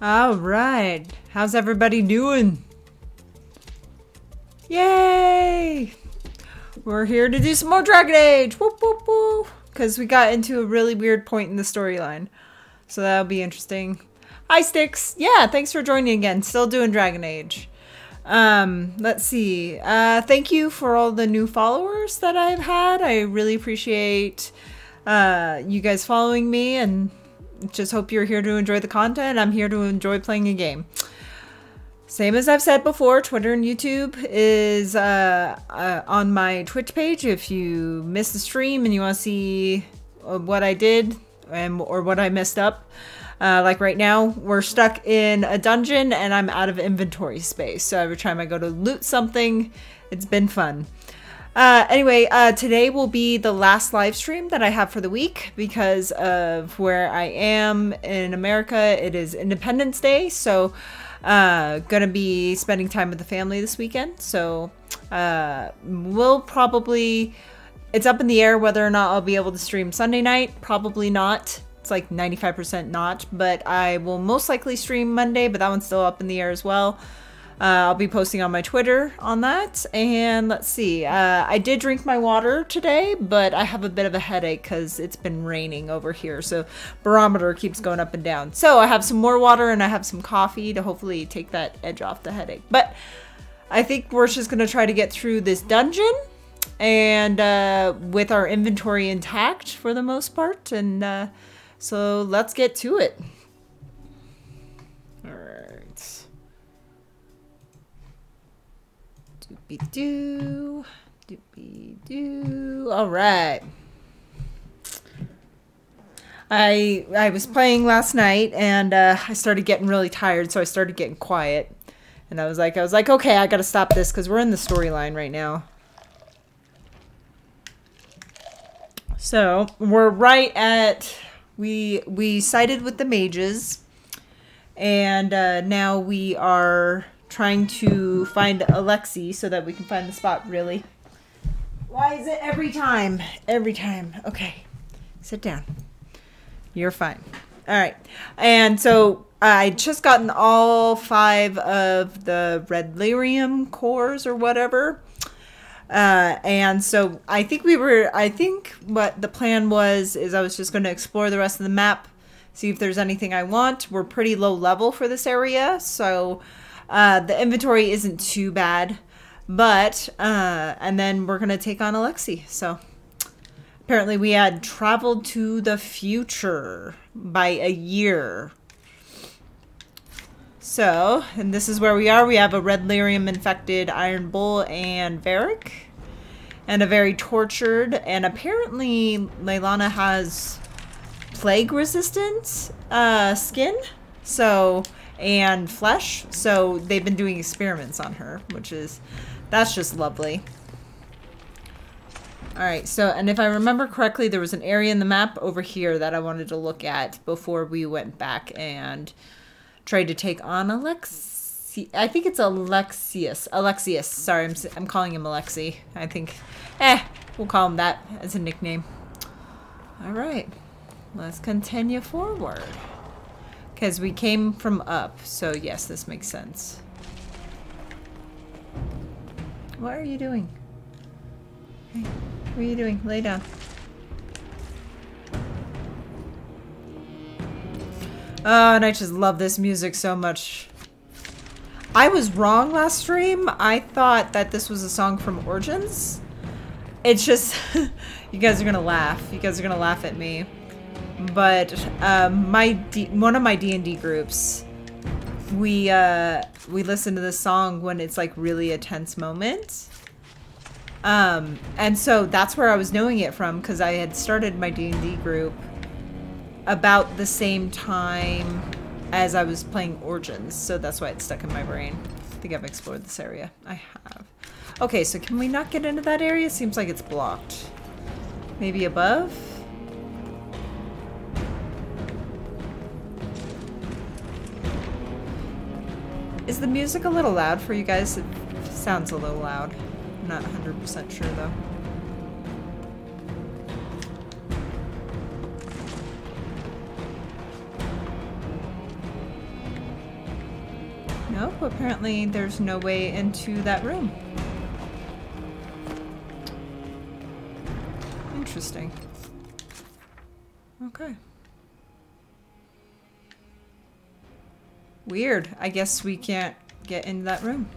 All right. How's everybody doing? Yay! We're here to do some more Dragon Age. Whoop, whoop, whoop. Because we got into a really weird point in the storyline. So that'll be interesting. Hi, Sticks. Yeah, thanks for joining again. Still doing Dragon Age. Let's see. Thank you for all the new followers that I've had. I really appreciate you guys following me, and just hope you're here to enjoy the content. I'm here to enjoy playing a game. Same as I've said before, Twitter and YouTube is on my Twitch page. If you missed the stream and you want to see what I did or what I messed up. Like right now, we're stuck in a dungeon and I'm out of inventory space. So every time I go to loot something, it's been fun. Anyway, today will be the last live stream that I have for the week because of where I am in America. It is Independence Day, so gonna be spending time with the family this weekend. So we'll probably, it's up in the air whether or not I'll be able to stream Sunday night. Probably not. It's like 95% not, but I will most likely stream Monday, but that one's still up in the air as well. I'll be posting on my Twitter on that. And let's see, I did drink my water today, but I have a bit of a headache because it's been raining over here. So barometer keeps going up and down. So I have some more water and I have some coffee to hopefully take that edge off the headache. But I think we're just going to try to get through this dungeon and with our inventory intact for the most part. And so let's get to it. All right. Doopy-doo, doopy-doo. All right. I was playing last night and I started getting really tired, so I started getting quiet. And I was like, okay, I gotta stop this because we're in the storyline right now. So we're right at, we sided with the mages, and now we are trying to find Alexi so that we can find the spot. Really? Why is it every time? Every time. Okay. Sit down. You're fine. All right. And so I just gotten all 5 of the red lyrium cores or whatever. And so I think what the plan was is I was just going to explore the rest of the map, see if there's anything I want. We're pretty low level for this area, so the inventory isn't too bad, but, and then we're going to take on Alexi. So apparently we had traveled to the future by a year. So, and this is where we are. We have a red lyrium infected Iron Bull and Varric, and a very tortured, and apparently Leilana has plague resistant skin. So, and flesh, so they've been doing experiments on her, that's just lovely. Alright, so, and if I remember correctly, there was an area in the map over here that I wanted to look at before we went back and tried to take on Alexi. I think it's Alexius. Sorry, I'm calling him Alexi. I think, we'll call him that as a nickname. Alright, let's continue forward. Because we came from up, so yes, this makes sense. What are you doing? Hey, what are you doing? Lay down. Oh, and I just love this music so much. I was wrong last stream. I thought that this was a song from Origins. It's just, you guys are gonna laugh. You guys are gonna laugh at me. But one of my D&D groups, we listen to this song when it's like really a tense moment. And so that's where I was knowing it from, because I had started my D&D group about the same time as I was playing Origins, so that's why it's stuck in my brain. I think I've explored this area. I have. Okay, so can we not get into that area? Seems like it's blocked. Maybe above? Is the music a little loud for you guys? It sounds a little loud. I'm not 100% sure though. Nope, apparently there's no way into that room. Interesting. Okay. Weird. I guess we can't get into that room.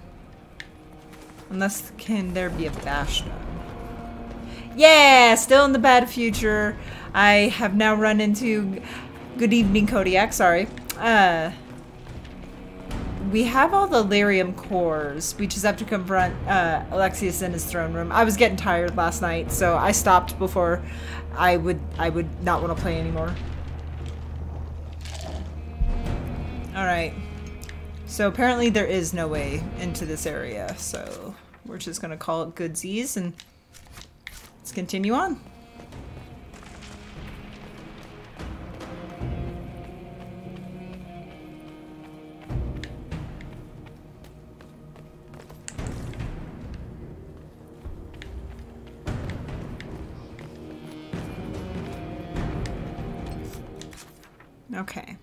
Unless, can there be a bash done? Yeah! Still in the bad future. I have now run into... Good evening, Kodiak. Sorry. We have all the lyrium cores. We just have to confront Alexius in his throne room. I was getting tired last night, so I stopped before I would not want to play anymore. Alright. So apparently there is no way into this area, so we're just gonna call it goodsies and let's continue on. Okay.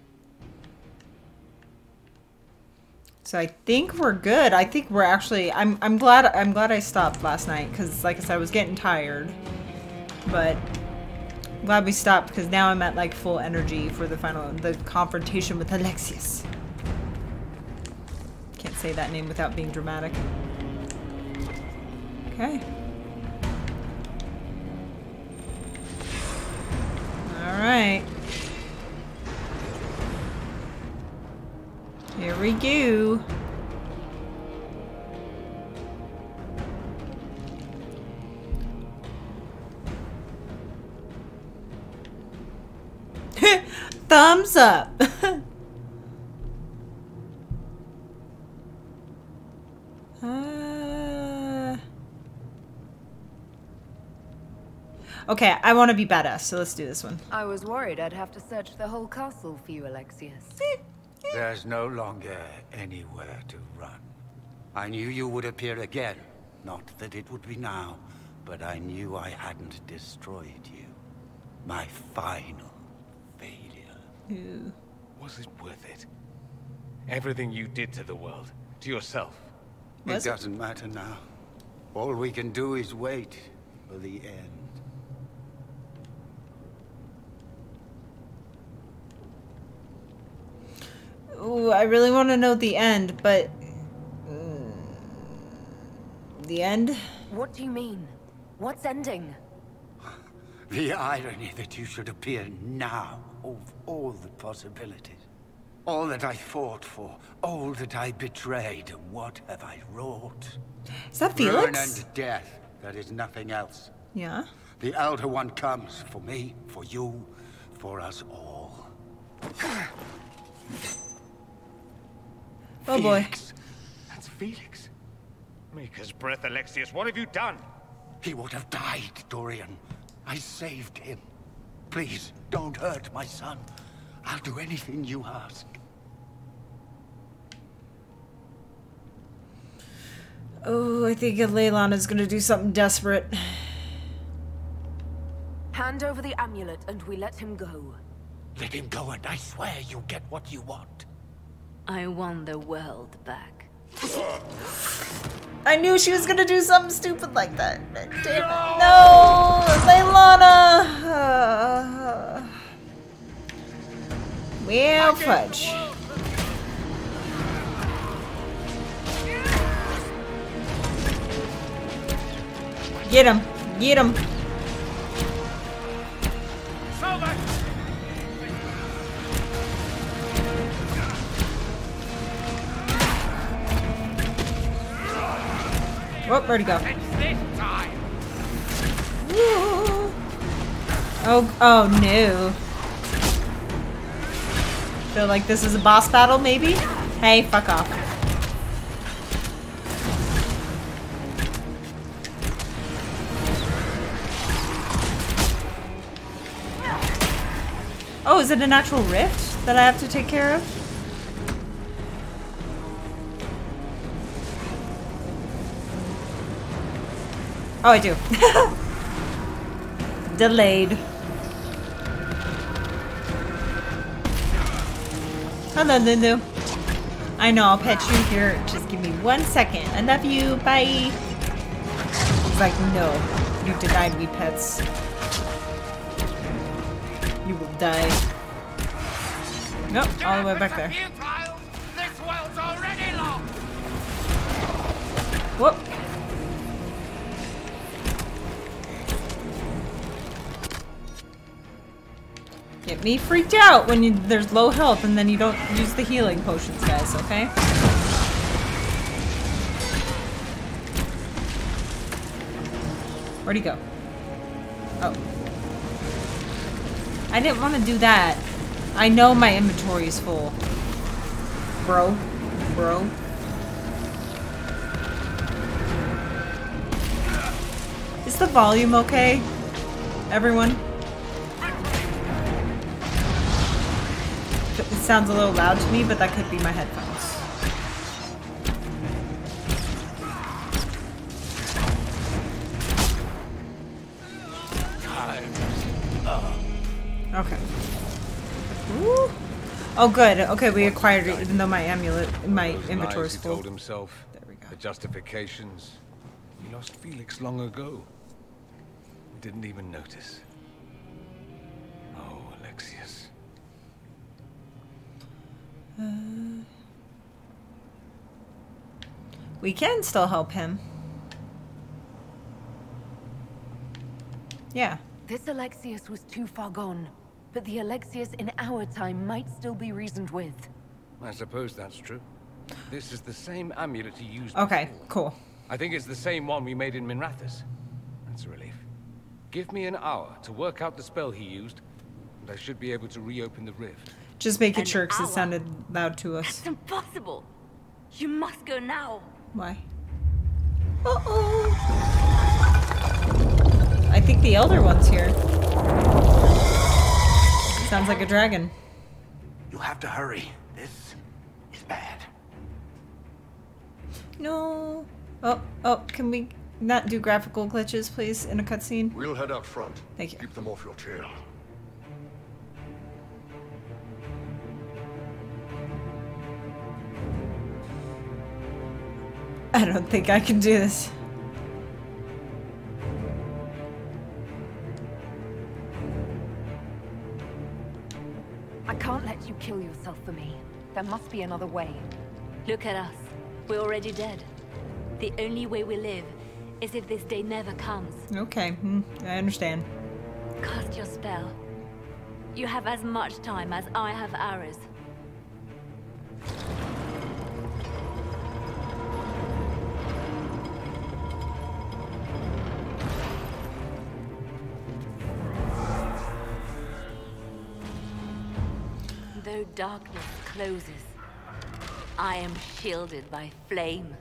So I think we're good. I think we're actually I'm glad I stopped last night because like I said I was getting tired. But I'm glad we stopped because now I'm at like full energy for the confrontation with Alexius. Can't say that name without being dramatic. Okay. All right. Here we go. Thumbs up. Okay, I want to be badass, so let's do this one. I was worried I'd have to search the whole castle for you, Alexius. There's no longer anywhere to run. I knew you would appear again. Not that it would be now, but I knew I hadn't destroyed you. My final failure. Ew. Was it worth it? Everything you did to the world, to yourself. It doesn't matter now. All we can do is wait for the end. Ooh, I really want to know the end, but... the end? What do you mean? What's ending? The irony that you should appear now of all the possibilities. All that I fought for, all that I betrayed, and what have I wrought? Is that Felix? Ruin and death, that is nothing else. Yeah? The Elder One comes for me, for you, for us all. Oh boy. Felix. That's Felix. Maker's breath, Alexius, what have you done? He would have died, Dorian. I saved him. Please, don't hurt my son. I'll do anything you ask. Oh, I think Leilana's gonna do something desperate. Hand over the amulet and we let him go. Let him go and I swear you'll get what you want. I want the world back. I knew she was gonna do something stupid like that. Damn it. No! Leilana! Well, fudge. Get him! Get him! Whoop, where'd he go? Oh no. Feel like this is a boss battle, maybe? Hey, fuck off. Oh, is it a natural rift that I have to take care of? Oh, I do. Delayed. Hello, Lulu. I know, I'll pet you here. Just give me 1 second. I love you. Bye. He's like, no. You denied me pets. You will die. Nope, all the way back there. This world's already lost. Whoop. Get me freaked out when there's low health and then you don't use the healing potions, guys, okay? Where'd he go? Oh. I didn't want to do that. I know my inventory is full. Bro. Bro. Is the volume okay? Everyone? It sounds a little loud to me, but that could be my headphones. Okay. Ooh. Oh, good. Okay, we acquired it, even though my inventory is full. He told himself. There we go. The justifications. He lost Felix long ago. Didn't even notice. Oh, Alexius. We can still help him. Yeah. This Alexius was too far gone, but the Alexius in our time might still be reasoned with. I suppose that's true. This is the same amulet he used Okay, before. cool. I think it's the same one we made in Minrathous. That's a relief. Give me an hour to work out the spell he used, and I should be able to reopen the rift. Just making An sure, because it hour? sounded loud to us. It's impossible. You must go now. Why? Uh-oh. I think the Elder One's here. Sounds like a dragon. You have to hurry. This is bad. No. Oh, can we not do graphical glitches, please, in a cutscene? We'll head out front. Thank you. Keep them off your tail. I don't think I can do this. I can't let you kill yourself for me. There must be another way. Look at us. We're already dead. The only way we live is if this day never comes. Okay, I understand. Cast your spell. You have as much time as I have hours. Though darkness closes, I am shielded by flame.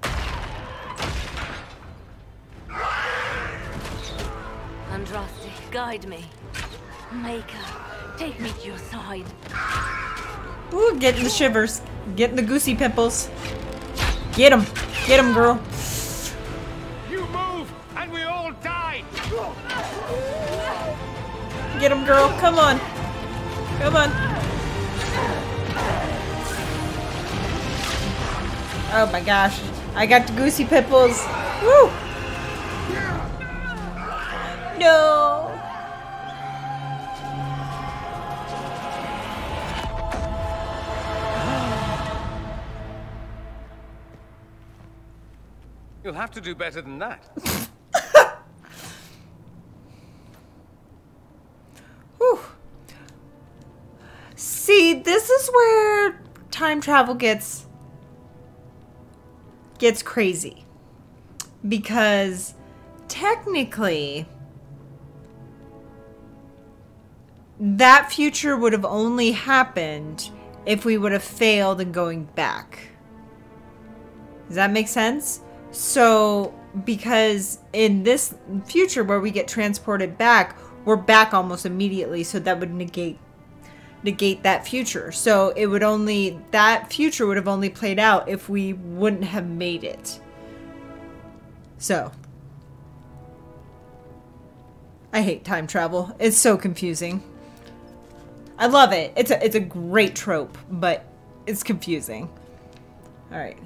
Andraste, guide me. Maker, take me to your side. Ooh, getting the shivers. Getting the goosey pimples. Get him. Get him, girl. You move, and we all die! Get him, girl. Come on. Come on. Oh my gosh. I got the goosey pimples. Woo! No! You'll have to do better than that. Whew. See, this is where time travel gets crazy. Because technically that future would have only happened if we would have failed in going back. Does that make sense? So, because in this future where we get transported back, we're back almost immediately, so that would negate that future. So it would only, that future would have only played out if we wouldn't have made it. So, I hate time travel. It's so confusing. I love it. It's a great trope, but it's confusing. Alright.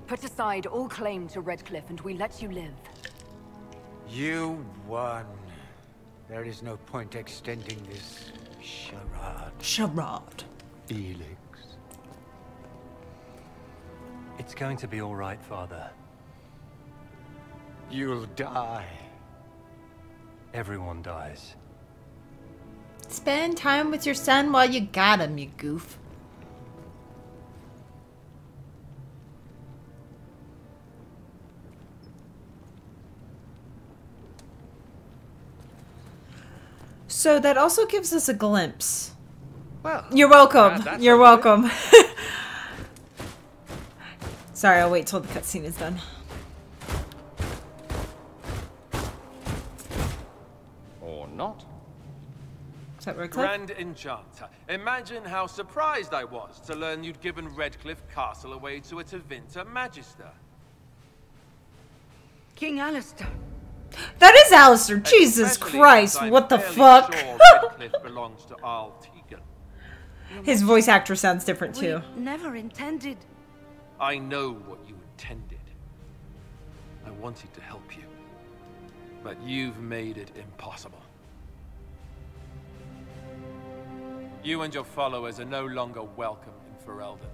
Put aside all claim to Redcliffe and we let you live. You won. There is no point extending this charade. Charade. Felix. It's going to be all right, Father. You'll die. Everyone dies. Spend time with your son while you got him, you goof. So that also gives us a glimpse. Well, You're welcome. that's You're over welcome. Sorry, I'll wait till the cutscene is done. Or not. Is that Redcliffe? Grand Enchanter, imagine how surprised I was to learn you'd given Redcliffe Castle away to a Tevinter Magister. King Alistair. That is Alistair. Jesus Especially Christ, since I'm what the fairly fuck? Sure Redcliffe belongs to Arl Tegan. His voice actor sounds different too. We never intended. I know what you intended. I wanted to help you. But you've made it impossible. You and your followers are no longer welcome in Ferelden.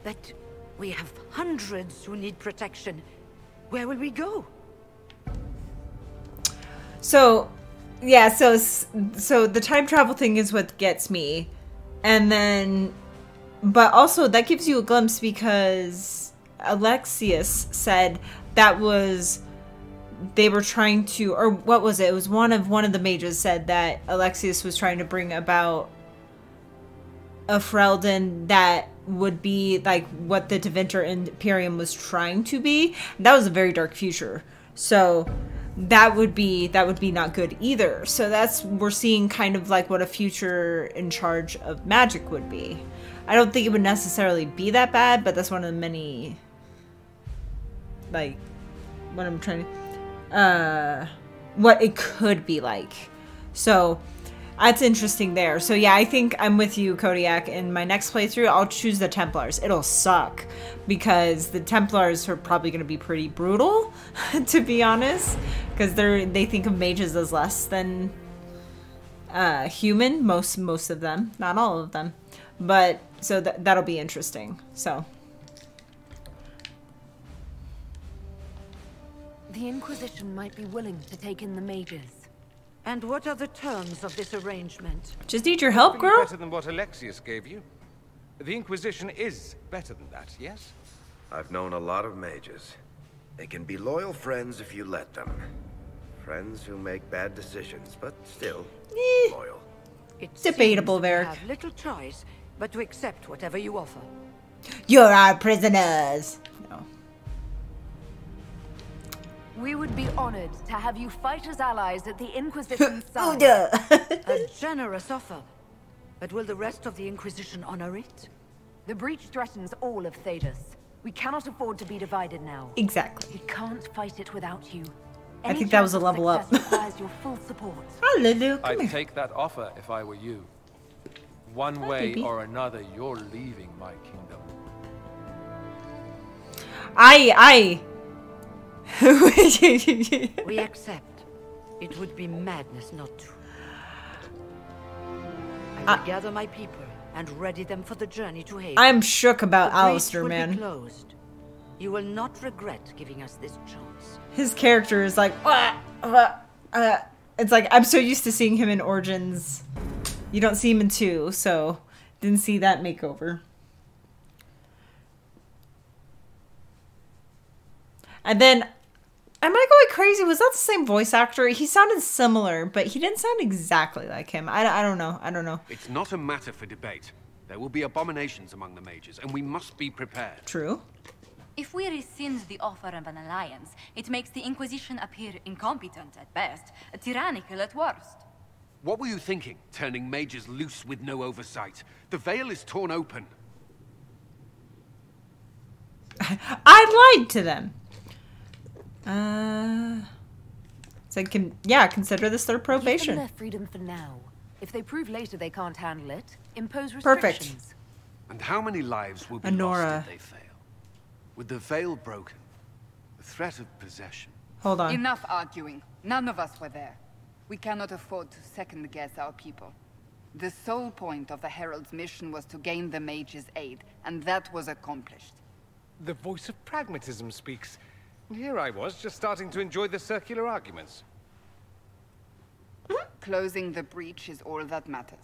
But we have hundreds who need protection. Where will we go? So, yeah, so the time travel thing is what gets me. And then, but also that gives you a glimpse because Alexius said that was, they were trying to, or what was it? It was one of the mages said that Alexius was trying to bring about a Ferelden that would be like what the Tevinter Imperium was trying to be. That was a very dark future. So that would be not good either. So that's, we're seeing kind of like what a future in charge of magic would be. I don't think it would necessarily be that bad, but that's one of the many, like, what I'm trying to, what it could be like. So that's interesting there. So yeah, I think I'm with you, Kodiak. In my next playthrough, I'll choose the Templars. It'll suck because the Templars are probably going to be pretty brutal, to be honest, because they think of mages as less than human. Most of them, not all of them, but so that'll be interesting. So The Inquisition might be willing to take in the mages. And what are the terms of this arrangement? just need your help, girl. Better than what Alexius gave you. The Inquisition is better than that, yes? I've known a lot of mages. They can be loyal friends if you let them. Friends who make bad decisions, but still loyal. It's Debatable, We Varric. have little choice but to accept whatever you offer. You're our prisoners. No. We would be honored to have you fight as allies at the Inquisition's side. A generous offer. But will the rest of the Inquisition honor it? The breach threatens all of Thedas. We cannot afford to be divided now. Exactly. We can't fight it without you. I think that was a level up. Success requires your full support. Hallelujah. Come I'd here. take that offer if I were you. One way baby. or another, you're leaving my kingdom. We accept. It would be madness not to. I will gather my people and ready them for the journey to Haven. I'm shook about The breach Alistair, will be man. closed. You will not regret giving us this chance. His character is like, it's like, I'm so used to seeing him in Origins. You don't see him in 2, so didn't see that makeover. And then, am I going crazy? Was that the same voice actor? He sounded similar, but he didn't sound exactly like him. I don't know. I don't know. It's not a matter for debate. There will be abominations among the mages, and we must be prepared. True. If we rescind the offer of an alliance, it makes the Inquisition appear incompetent at best, tyrannical at worst. What were you thinking, turning mages loose with no oversight? The veil is torn open. I lied to them. So yeah, consider this their Give them probation. their freedom for now. If they prove later they can't handle it, impose Perfect. restrictions. And how many lives will be Anora. lost if they fail? With the veil broken, the threat of possession. Hold on. Enough arguing. None of us were there. We cannot afford to second-guess our people. The sole point of the Herald's mission was to gain the mage's aid, and that was accomplished. The voice of pragmatism speaks. And here I was, just starting to enjoy the circular arguments. Closing the breach is all that matters.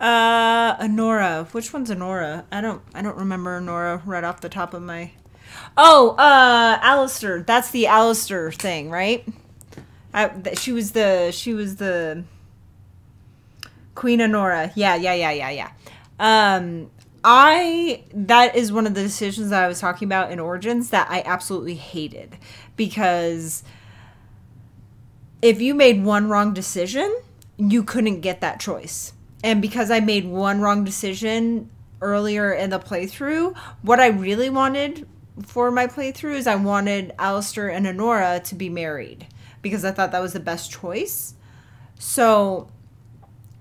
Anora. Which one's Anora? I don't remember Anora right off the top of my... Oh, Alistair. That's the Alistair thing, right? She was the Queen Anora. Yeah. That is one of the decisions that I was talking about in Origins that I absolutely hated, because if you made one wrong decision, you couldn't get that choice. And because I made one wrong decision earlier in the playthrough, what I really wanted for my playthrough is I wanted Alistair and Anora to be married, because I thought that was the best choice. So,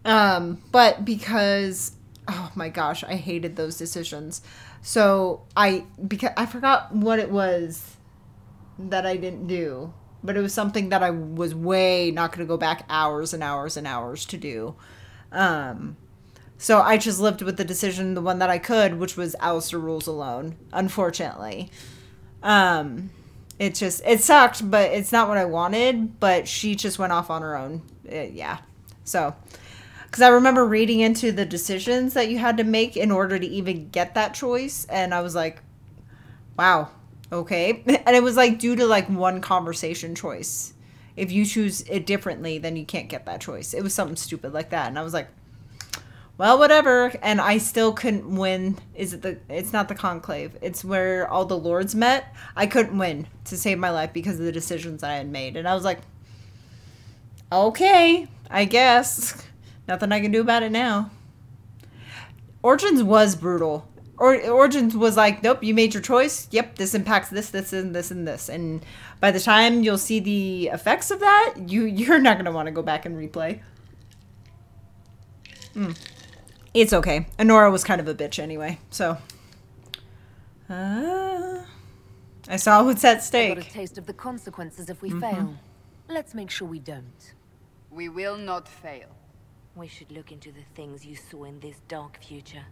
but because, oh my gosh, I hated those decisions. So because I forgot what it was that I didn't do, but it was something that I was way not going to go back hours and hours and hours to do. So I just lived with the decision, the one that I could, which was Alistair rules alone, unfortunately. It sucked, but it's not what I wanted, but she just went off on her own. Yeah. So, because I remember reading into the decisions that you had to make in order to even get that choice, and I was like, wow, okay. And it was like due to like one conversation choice. If you choose it differently, then you can't get that choice. It was something stupid like that. And I was like, well, whatever. And I still couldn't win. It's not the conclave. It's where all the lords met. I couldn't win to save my life because of the decisions I had made. And I was like, okay, I guess. Nothing I can do about it now. Origins was brutal. Origins was like, nope, you made your choice. Yep, this impacts this, this, and this, and this. And by the time you'll see the effects of that, you're not going to want to go back and replay. It's okay. Anora was kind of a bitch anyway, so. I saw what's at stake. I got a taste of the consequences if we fail. Let's make sure we don't. We will not fail. We should look into the things you saw in this dark future.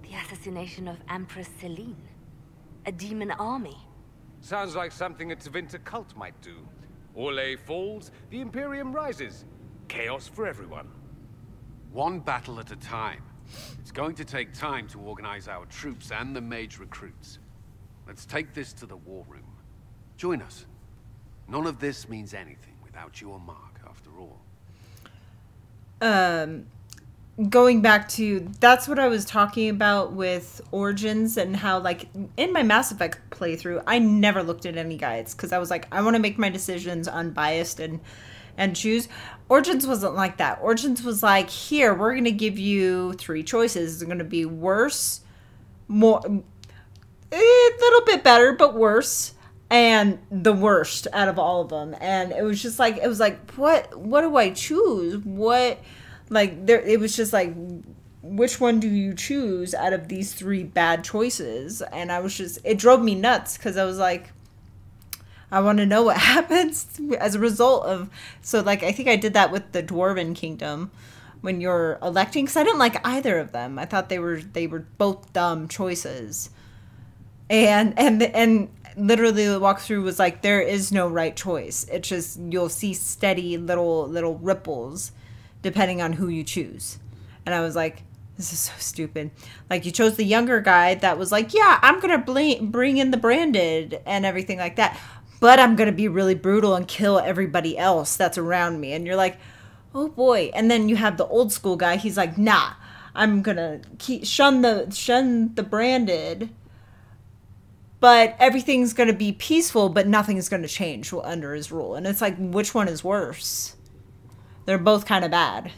The assassination of Empress Celine. A demon army. Sounds like something a Tevinter cult might do. Orlais falls, the Imperium rises. Chaos for everyone. One battle at a time. It's going to take time to organize our troops and the mage recruits. Let's take this to the war room. Join us. None of this means anything without your mark, after all. Going back to, that's what I was talking about with Origins, and how, like, in my Mass Effect playthrough, I never looked at any guides, because I was like, I want to make my decisions unbiased and choose. Origins wasn't like that. Origins was like, here, we're going to give you 3 choices. It's going to be worse, more, a little bit better, but worse, and the worst out of all of them. And it was just like, what do I choose? It was just like, which one do you choose out of these 3 bad choices? And it drove me nuts, because I was like, I want to know what happens as a result of, so like, I think I did that with the Dwarven Kingdom when you're electing, because I didn't like either of them. I thought they were both dumb choices. And literally the walkthrough was like, there is no right choice. It's just, you'll see steady little ripples depending on who you choose. And I was like, this is so stupid. Like, you chose the younger guy that was like, yeah, I'm going to bring in the branded and everything like that, but I'm going to be really brutal and kill everybody else that's around me. And you're like, oh boy. And then you have the old school guy. He's like, nah, I'm going to shun the branded, but everything's going to be peaceful, but nothing's going to change under his rule. And it's like, which one is worse? They're both kind of bad.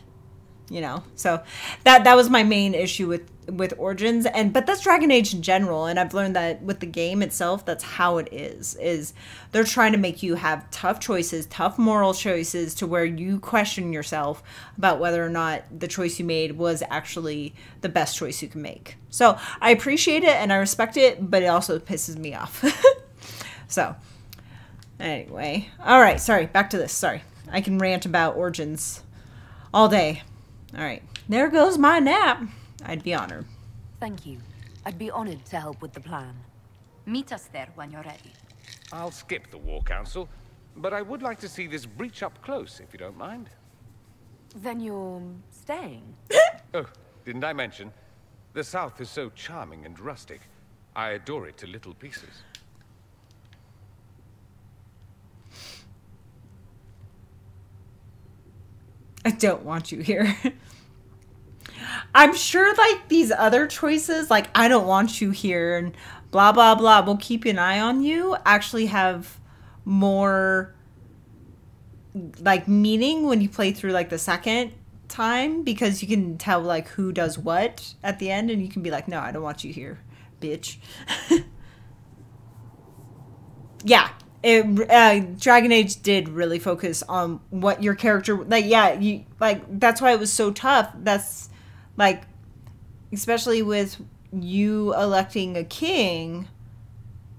you know. So that was my main issue with Origins, but that's Dragon Age in general, and I've learned that with the game itself, that's how it is they're trying to make you have tough choices, tough moral choices, to where you question yourself about whether or not the choice you made was actually the best choice you can make. So I appreciate it and I respect it, but it also pisses me off. So anyway, all right, sorry, back to this. Sorry, I can rant about Origins all day. All right, there goes my nap. I'd be honored. Thank you. I'd be honored to help with the plan. Meet us there when you're ready. I'll skip the War Council, but I would like to see this breach up close, if you don't mind. Then you're staying? Oh, didn't I mention? The South is so charming and rustic. I adore it to little pieces. I don't want you here. I'm sure, like, these other choices, like, I don't want you here and blah, blah, blah, we'll keep an eye on you, actually have more, like, meaning when you play through, like, the second time, because you can tell, like, who does what at the end, and you can be like, no, I don't want you here, bitch. Yeah. Dragon Age did really focus on what your character, like, yeah, you, like, that's why it was so tough. That's, like, especially with you electing a king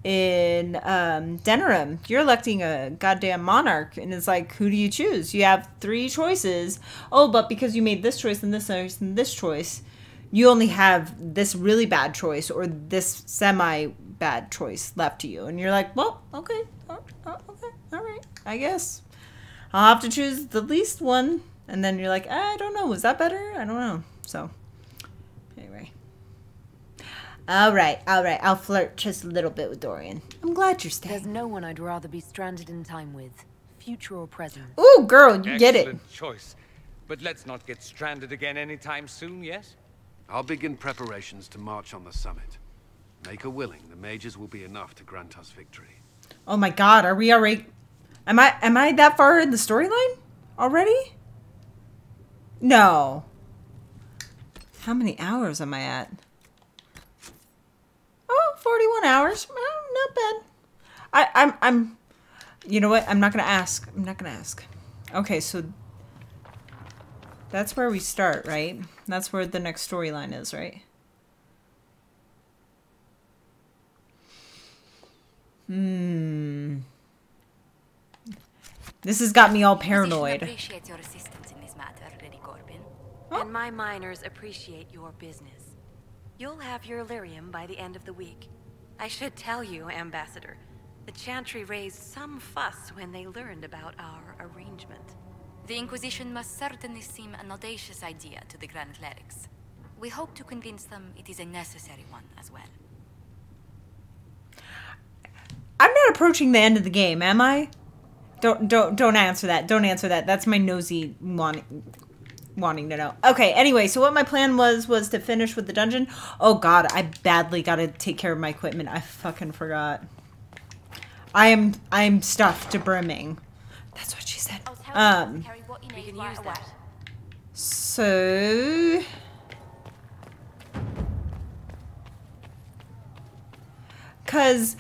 in Denerim, you're electing a goddamn monarch, and it's like, who do you choose? You have 3 choices. Oh, but because you made this choice and this choice and this choice, you only have this really bad choice or this semi-bad choice left to you. And you're like, well, okay, okay, all right, I guess I'll have to choose the least one. And then you're like, I don't know, was that better? I don't know. So, anyway. All right, I'll flirt just a little bit with Dorian. I'm glad you're staying. There's no one I'd rather be stranded in time with, future or present. Ooh, girl, you get it. Excellent choice. But let's not get stranded again anytime soon, yes? I'll begin preparations to march on the summit. Make her willing, the mages will be enough to grant us victory. Oh my god, are we already... Am I that far in the storyline already? No. How many hours am I at? Oh, 41 hours. Oh, not bad. I'm... You know what? I'm not gonna ask. I'm not gonna ask. Okay, so... That's where we start, right? That's where the next storyline is, right? This has got me all paranoid. Appreciates your assistance in this matter, Lady Corbin. Oh. And my miners appreciate your business. You'll have your lyrium by the end of the week. I should tell you, Ambassador, the Chantry raised some fuss when they learned about our arrangement. The Inquisition must certainly seem an audacious idea to the Grand Clerics. We hope to convince them it is a necessary one as well. I'm not approaching the end of the game, am I? Don't answer that. Don't answer that. That's my nosy wanting to know. Okay, anyway, so what my plan was to finish with the dungeon. Oh god, I badly gotta take care of my equipment. I fucking forgot. I'm stuffed to brimming. That's what she said. We can use that. So... Cause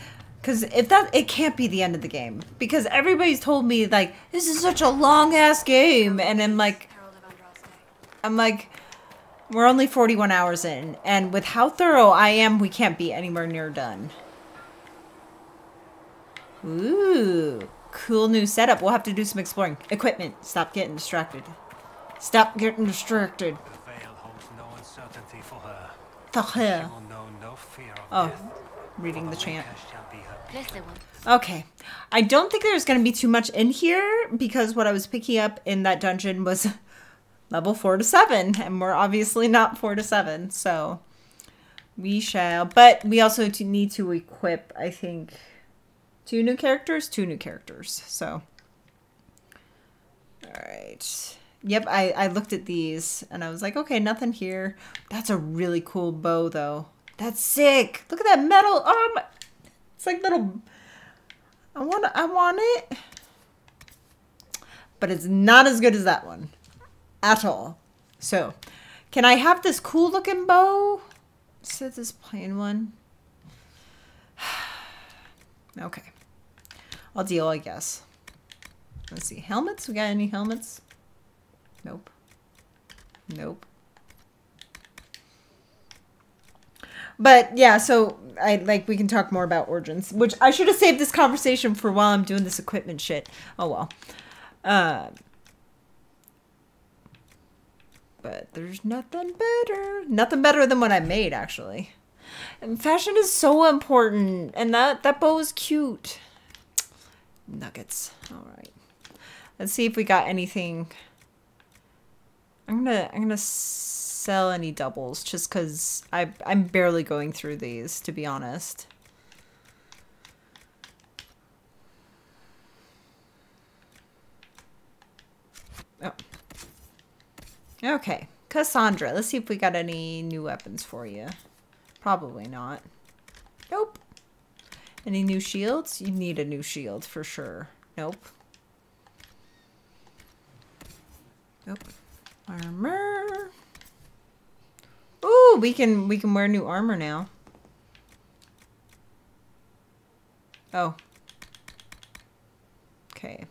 if that, it can't be the end of the game. Because everybody's told me, like, this is such a long-ass game. And I'm like, we're only 41 hours in. And with how thorough I am, we can't be anywhere near done. Ooh, cool new setup. We'll have to do some exploring. Equipment. Stop getting distracted. Stop getting distracted. The veil holds no uncertainty for her. For her. She will know no fear of Oh, death. reading the chant. Bless the one. Okay. I don't think there's going to be too much in here because what I was picking up in that dungeon was level 4 to 7. And we're obviously not 4 to 7. So we shall. But we also need to equip, I think, 2 new characters. So. Alright. Yep, I looked at these and I was like, okay, nothing here. That's a really cool bow though. That's sick. Look at that metal. It's like little. I want it. But it's not as good as that one. At all. So, can I have this cool looking bow? Instead of this plain one. Okay. I'll deal, I guess. Let's see. Helmets? We got any helmets? Nope. Nope. But yeah, so we can talk more about origins, which I should have saved this conversation for while I'm doing this equipment shit. Oh well. But there's nothing better. Nothing better than what I made, actually. And fashion is so important. And that bow is cute. Nuggets. All right. Let's see if we got anything. I'm gonna sell any doubles just because I'm barely going through these, to be honest. Oh. Okay, Cassandra. Let's see if we got any new weapons for you. Probably not. Nope. Any new shields? You need a new shield for sure. Nope. Nope. Armor. Ooh, we can wear new armor now. Oh. Okay.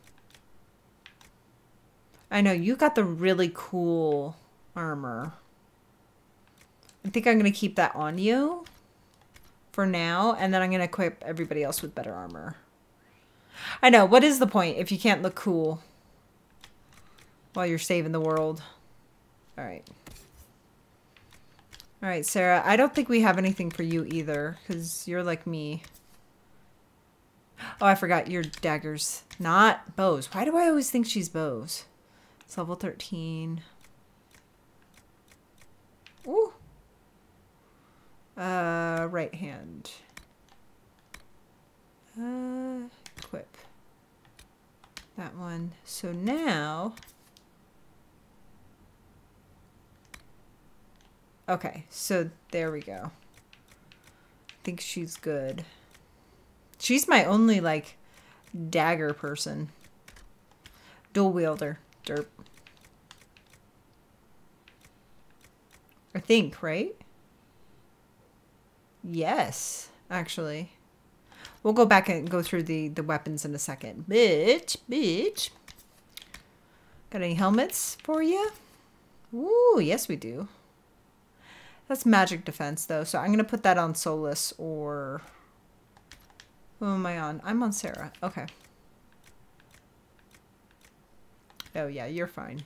I know you got the really cool armor. I think I'm going to keep that on you for now, and then I'm going to equip everybody else with better armor. I know, what is the point if you can't look cool while you're saving the world? All right. All right, Sarah, I don't think we have anything for you either, because you're like me. Oh, I forgot, you're daggers, not bows. Why do I always think she's bows? It's level 13. Ooh. Right hand. Equip. That one. So now... Okay, so there we go. I think she's good. She's my only, like, dagger person. Dual wielder. Derp. I think, right? Yes, actually. We'll go back and go through the weapons in a second. Bitch. Got any helmets for you? Ooh, yes we do. That's magic defense, though, so I'm going to put that on Solus or... Who am I on? I'm on Sarah. Okay. Oh, yeah, you're fine.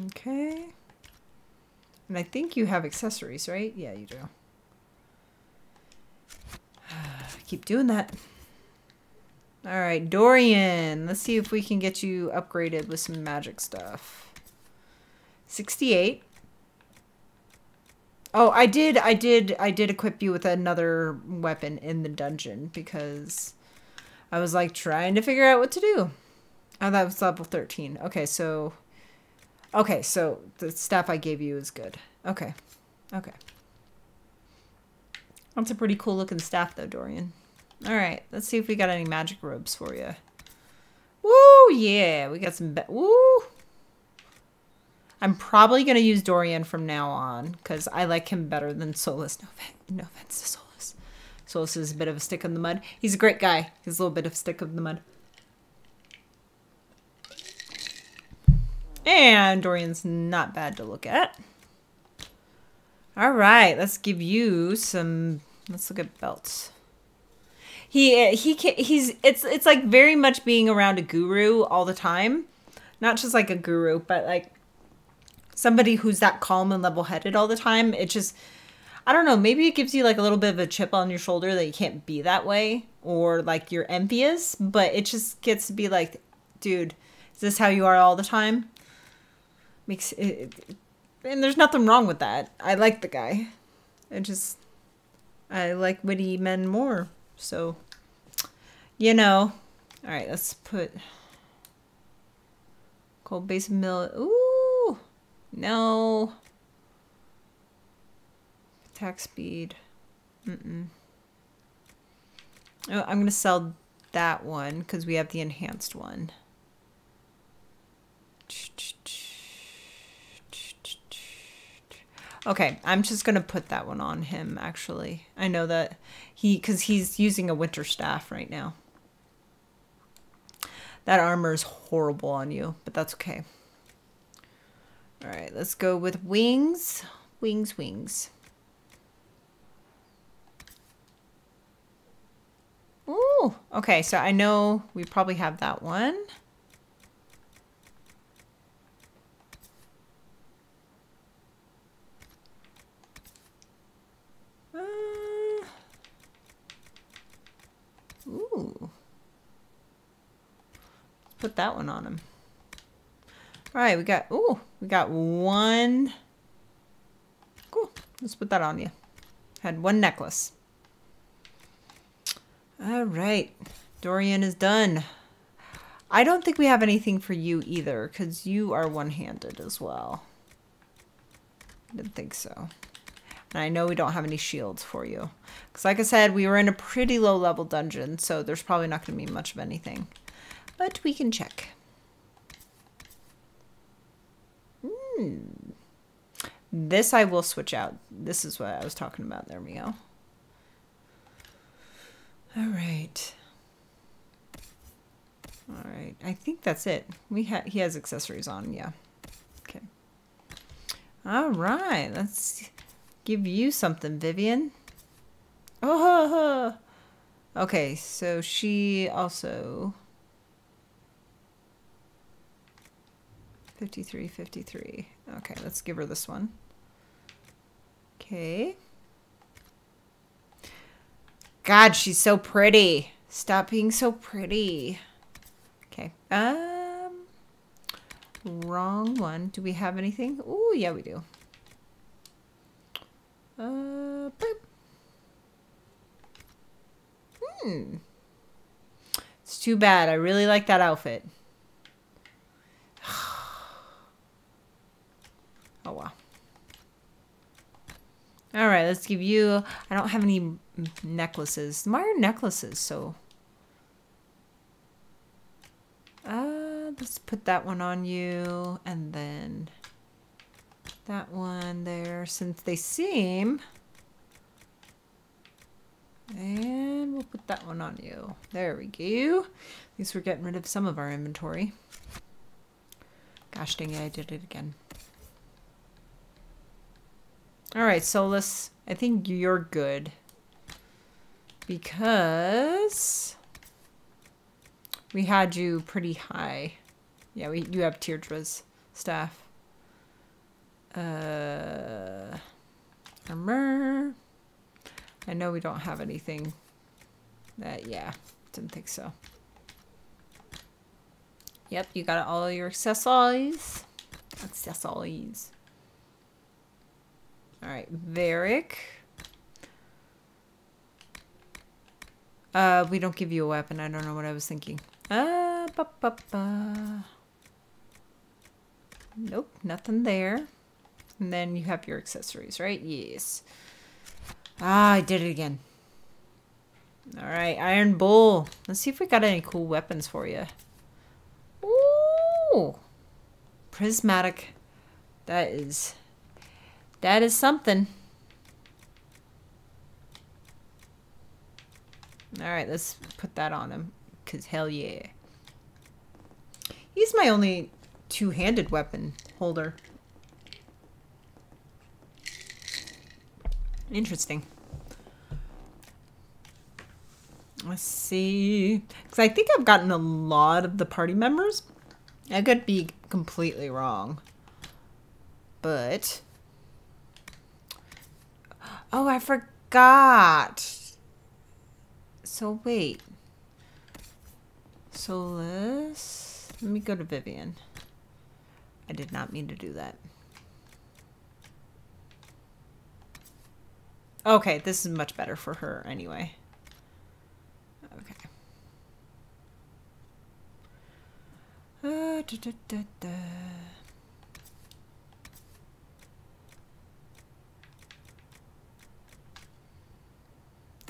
Okay. And I think you have accessories, right? Yeah, you do. Keep doing that. All right, Dorian. Let's see if we can get you upgraded with some magic stuff. 68. Oh, I did equip you with another weapon in the dungeon because I was like trying to figure out what to do. Oh, that was level 13. Okay, so the staff I gave you is good. Okay. That's a pretty cool looking staff though, Dorian. All right, let's see if we got any magic robes for you. Woo, yeah, we got some, woo. I'm probably going to use Dorian from now on because I like him better than Solus. No offense to Solus. Solus is a bit of a stick in the mud. He's a great guy. He's a little bit of a stick in the mud. And Dorian's not bad to look at. All right, let's give you some, let's look at belts. It's like very much being around a guru all the time. Not just like a guru, but like somebody who's that calm and level-headed all the time. It just, I don't know, maybe it gives you like a little bit of a chip on your shoulder that you can't be that way, or like you're envious, but it just gets to be like, dude, is this how you are all the time? Makes it, and there's nothing wrong with that. I like the guy. I like witty men more. So, you know. All right, let's put cold base mill. Ooh, no. Attack speed. Oh, I'm gonna sell that one because we have the enhanced one. Okay, I'm just gonna put that one on him, actually. I know that because he's using a winter staff right now. That armor is horrible on you, but that's okay. All right, let's go with wings. Wings, wings. Ooh, okay, so I know we probably have that one. Ooh. Put that one on him. All right, we got one. Cool. Let's put that on you. Had one necklace. All right. Dorian is done. I don't think we have anything for you either, because you are one-handed as well. I didn't think so. And I know we don't have any shields for you. Because like I said, we were in a pretty low-level dungeon, so there's probably not going to be much of anything. But we can check. This I will switch out. This is what I was talking about. There we go. All right. All right. I think that's it. He has accessories on. Yeah. Okay. All right. Let's give you something, Vivian. Oh. Okay. So she also 53, 53. Okay. Let's give her this one. Okay. God, she's so pretty. Stop being so pretty. Okay. Wrong one. Do we have anything? Oh, yeah, we do. Boop. It's too bad. I really like that outfit. Oh, wow. All right, let's give you... I don't have any necklaces. Why are necklaces so... let's put that one on you, and then that one there, since they seem... And we'll put that one on you. There we go. At least we're getting rid of some of our inventory. Gosh dang it, I did it again. Alright, Solus, I think you're good. Because we had you pretty high. Yeah, you have Teardra's staff. Armor. I know we don't have anything that, yeah, didn't think so. Yep, you got all your accessories. Accessories. All right, Varric. We don't give you a weapon. I don't know what I was thinking. Nope, nothing there. And then you have your accessories, right? Yes. Ah, I did it again. All right, Iron Bull. Let's see if we got any cool weapons for you. Ooh, prismatic. That is something. All right, let's put that on him, because hell yeah. He's my only two-handed weapon holder. Interesting. Let's see. Because I think I've gotten a lot of the party members. I could be completely wrong. But... Oh, I forgot. So, wait. Solus. Let me go to Vivian. I did not mean to do that. Okay, this is much better for her anyway. Okay.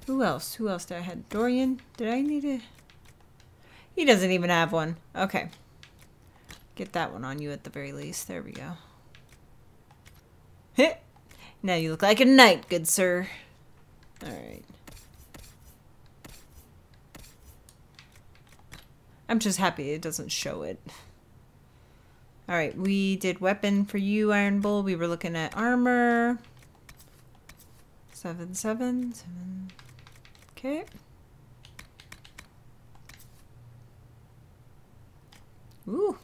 Who else? Who else did I have? Dorian? Did I need a... He doesn't even have one. Okay. Get that one on you at the very least. There we go. Hit. Now you look like a knight, good sir. Alright. I'm just happy it doesn't show it. Alright, we did weapon for you, Iron Bull. We were looking at armor. 7, 7, 7. Okay. Ooh.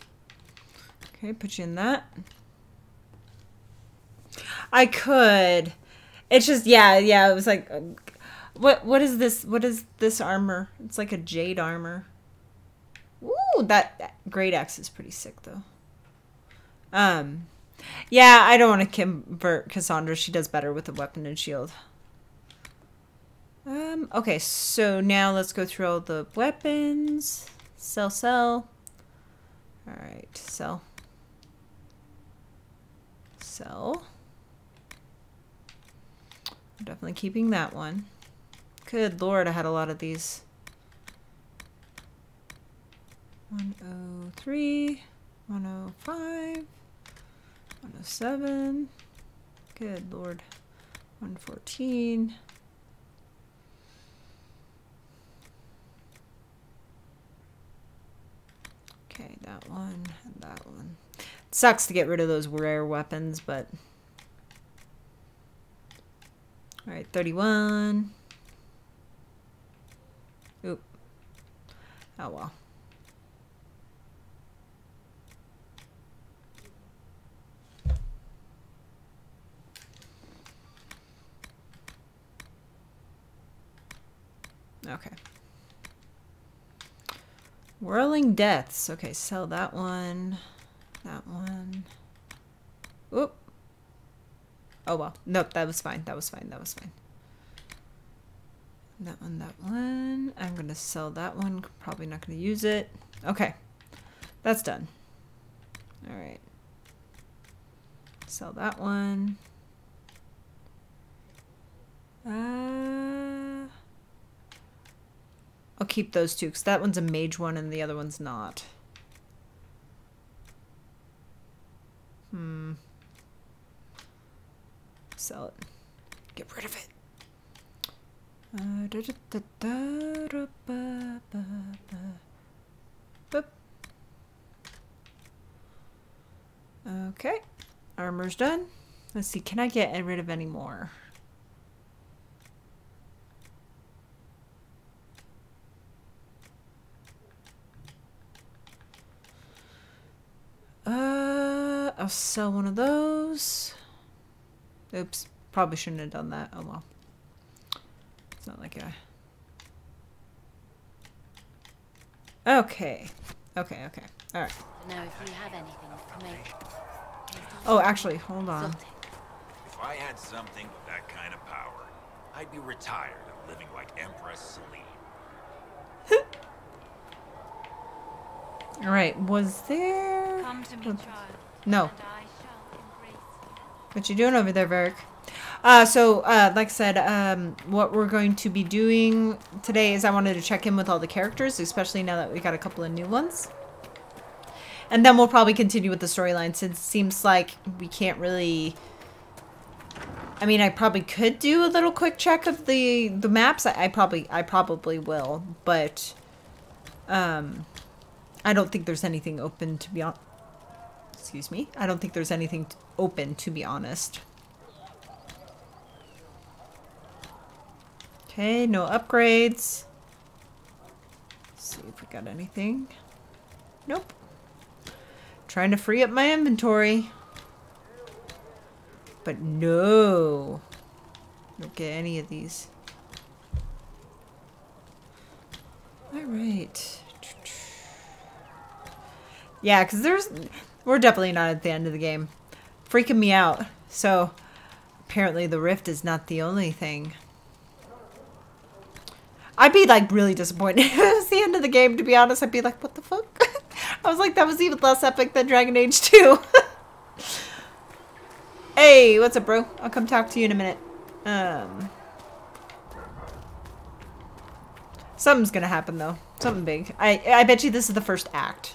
Okay, put you in that. I could. It's just, yeah, it was like, what is this? What is this armor? It's like a jade armor. Ooh, that great axe is pretty sick though. Yeah, I don't want to convert Cassandra. She does better with a weapon and shield. Okay, so now let's go through all the weapons. Sell. Alright, sell. I'm definitely keeping that one. Good lord, I had a lot of these. 103, 105, 107. Good lord. 114. Okay, that one and that one. It sucks to get rid of those rare weapons, but... Alright, 31. Oop. Oh well. Okay. Whirling Deaths. Okay, sell that one. That one. Oop. Oh well. Nope, that was fine. That was fine. That was fine. That one, that one. I'm going to sell that one. Probably not going to use it. Okay. That's done. Alright. Sell that one. I'll keep those two because that one's a mage one and the other one's not. Sell it. Get rid of it. Boop. Okay. Armor's done. Let's see. Can I get rid of any more? I'll sell one of those. Oops. Probably shouldn't have done that. Oh well. It's not like a... Okay. Okay. Alright. Now, if you have anything to make... Oh, actually, hold on. If I had something with that kind of power, I'd be retired of living like Empress Celine. Alright, was there... Come to me, child. No. And I shall embrace you. What you doing over there, Varric? Like I said, what we're going to be doing today is I wanted to check in with all the characters, especially now that we got a couple of new ones. And then we'll probably continue with the storyline since it seems like we can't really... I mean, I probably could do a little quick check of the maps. I probably will, but I don't think there's anything open to be on. Excuse me. I don't think there's anything open to be honest. Okay, no upgrades. Let's see if we got anything. Nope. Trying to free up my inventory. But no. Don't get any of these. Alright. Yeah, because we're definitely not at the end of the game. Freaking me out. So, apparently the rift is not the only thing. I'd be like really disappointed if it was the end of the game, to be honest. I'd be like, what the fuck? I was like, that was even less epic than Dragon Age 2. Hey, what's up, bro? I'll come talk to you in a minute. Something's gonna happen, though. Something big. I bet you this is the first act.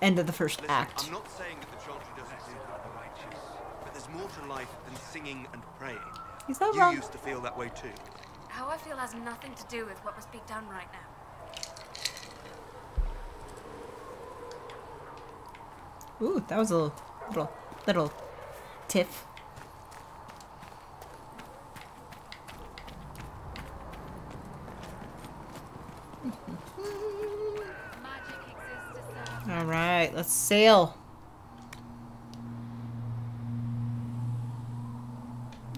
end of the first Listen, act. I'm not saying that the chantry doesn't do the righteous, but there's more to life than singing and praying. He's not you wrong. used to feel that way too. How I feel has nothing to do with what must be done right now. Ooh, that was a little tiff. All right, let's sail.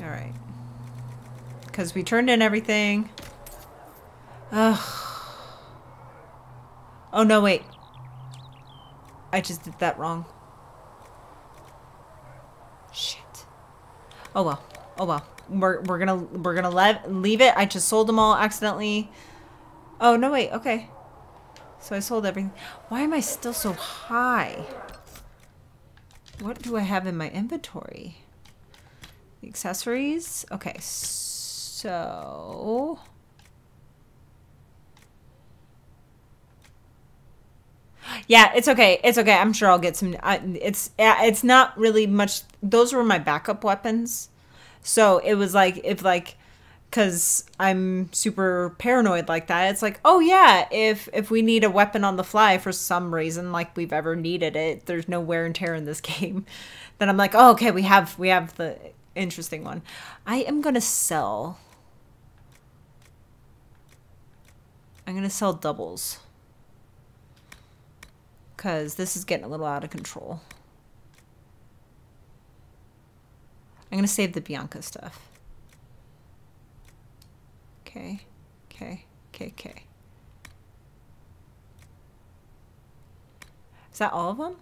All right. Because we turned in everything. Ugh. Oh, no, wait. I just did that wrong. Shit. Oh, well. Oh, well. We're gonna leave it. I just sold them all accidentally. Oh, no, wait. Okay. So I sold everything. Why am I still so high? What do I have in my inventory? The accessories? Okay, so... Yeah, it's okay. It's okay. I'm sure I'll get some... it's not really much... Those were my backup weapons. So it was like... Because I'm super paranoid like that. It's like, oh yeah, if we need a weapon on the fly for some reason, like we've ever needed it, there's no wear and tear in this game. Then I'm like, oh, okay, we have the interesting one. I am going to sell... I'm going to sell doubles. Because this is getting a little out of control. I'm going to save the Bianca stuff. Okay. Is that all of them?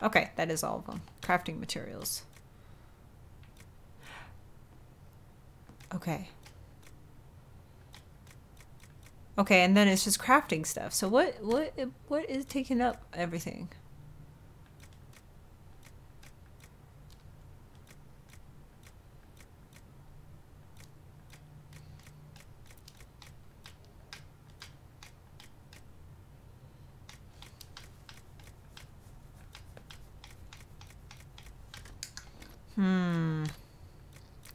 Okay, that is all of them. Crafting materials. Okay. Okay, and then it's just crafting stuff. So what is taking up everything?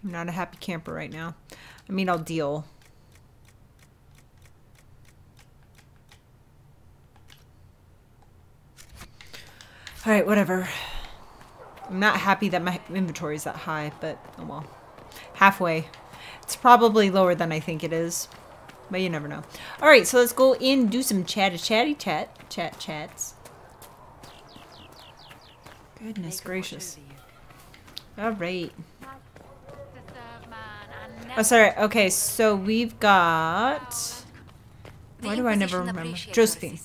I'm not a happy camper right now. I mean, I'll deal. All right, whatever. I'm not happy that my inventory is that high, but oh well. Halfway. It's probably lower than I think it is, but you never know. All right, so let's go in and do some chats. Goodness gracious. All right. Oh, sorry. Okay, so we've got... Why do I never remember? Josephine.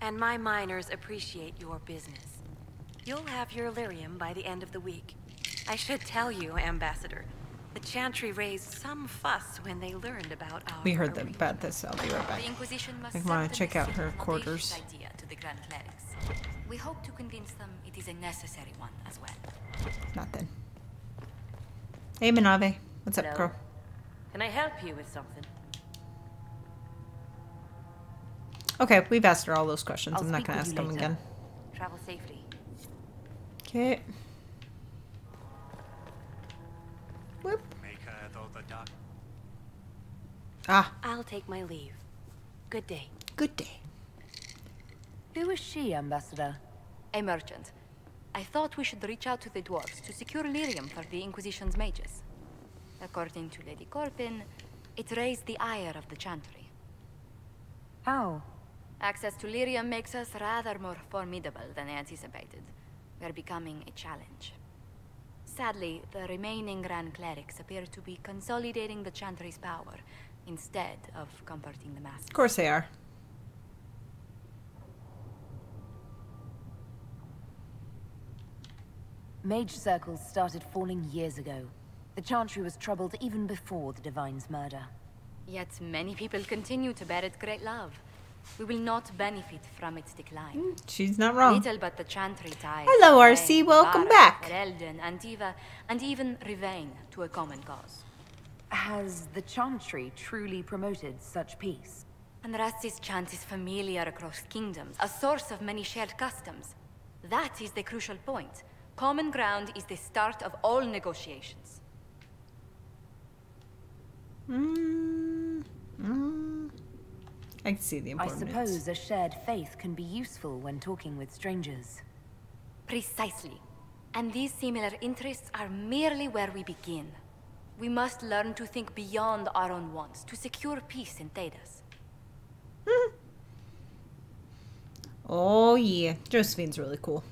And my miners appreciate your business. You'll have your lyrium by the end of the week. I should tell you, Ambassador, the Chantry raised some fuss when they learned about our... We heard about this. I'll be right back. I want to check out her quarters. To the Grand Clerics. We hope to convince them it is a necessary one as well. Nothing. Hey, Manave. What's up, girl? Can I help you with something? Okay, we've asked her all those questions. I'm not going to ask them again. Travel safely. Okay. Whoop. Ah. I'll take my leave. Good day. Good day. Who is she, Ambassador? A merchant. I thought we should reach out to the dwarves to secure lyrium for the Inquisition's mages. According to Lady Corbin, it raised the ire of the Chantry. How? Access to lyrium makes us rather more formidable than anticipated. We're becoming a challenge. Sadly, the remaining Grand Clerics appear to be consolidating the Chantry's power instead of comforting the masses. Of course they are. Mage circles started falling years ago. The Chantry was troubled even before the Divine's murder. Yet many people continue to bear it great love. We will not benefit from its decline. She's not wrong. Little but the Chantry ties. Hello, RC. Welcome back. Elden, Antiva, and even Rivain to a common cause. Has the Chantry truly promoted such peace? Andraste's chant is familiar across kingdoms, a source of many shared customs. That is the crucial point. Common ground is the start of all negotiations. I can see the I importance. suppose a shared faith can be useful when talking with strangers. Precisely. And these similar interests are merely where we begin. We must learn to think beyond our own wants, to secure peace in Thedas. Oh yeah, Josephine's really cool.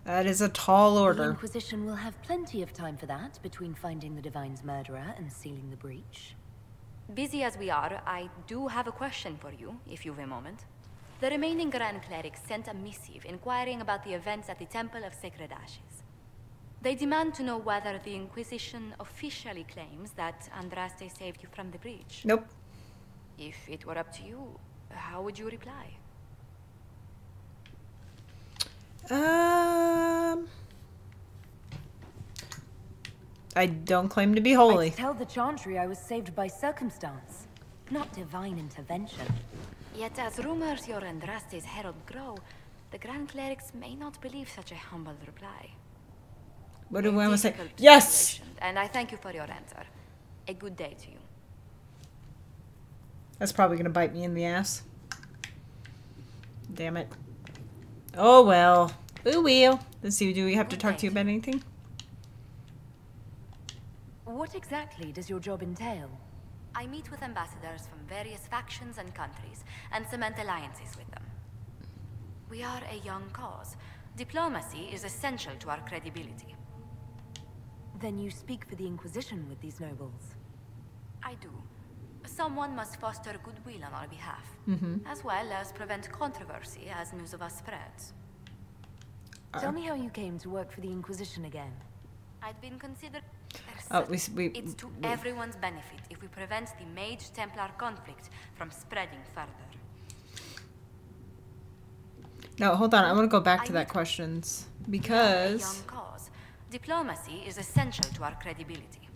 That is a tall The order. Inquisition will have plenty of time for that between finding the Divine's murderer and sealing the breach. Busy as we are, I do have a question for you, if you've a moment. The remaining Grand Clerics sent a missive inquiring about the events at the Temple of Sacred Ashes. They demand to know whether the Inquisition officially claims that Andraste saved you from the breach. Nope. If it were up to you, how would you reply? I don't claim to be holy. I'd tell the Chantry I was saved by circumstance, not divine intervention. Yet as rumors your Andraste's herald grow, the Grand Clerics may not believe such a humble reply. What do I want to say? Difficult Yes! situation, and I thank you for your answer. A good day to you. That's probably going to bite me in the ass. Damn it. Oh well. Ooh weel. Let's see, do we have to talk to you about anything? What exactly does your job entail? I meet with ambassadors from various factions and countries, and cement alliances with them. We are a young cause. Diplomacy is essential to our credibility. Then you speak for the Inquisition with these nobles? I do. Someone must foster goodwill on our behalf, as well as prevent controversy as news of us spreads. Tell me how you came to work for the Inquisition again. I'd been considered... It's to everyone's benefit if we prevent the Mage-Templar conflict from spreading further. No, hold on. I want to go back to that questions. Because... A young cause. Diplomacy is essential to our credibility.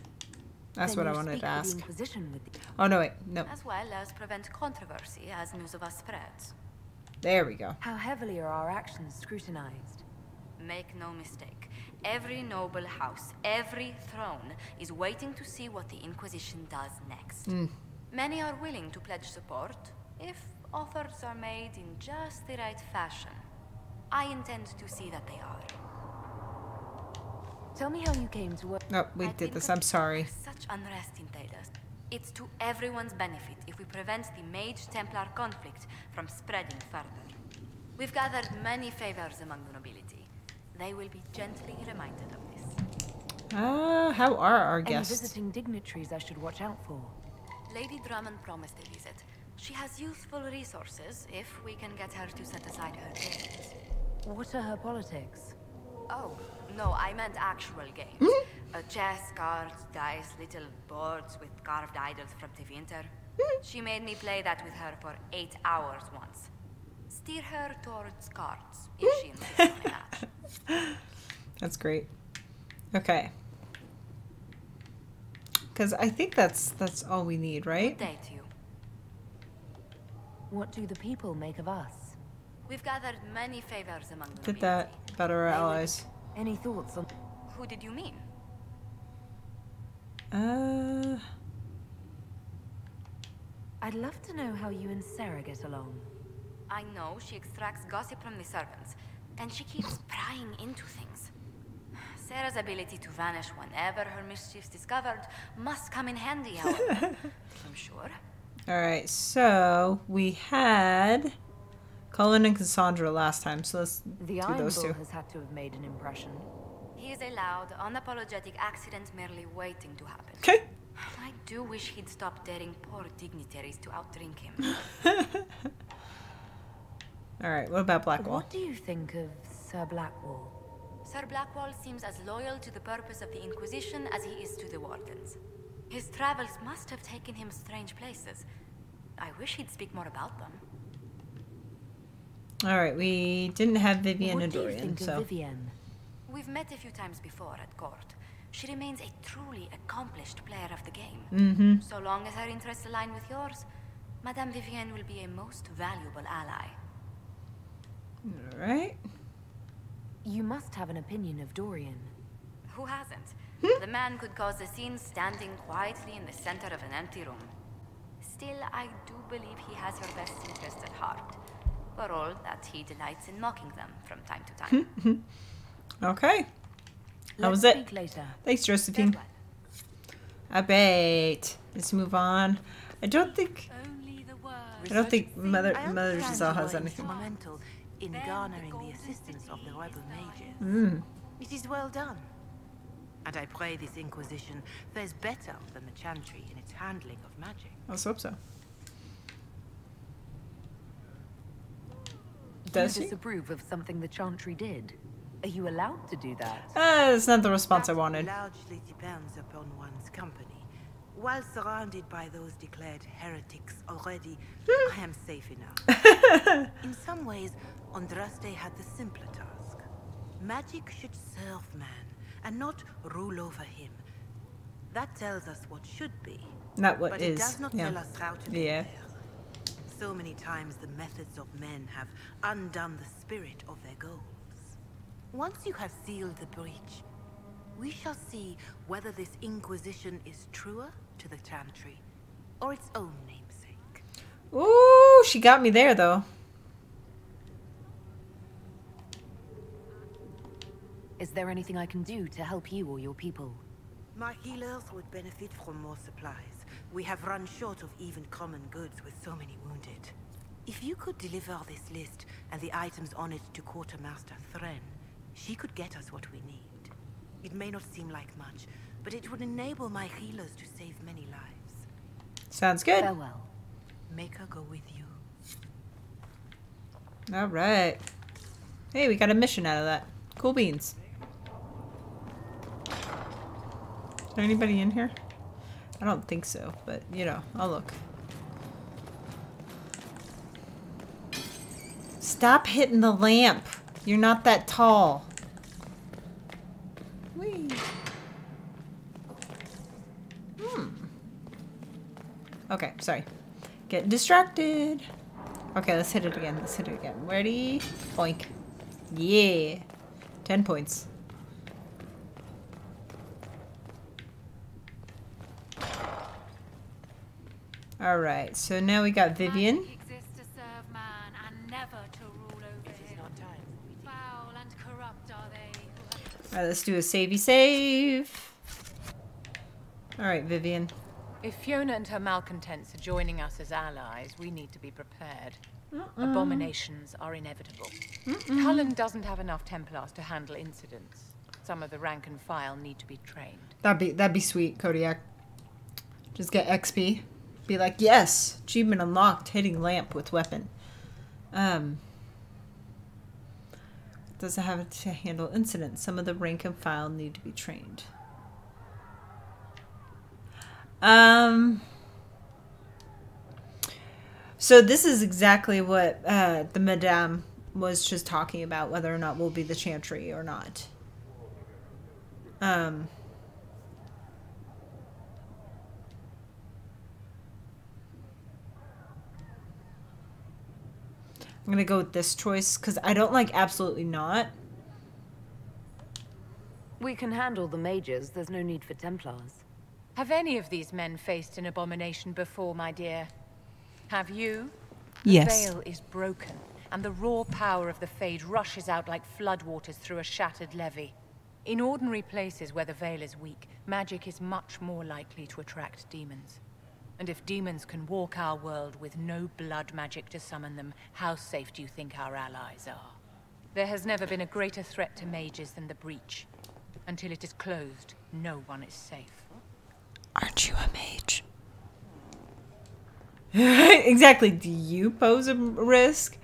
That's what I wanted to ask. Oh, no, wait. No. As well as prevent controversy as news of us spreads. There we go. How heavily are our actions scrutinized? Make no mistake. Every noble house, every throne is waiting to see what the Inquisition does next. Many are willing to pledge support if offers are made in just the right fashion. I intend to see that they are. Tell me how you came to work. No, we did this. I'm sorry. Such unrest in Thedas. It's to everyone's benefit if we prevent the Mage-Templar conflict from spreading further. We've gathered many favors among the nobility. They will be gently reminded of this. How are our guests? Any visiting dignitaries I should watch out for? Lady Drummond promised a visit. She has useful resources if we can get her to set aside her games. What are her politics? Oh, no, I meant actual games. Chess, cards, dice, little boards with carved idols from the winter. She made me play that with her for 8 hours once. Steer her towards cards, if she insists on a match. That's great. Okay. Because I think that's all we need, right? Good day to you. What do the people make of us? We've gathered many favors among the Did that about our allies. Any thoughts on... Who did you mean? I'd love to know how you and Sarah get along. I know she extracts gossip from the servants, and she keeps prying into things. Sarah's ability to vanish whenever her mischief's discovered must come in handy, however. I'm sure. Alright, so we had Cullen and Cassandra last time, so let's do those two. has had to have made an impression. He is a loud, unapologetic accident merely waiting to happen. Okay. I do wish he'd stop daring poor dignitaries to outdrink him. Alright, what about Blackwall? What do you think of Sir Blackwall? Sir Blackwall seems as loyal to the purpose of the Inquisition as he is to the Wardens. His travels must have taken him strange places. I wish he'd speak more about them. Alright, we didn't have Vivienne and What do you Dorian, think so... of Vivienne? We've met a few times before at court. she remains a truly accomplished player of the game. Mm-hmm. So long as her interests align with yours, Madame Vivienne will be a most valuable ally. Alright. You must have an opinion of Dorian. Who hasn't? The man could cause a scene standing quietly in the center of an empty room. Still, I do believe he has your best interests at heart, for all that he delights in mocking them from time to time. Okay. That was Let's it. speak later. Thanks, Josephine. Alright. Let's move on. I don't think Mother Giselle has anything. Instrumental in garnering the assistance of the rebel mages. Mm. It is well done. And I pray this Inquisition fares better than the Chantry in its handling of magic. Let's hope so. You Does he? disapprove of something the Chantry did? Are you allowed to do that? That's not the response I wanted. Largely depends upon one's company. While surrounded by those declared heretics already, I am safe enough. In some ways, Andraste had the simpler task. Magic should serve man, and not rule over him. That tells us what should be. Not what but is. It does not tell us how to yeah. get there. So many times the methods of men have undone the spirit of their goals. Once you have sealed the breach, we shall see whether this Inquisition is truer to the Chantry or its own namesake. Ooh, she got me there though. Is there anything I can do to help you or your people? My healers would benefit from more supplies. We have run short of even common goods with so many wounded. If you could deliver this list and the items on it to Quartermaster Thren, she could get us what we need. It may not seem like much, but it would enable my healers to save many lives. Sounds good. Farewell. Make her go with you. Alright. Hey, we got a mission out of that. Cool beans. Is there anybody in here? I don't think so, but you know, I'll look. Stop hitting the lamp. You're not that tall. Whee. Okay, sorry. Getting distracted. Okay, let's hit it again. Let's hit it again. Ready? Boink. Yeah. 10 points. Alright, so now we got Vivienne. Magic exists to serve man and never to rule over him. Foul and corrupt are they. Alright, let's do a savey save. Alright, Vivienne. If Fiona and her malcontents are joining us as allies, we need to be prepared. Abominations are inevitable. Cullen doesn't have enough Templars to handle incidents. Some of the rank and file need to be trained. That'd be sweet, Kodiak. Just get XP. Be like, yes, achievement unlocked, hitting lamp with weapon. Doesn't have to handle incidents. Some of the rank and file need to be trained. So this is exactly what the Madame was just talking about, whether or not we'll be the Chantry or not. I'm gonna go with this choice because I don't like absolutely not. We can handle the mages. There's no need for Templars. Have any of these men faced an abomination before, my dear? Have you? Yes. The veil is broken, and the raw power of the Fade rushes out like floodwaters through a shattered levee. In ordinary places where the veil is weak, magic is much more likely to attract demons. And if demons can walk our world with no blood magic to summon them, how safe do you think our allies are? There has never been a greater threat to mages than the breach. Until it is closed, no one is safe. Aren't you a mage? Exactly. Do you pose a risk?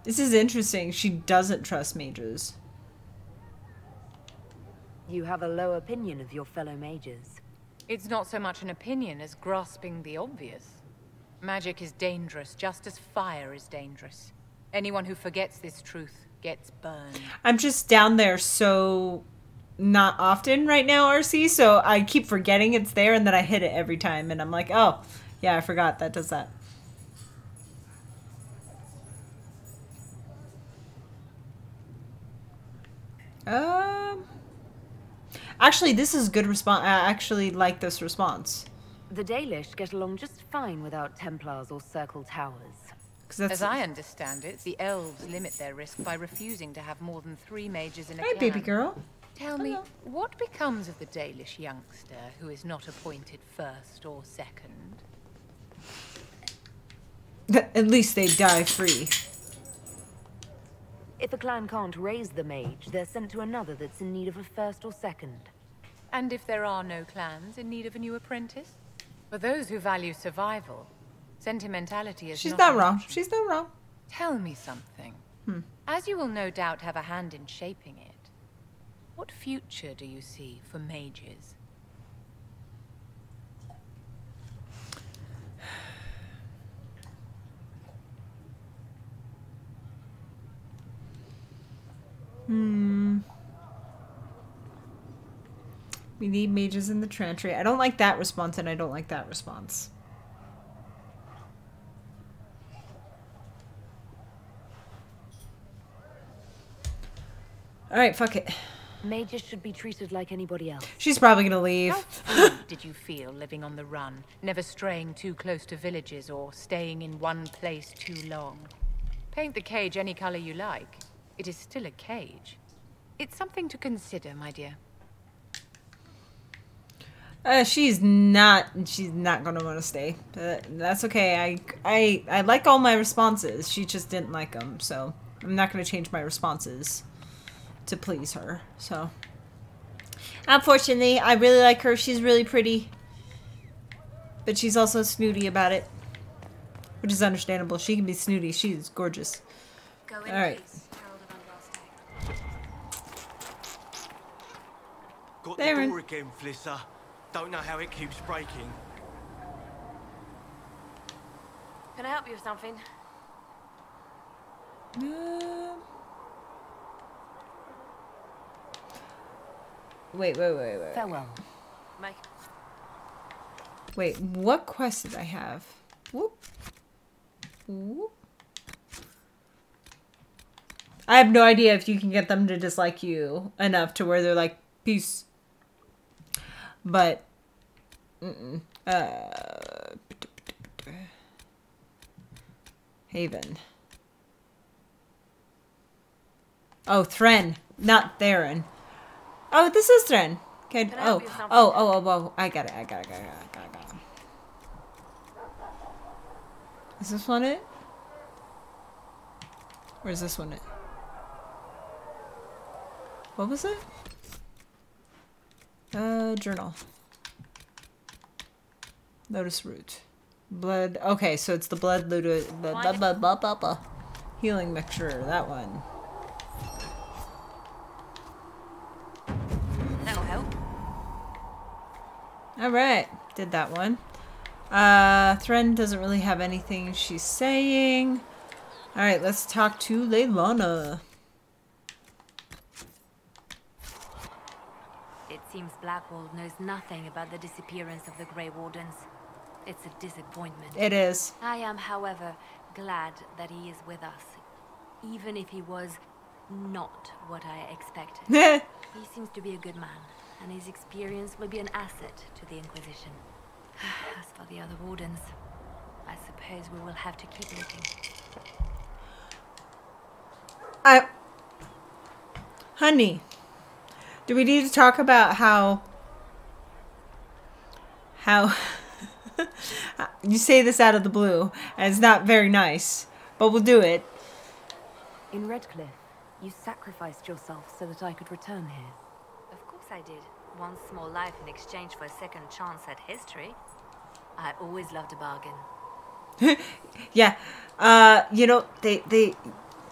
This is interesting. She doesn't trust mages. You have a low opinion of your fellow mages. It's not so much an opinion as grasping the obvious. Magic is dangerous, just as fire is dangerous. Anyone who forgets this truth gets burned. I'm just down there so not often right now, RC, so I keep forgetting it's there, and then I hit it every time, and I'm like, oh, yeah, I forgot that does that. Actually, this is good response. I actually like this response. The Dalish get along just fine without Templars or Circle Towers. As I understand it, the elves limit their risk by refusing to have more than 3 mages in a clan. Hey, baby girl. Tell me, what becomes of the Dalish youngster who is not appointed first or second? At least they die free. If a clan can't raise the mage, they're sent to another that's in need of a first or second. And if there are no clans in need of a new apprentice? For those who value survival, sentimentality is She's not wrong. She's not wrong. Tell me something. As you will no doubt have a hand in shaping it, what future do you see for mages? We need mages in the Chantry. I don't like that response, and I don't like that response. Alright, fuck it. Mages should be treated like anybody else. She's probably gonna leave. How free did you feel living on the run, never straying too close to villages or staying in one place too long? Paint the cage any color you like. It is still a cage. It's something to consider, my dear. She's not gonna want to stay. That's okay. I like all my responses. She just didn't like them, so I'm not gonna change my responses to please her. So, unfortunately, I really like her. She's really pretty, but she's also snooty about it, which is understandable. She can be snooty. She's gorgeous. Go in, all right. Got the door again, Flisser. Don't know how it keeps breaking. Can I help you with something? Wait. Farewell. Mike. Wait, what quest did I have? Whoop. Whoop. I have no idea if you can get them to dislike you enough to where they're like, peace. But, Haven. Oh, Thren, not Theron. Oh, this is Thren. Okay. Oh, I got it. Is this one it? Or is this one it? What was it? Journal. Lotus root. Blood. Okay, so it's the blood lotus. Healing mixture. That one. That'll help. Alright. Did that one. Thren doesn't really have anything she's saying. Alright, let's talk to Leilana. It seems Blackwall knows nothing about the disappearance of the Grey Wardens. It's a disappointment. It is. I am, however, glad that he is with us, even if he was not what I expected. He seems to be a good man, and his experience will be an asset to the Inquisition. As for the other Wardens, I suppose we will have to keep looking. Honey, do we need to talk about how you say this out of the blue, and it's not very nice, but we'll do it. In Redcliffe, you sacrificed yourself so that I could return here. Of course I did. One small life in exchange for a second chance at history. I always loved a bargain. Yeah. You know, they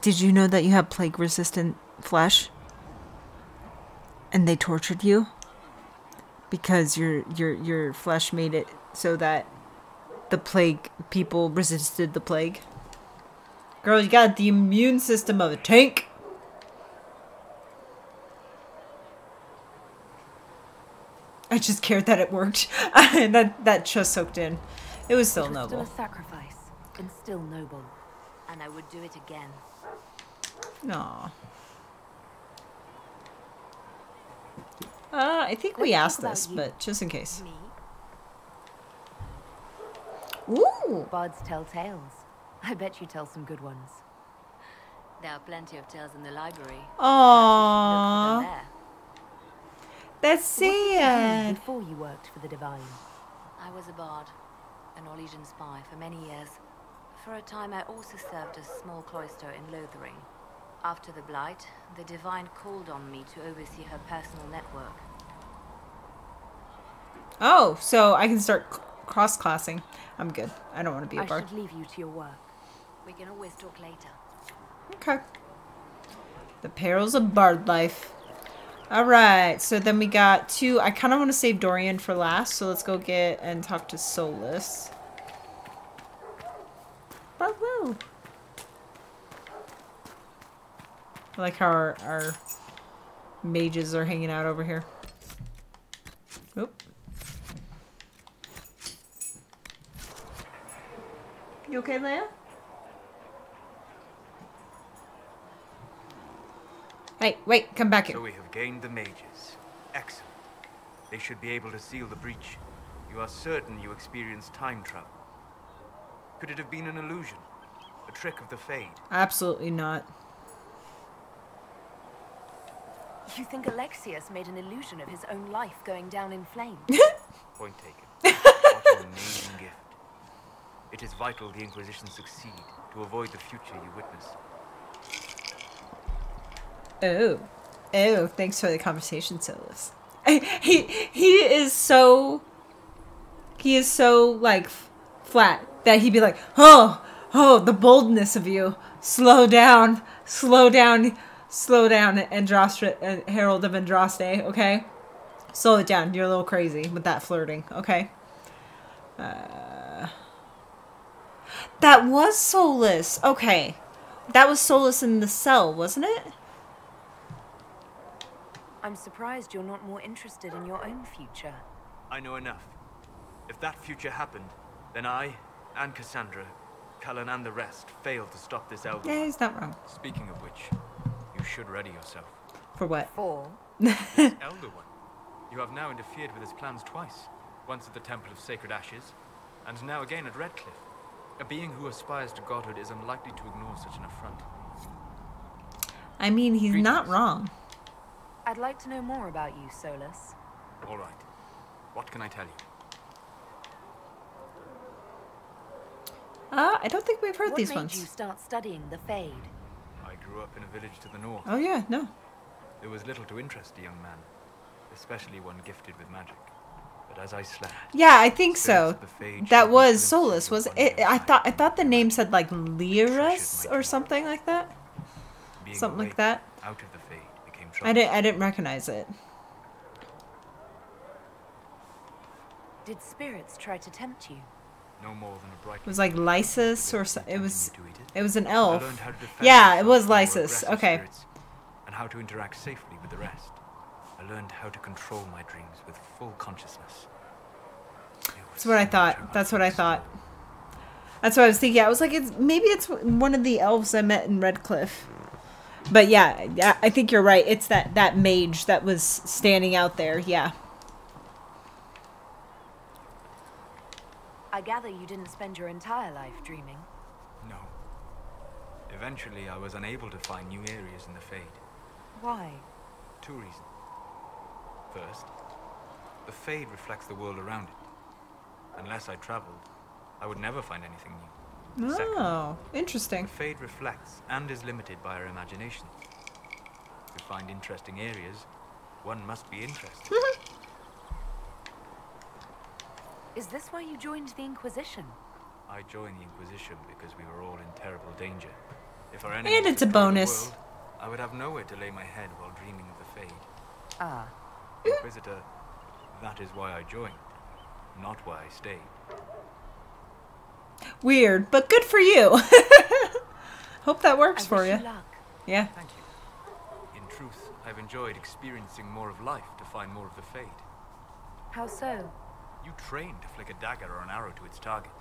did you know that you have plague-resistant flesh? And they tortured you? Because your flesh made it so that the plague people resisted the plague. Girl, you got the immune system of a tank. I just cared that it worked. that just soaked in. It was still noble. Still a sacrifice, and still noble. And I would do it again. Aww. I think we asked this, but just in case. Ooh! Bards tell tales. I bet you tell some good ones. There are plenty of tales in the library. Aww. That's sad. Before you worked for the Divine. I was a bard, an Orlesian spy for many years. For a time I also served a small cloister in Lothering. After the Blight, the Divine called on me to oversee her personal network. Oh, so I can start cross-classing. I'm good. I don't want to be a bard. I should leave you to your work. We can always talk later. Okay. The perils of bard life. Alright, so then we got two. I kind of want to save Dorian for last, so let's go get and talk to Solus. Woo. I like how our mages are hanging out over here. Oop. You okay, Leia? Hey, wait, come back here. So we have gained the mages. Excellent. They should be able to seal the breach. You are certain you experienced time travel. Could it have been an illusion? A trick of the Fade? Absolutely not. You think Alexius made an illusion of his own life going down in flames? Point taken. What an amazing gift. It is vital the Inquisition succeed to avoid the future you witness. Oh, thanks for the conversation, Solus. He is so like flat that he'd be like, oh, the boldness of you. Slow down, Herald of Andraste, okay? Slow it down. You're a little crazy with that flirting, okay? That was Solus. Okay. That was Solus in the cell, wasn't it? I'm surprised you're not more interested in your own future. I know enough. If that future happened, then I, and Cassandra, Cullen and the rest failed to stop this elder. Yeah, he's not wrong. Speaking of which, you should ready yourself. For what? For? This elder one. You have now interfered with his plans twice. Once at the Temple of Sacred Ashes, and now again at Redcliffe. A being who aspires to godhood is unlikely to ignore such an affront. I mean, he's not wrong. I'd like to know more about you, Solus. All right. What can I tell you? I don't think we've heard these ones. What made you start studying the Fade? I grew up in a village to the north. Oh yeah, no. There was little to interest a young man, especially one gifted with magic. But as I slept, yeah, I think so. That was Solus, was it? I thought the name said like Lyris or something like that. Something like that. Out of the Fade became I didn't recognize it. Did spirits try to tempt you? No more than a bright. It was like Lysis or so, it was an elf. Yeah, it was Lysis. Okay. And how to interact safely with the rest. I learned how to control my dreams with full consciousness. That's what I thought. That's what I thought. That's what I was thinking. I was like, maybe it's one of the elves I met in Redcliffe. But yeah, I think you're right. It's that mage that was standing out there. Yeah. I gather you didn't spend your entire life dreaming. No. Eventually, I was unable to find new areas in the Fade. Why? 2 reasons. First, the Fade reflects the world around it. Unless I traveled, I would never find anything new. Oh, interesting. The Fade reflects and is limited by our imagination. To find interesting areas, one must be interested. Is this why you joined the Inquisition? I joined the Inquisition because we were all in terrible danger. If our And it's a controlled the bonus. world, I would have nowhere to lay my head while dreaming of the Fade. Ah. Inquisitor, that is why I joined, not why I stayed. Weird, but good for you. Hope that works for you. Luck. Yeah. Thank you. In truth, I've enjoyed experiencing more of life to find more of the fate. How so? You train to flick a dagger or an arrow to its target.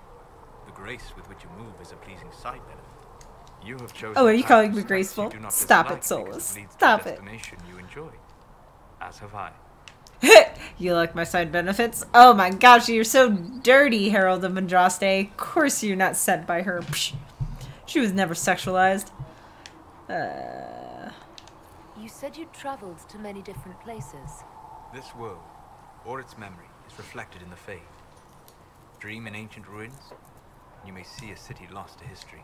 The grace with which you move is a pleasing side benefit. You have chosen. Oh, are you calling me paths graceful? you do not Stop it, dislike Solus. because leads to Stop a it. destination you enjoy. As have I. You like my side benefits? Oh my gosh, you're so dirty, Herald of Andraste. Of course you're not sent by her. Psh. She was never sexualized. You said you traveled to many different places. This world, or its memory, is reflected in the Fade. Dream in ancient ruins, and you may see a city lost to history.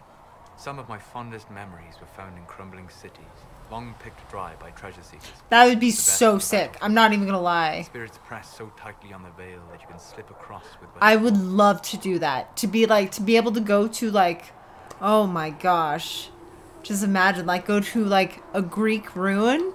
Some of my fondest memories were found in crumbling cities, long picked dry by treasure seekers. That would be so sick. I'm not even gonna lie. Spirits press so tightly on the veil that you can slip across with. I would love to do that. To be able to go to like, oh my gosh. Just imagine, like, go to like a Greek ruin.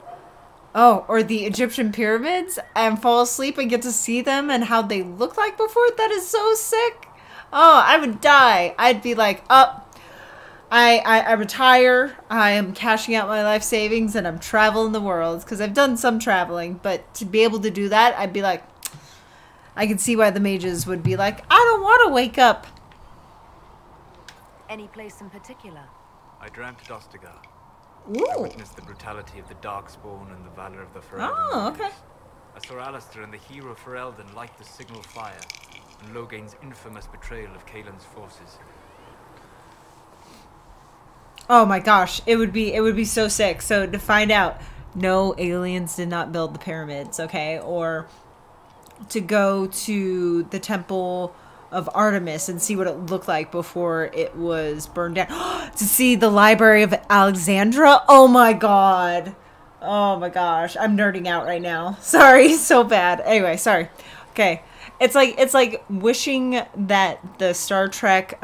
Oh, or the Egyptian pyramids and fall asleep and get to see them and how they look like before. That is so sick. Oh, I would die. I'd be like, I retire. I am cashing out my life savings and I'm traveling the world because I've done some traveling. But to be able to do that, I'd be like, I can see why the mages would be like, I don't want to wake up. Any place in particular? I dreamt Dostigar. Ooh. I witnessed the brutality of the Darkspawn and the valor of the Ferelden. Oh, okay. I saw Alistair and the hero Ferelden light the signal fire, and Logain's infamous betrayal of Kaelin's forces. Oh my gosh, it would be so sick. So to find out, no, aliens did not build the pyramids, okay? Or to go to the temple of Artemis and see what it looked like before it was burned down. To see the Library of Alexandria. Oh my god. Oh my gosh, I'm nerding out right now. Sorry, so bad. Anyway, sorry. Okay. It's like wishing that the Star Trek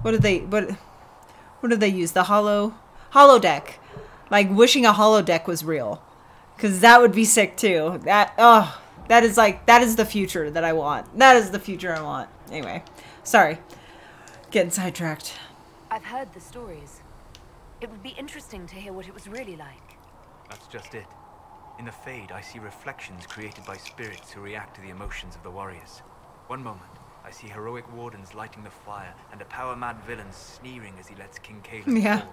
what do they use? The holodeck. Like wishing a holodeck was real. Cuz that would be sick too. That is the future that I want. That is the future I want. Anyway, sorry. Getting sidetracked. I've heard the stories. It would be interesting to hear what it was really like. That's just it. In the Fade, I see reflections created by spirits who react to the emotions of the warriors. One moment, I see heroic wardens lighting the fire and a power-mad villain sneering as he lets King Kaelin fall.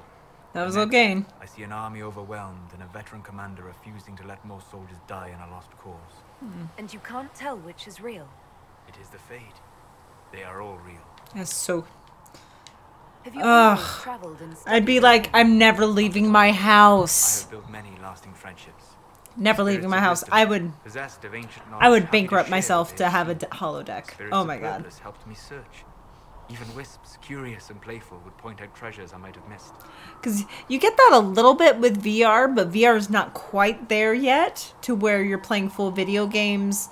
That was Logain. I see an army overwhelmed and a veteran commander refusing to let more soldiers die in a lost cause. And you can't tell which is real. It is the Fade. They are all real. That's so... Have you always traveled and I'd be like, I'm never leaving my house. I have built many lasting friendships. Never leaving my house. I would bankrupt myself to have a holodeck. Oh my god. Helped me search. Even wisps, curious and playful, would point out treasures I might have missed. Because you get that a little bit with VR, but VR is not quite there yet to where you're playing full video games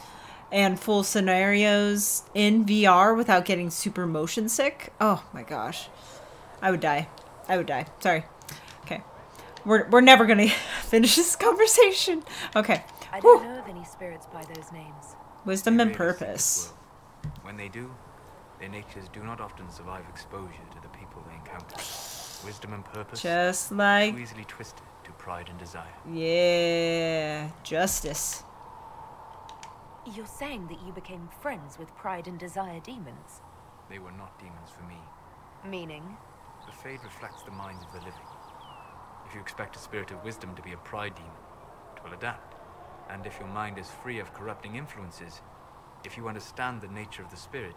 and full scenarios in VR without getting super motion sick. Oh my gosh. I would die. I would die. Sorry. Okay. We're never going to finish this conversation. Okay. I don't know of any spirits by those names. Wisdom and purpose. When they do, their natures do not often survive exposure to the people they encounter. Wisdom and purpose, just like too easily twisted to pride and desire. Yeah, justice. You're saying that you became friends with pride and desire demons? They were not demons for me. Meaning? The Fade reflects the minds of the living. If you expect a spirit of wisdom to be a pride demon, it will adapt. And if your mind is free of corrupting influences, if you understand the nature of the spirit,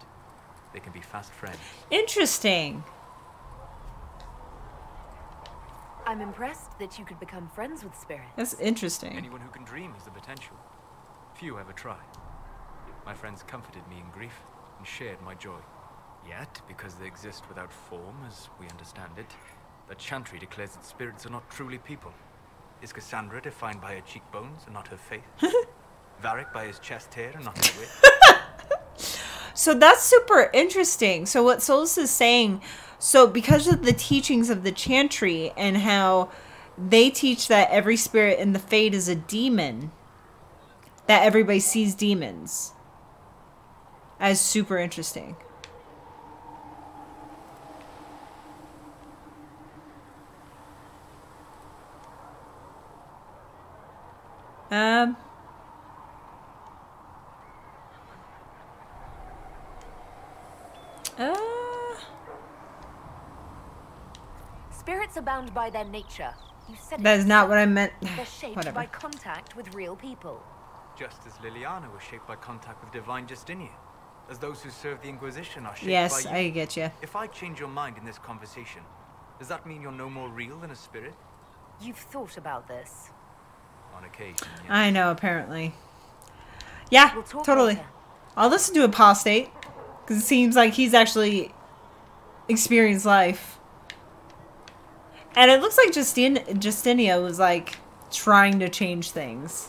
they can be fast friends. Interesting. I'm impressed that you could become friends with spirits. That's interesting. Anyone who can dream has the potential. Few ever try. My friends comforted me in grief and shared my joy. Yet, because they exist without form, as we understand it, the Chantry declares that spirits are not truly people. Is Cassandra defined by her cheekbones and not her faith? Varric by his chest hair and not his wit? So that's super interesting. So what Solus is saying, so because of the teachings of the Chantry and how they teach that every spirit in the Fade is a demon, that everybody sees demons as super interesting. Spirits are bound by their nature. You said That is not what I meant. They're shaped Whatever. by contact with real people. Just as Liliana was shaped by contact with divine Justinian. As those who serve the Inquisition are shaped Yes, by you. I get you. If I change your mind in this conversation, does that mean you're no more real than a spirit? You've thought about this. On occasion, yes. I know, apparently. Yeah, We'll talk totally. later. I'll listen to Apostate, because it seems like he's actually experienced life. And it looks like Justinia was like trying to change things.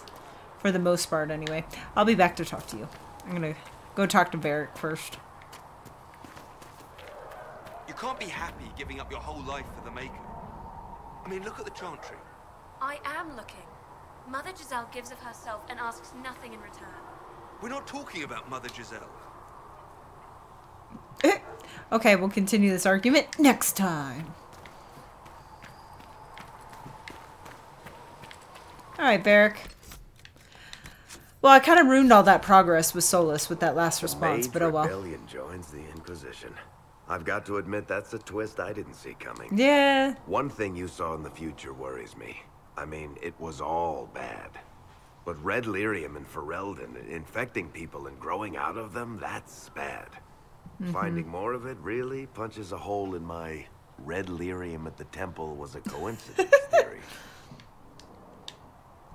For the most part, anyway. I'll be back to talk to you. I'm gonna go talk to Varric first. You can't be happy giving up your whole life for the Maker. I mean, look at the Chantry. I am looking. Mother Giselle gives of herself and asks nothing in return. We're not talking about Mother Giselle. Okay, we'll continue this argument next time. Alright, Varric. Well, I kind of ruined all that progress with Solus with that last response, but oh well. Rebellion joins the Inquisition. I've got to admit that's a twist I didn't see coming. Yeah. One thing you saw in the future worries me. I mean, it was all bad. But red lyrium and Ferelden, infecting people and growing out of them, that's bad. Finding more of it really punches a hole in my red lyrium at the temple was a coincidence theory.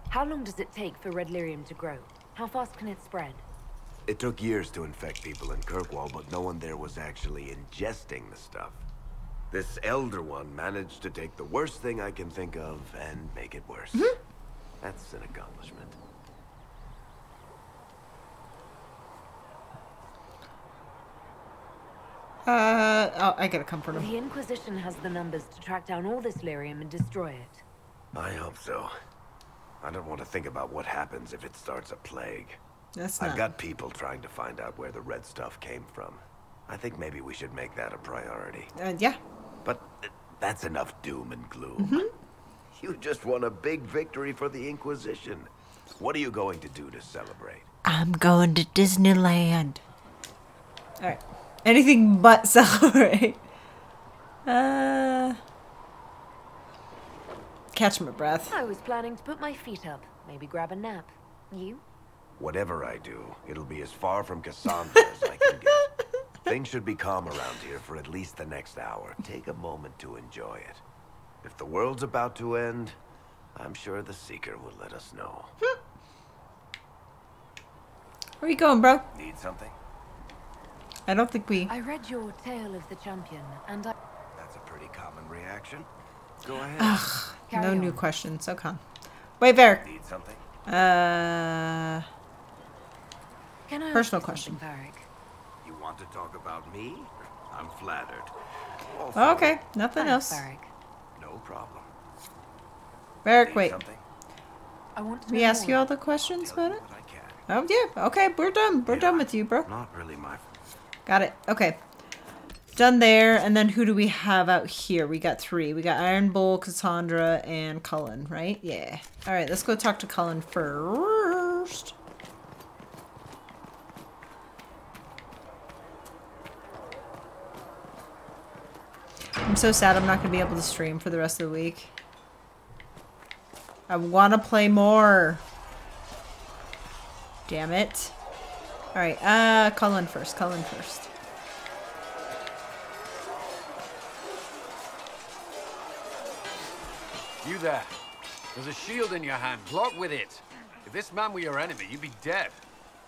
How long does it take for red lyrium to grow? How fast can it spread? It took years to infect people in Kirkwall, but no one there was actually ingesting the stuff. This Elder One managed to take the worst thing I can think of and make it worse. That's an accomplishment. Oh, I gotta comfort him. The Inquisition has the numbers to track down all this lyrium and destroy it. I hope so. I don't want to think about what happens if it starts a plague. That's I've not... got people trying to find out where the red stuff came from. I think maybe we should make that a priority. Yeah. But that's enough doom and gloom. You just won a big victory for the Inquisition. What are you going to do to celebrate? I'm going to Disneyland. Alright. Anything but celebrate. Catch my breath. I was planning to put my feet up. Maybe grab a nap. You? Whatever I do, it'll be as far from Cassandra as I can get. Things should be calm around here for at least the next hour. Take a moment to enjoy it. If the world's about to end, I'm sure the Seeker will let us know. Where you going, bro? Need something? I don't think we... I read your Tale of the Champion, and I... That's a pretty common reaction. Go ahead. Ugh, no Carry new on. questions. So calm. Wait, Varric. Need something? Can I Personal ask you question. something, Varric? You want to talk about me? I'm flattered. Oh, okay, nothing Thanks, else. Varric. No problem. Varric, Need wait. something? I want to We know ask you more. all the questions Tell about you it? what I can. Oh, yeah. Okay, we're done. We're done with you, bro. Not really my... Got it. Okay. Done there. And then who do we have out here? We got 3. We got Iron Bull, Cassandra, and Cullen, right? Yeah. All right, let's go talk to Cullen first. I'm so sad I'm not going to be able to stream for the rest of the week. I want to play more. Damn it. Alright, Cullen first. Cullen first. You there. There's a shield in your hand. Block with it. If this man were your enemy, you'd be dead.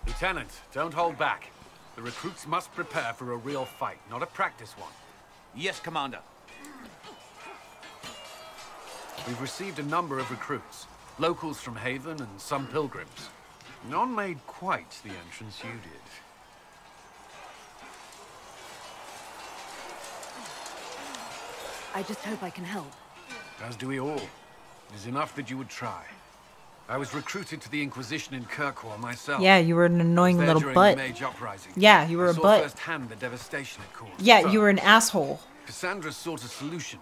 Lieutenant, don't hold back. The recruits must prepare for a real fight, not a practice one. Yes, Commander. We've received a number of recruits. Locals from Haven and some pilgrims. None made quite the entrance you did. I just hope I can help. As do we all. It is enough that you would try. I was recruited to the Inquisition in Kirkwall myself. Yeah, you were an annoying I was there little during butt. the Mage Uprising. Yeah, you were I a saw butt. firsthand the devastation it caused. Yeah, So, you were an asshole. Cassandra sought a solution.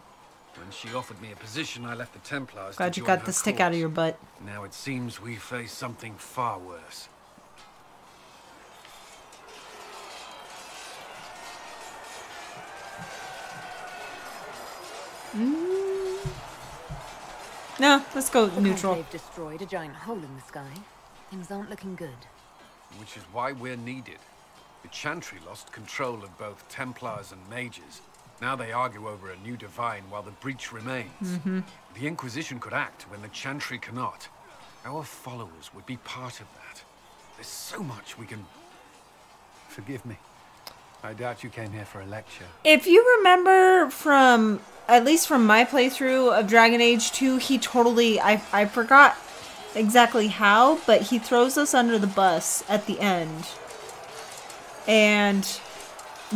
When she offered me a position, I left the Templars Glad to you join got her the stick out of cause. your butt. Now it seems we face something far worse. No, let's go The neutral. Conclave destroyed a giant hole in the sky. Things aren't looking good. Which is why we're needed. The Chantry lost control of both Templars and Mages. Now they argue over a new Divine while the breach remains. The Inquisition could act when the Chantry cannot. Our followers would be part of that. There's so much we can... Forgive me. I doubt you came here for a lecture. If you remember from, at least from my playthrough of Dragon Age 2, he totally, I forgot exactly how, but he throws us under the bus at the end. And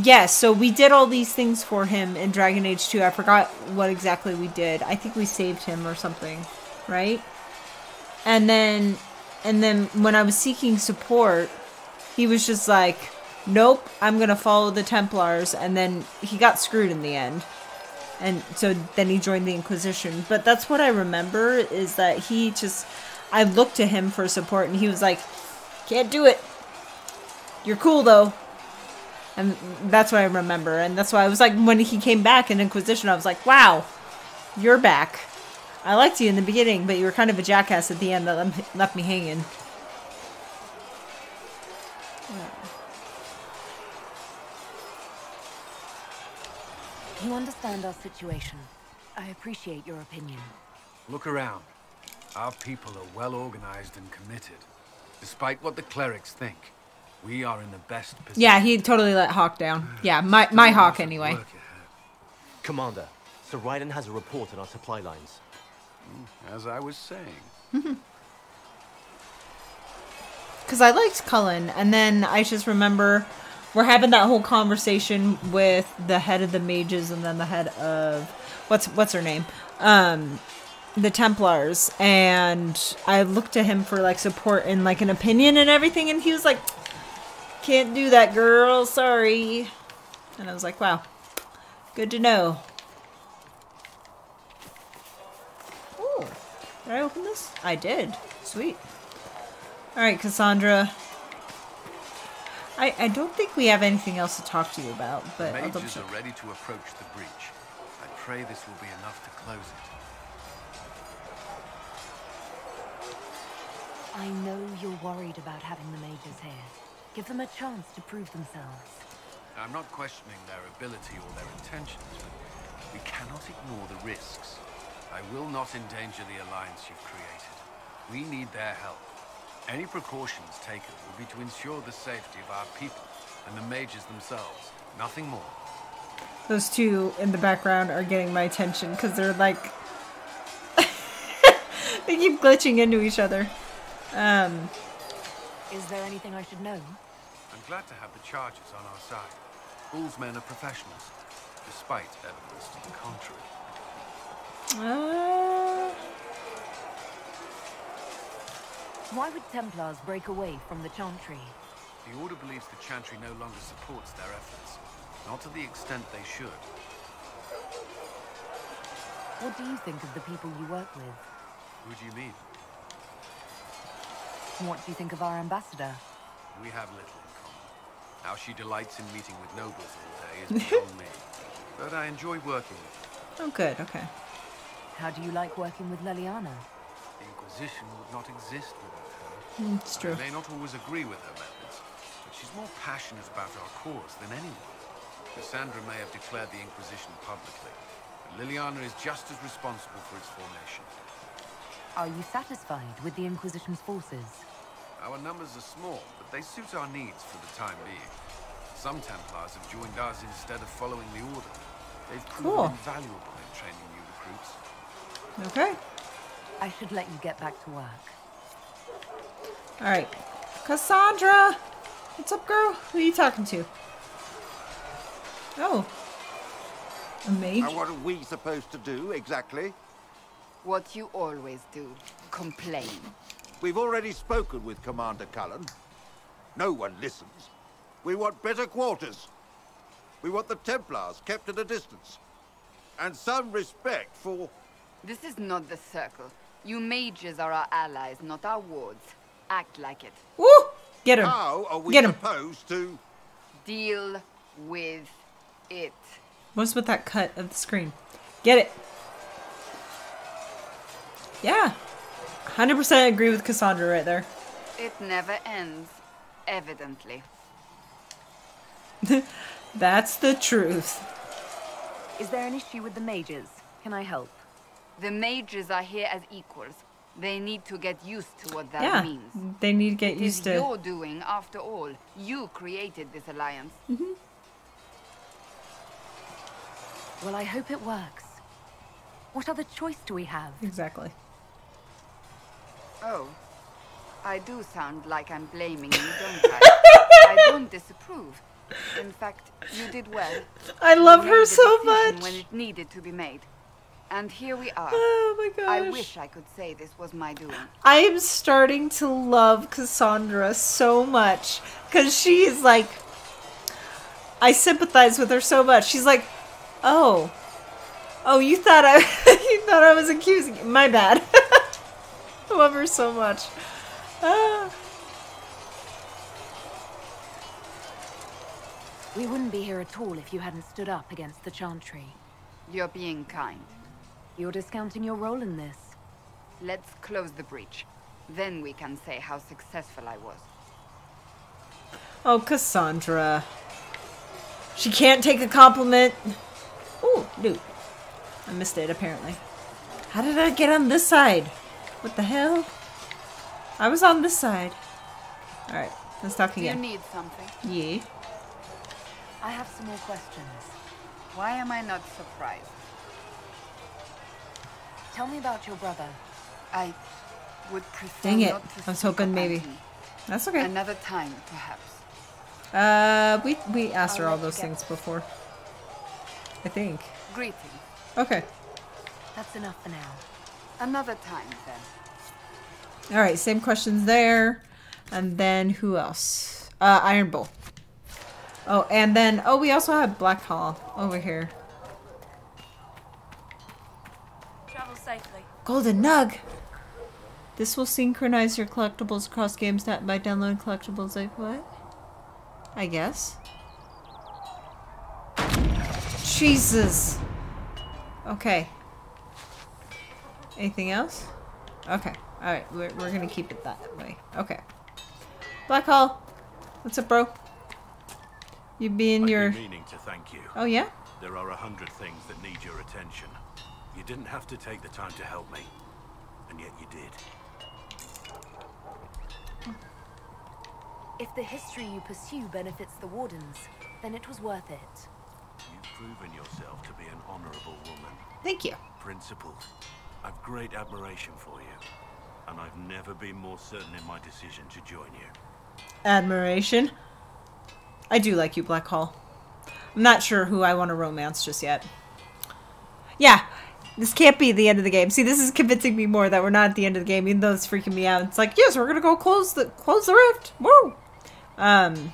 yes, so we did all these things for him in Dragon Age 2. I forgot what exactly we did. I think we saved him or something, right? And then when I was seeking support, he was just like, nope, I'm going to follow the Templars. And then he got screwed in the end. And so then he joined the Inquisition. But that's what I remember, is that he just, I looked to him for support and he was like, can't do it. You're cool though. And that's what I remember. And that's why I was like, when he came back in Inquisition, I was like, wow, you're back. I liked you in the beginning, but you were kind of a jackass at the end that left me hanging. You understand our situation. I appreciate your opinion. Look around. Our people are well organized and committed. Despite what the clerics think, we are in the best position. Yeah, he totally let Hawk down. Yeah, my Hawk anyway. Commander, Sir Raiden has a report on our supply lines. As I was saying. Because I liked Cullen, and then I just remember we're having that whole conversation with the head of the mages and then the head of what's her name? The Templars, and I looked to him for like support and like an opinion and everything, and he was like, can't do that, girl, sorry. And I was like, wow, good to know. Ooh, did I open this? I did. Sweet. Alright, Cassandra. I don't think we have anything else to talk to you about, but the I'll double mages check. are ready to approach the breach. I pray this will be enough to close it. I know you're worried about having the mages here. Give them a chance to prove themselves. I'm not questioning their ability or their intentions, but we cannot ignore the risks. I will not endanger the alliance you've created. We need their help. Any precautions taken will be to ensure the safety of our people and the mages themselves. Nothing more. Those two in the background are getting my attention because they're like... they keep glitching into each other. Is there anything I should know? I'm glad to have the charges on our side. Bull's men are professionals, despite evidence to the contrary. Why would Templars break away from the Chantry? The Order believes the Chantry no longer supports their efforts. Not to the extent they should. What do you think of the people you work with? Who do you mean? What do you think of our ambassador? We have little in common. How she delights in meeting with nobles all day is beyond me. But I enjoy working with her. Oh, good, okay. How do you like working with Leliana? The Inquisition would not exist without her. It's true. I may not always agree with her methods, but she's more passionate about our cause than anyone. Cassandra may have declared the Inquisition publicly, but Leliana is just as responsible for its formation. Are you satisfied with the Inquisition's forces? Our numbers are small, but they suit our needs for the time being. Some Templars have joined us instead of following the Order. They've proven invaluable in training new recruits. Okay. I should let you get back to work. Alright. Cassandra! What's up, girl? Who are you talking to? Oh. A mage? What are we supposed to do, exactly? What you always do. Complain. We've already spoken with Commander Cullen. No one listens. We want better quarters. We want the Templars kept at a distance. and some respect for... This is not the circle. You mages are our allies, not our wards. Act like it. Woo! Get him. How are we Get him. supposed to... Deal with it. What's with that cut of the screen? Get it. Yeah. 100% agree with Cassandra right there. It never ends, evidently. That's the truth. Is there an issue with the mages? Can I help? The mages are here as equals. They need to get used to what that means. They need to get used to... It is your doing, after all. You created this alliance. Well, I hope it works. What other choice do we have? Exactly. Oh. I do sound like I'm blaming you, don't I? I don't disapprove. In fact, you did well. I love You her made the so decision much. when it needed to be made. And here we are. Oh my gosh. I wish I could say this was my doing. I am starting to love Cassandra so much. Because she is like... I sympathize with her so much. She's like, oh, you thought I, you thought I was accusing you. My bad. I love her so much. We wouldn't be here at all if you hadn't stood up against the Chantry. You're being kind. You're discounting your role in this. Let's close the breach. Then we can say how successful I was. Oh, Cassandra. She can't take a compliment. Ooh, loot. I missed it, apparently. How did I get on this side? What the hell? I was on this side. Alright, let's talk again. Do you need something? Yeah. I have some more questions. Why am I not surprised? Tell me about your brother. I would prefer Dang it. not to I was speak hoping of maybe. Anthony. That's okay. Another time, perhaps. We asked her all those things before. I think. Greetings. Okay. That's enough for now. Another time, then. Alright, same questions there. And then who else? Iron Bull. Oh, and then, oh, we also have Black Hall over here. Travel safely. Golden Nug! This will synchronize your collectibles across games by downloading collectibles like what? I guess. Jesus! Okay. Anything else? Okay. Alright, we're gonna keep it that way. Okay. Black Hall! What's up, bro? You being your... I've been meaning to thank you. Oh, yeah? There are 100 things that need your attention. You didn't have to take the time to help me, and yet you did. If the history you pursue benefits the Wardens, then it was worth it. You've proven yourself to be an honorable woman. Thank you. Principled. I've great admiration for you, and I've never been more certain in my decision to join you. Admiration. I do like you, Black Hall. I'm not sure who I want to romance just yet. Yeah, this can't be the end of the game. See, this is convincing me more that we're not at the end of the game, even though it's freaking me out. It's like, yes, we're gonna go close the rift. Woo! I'm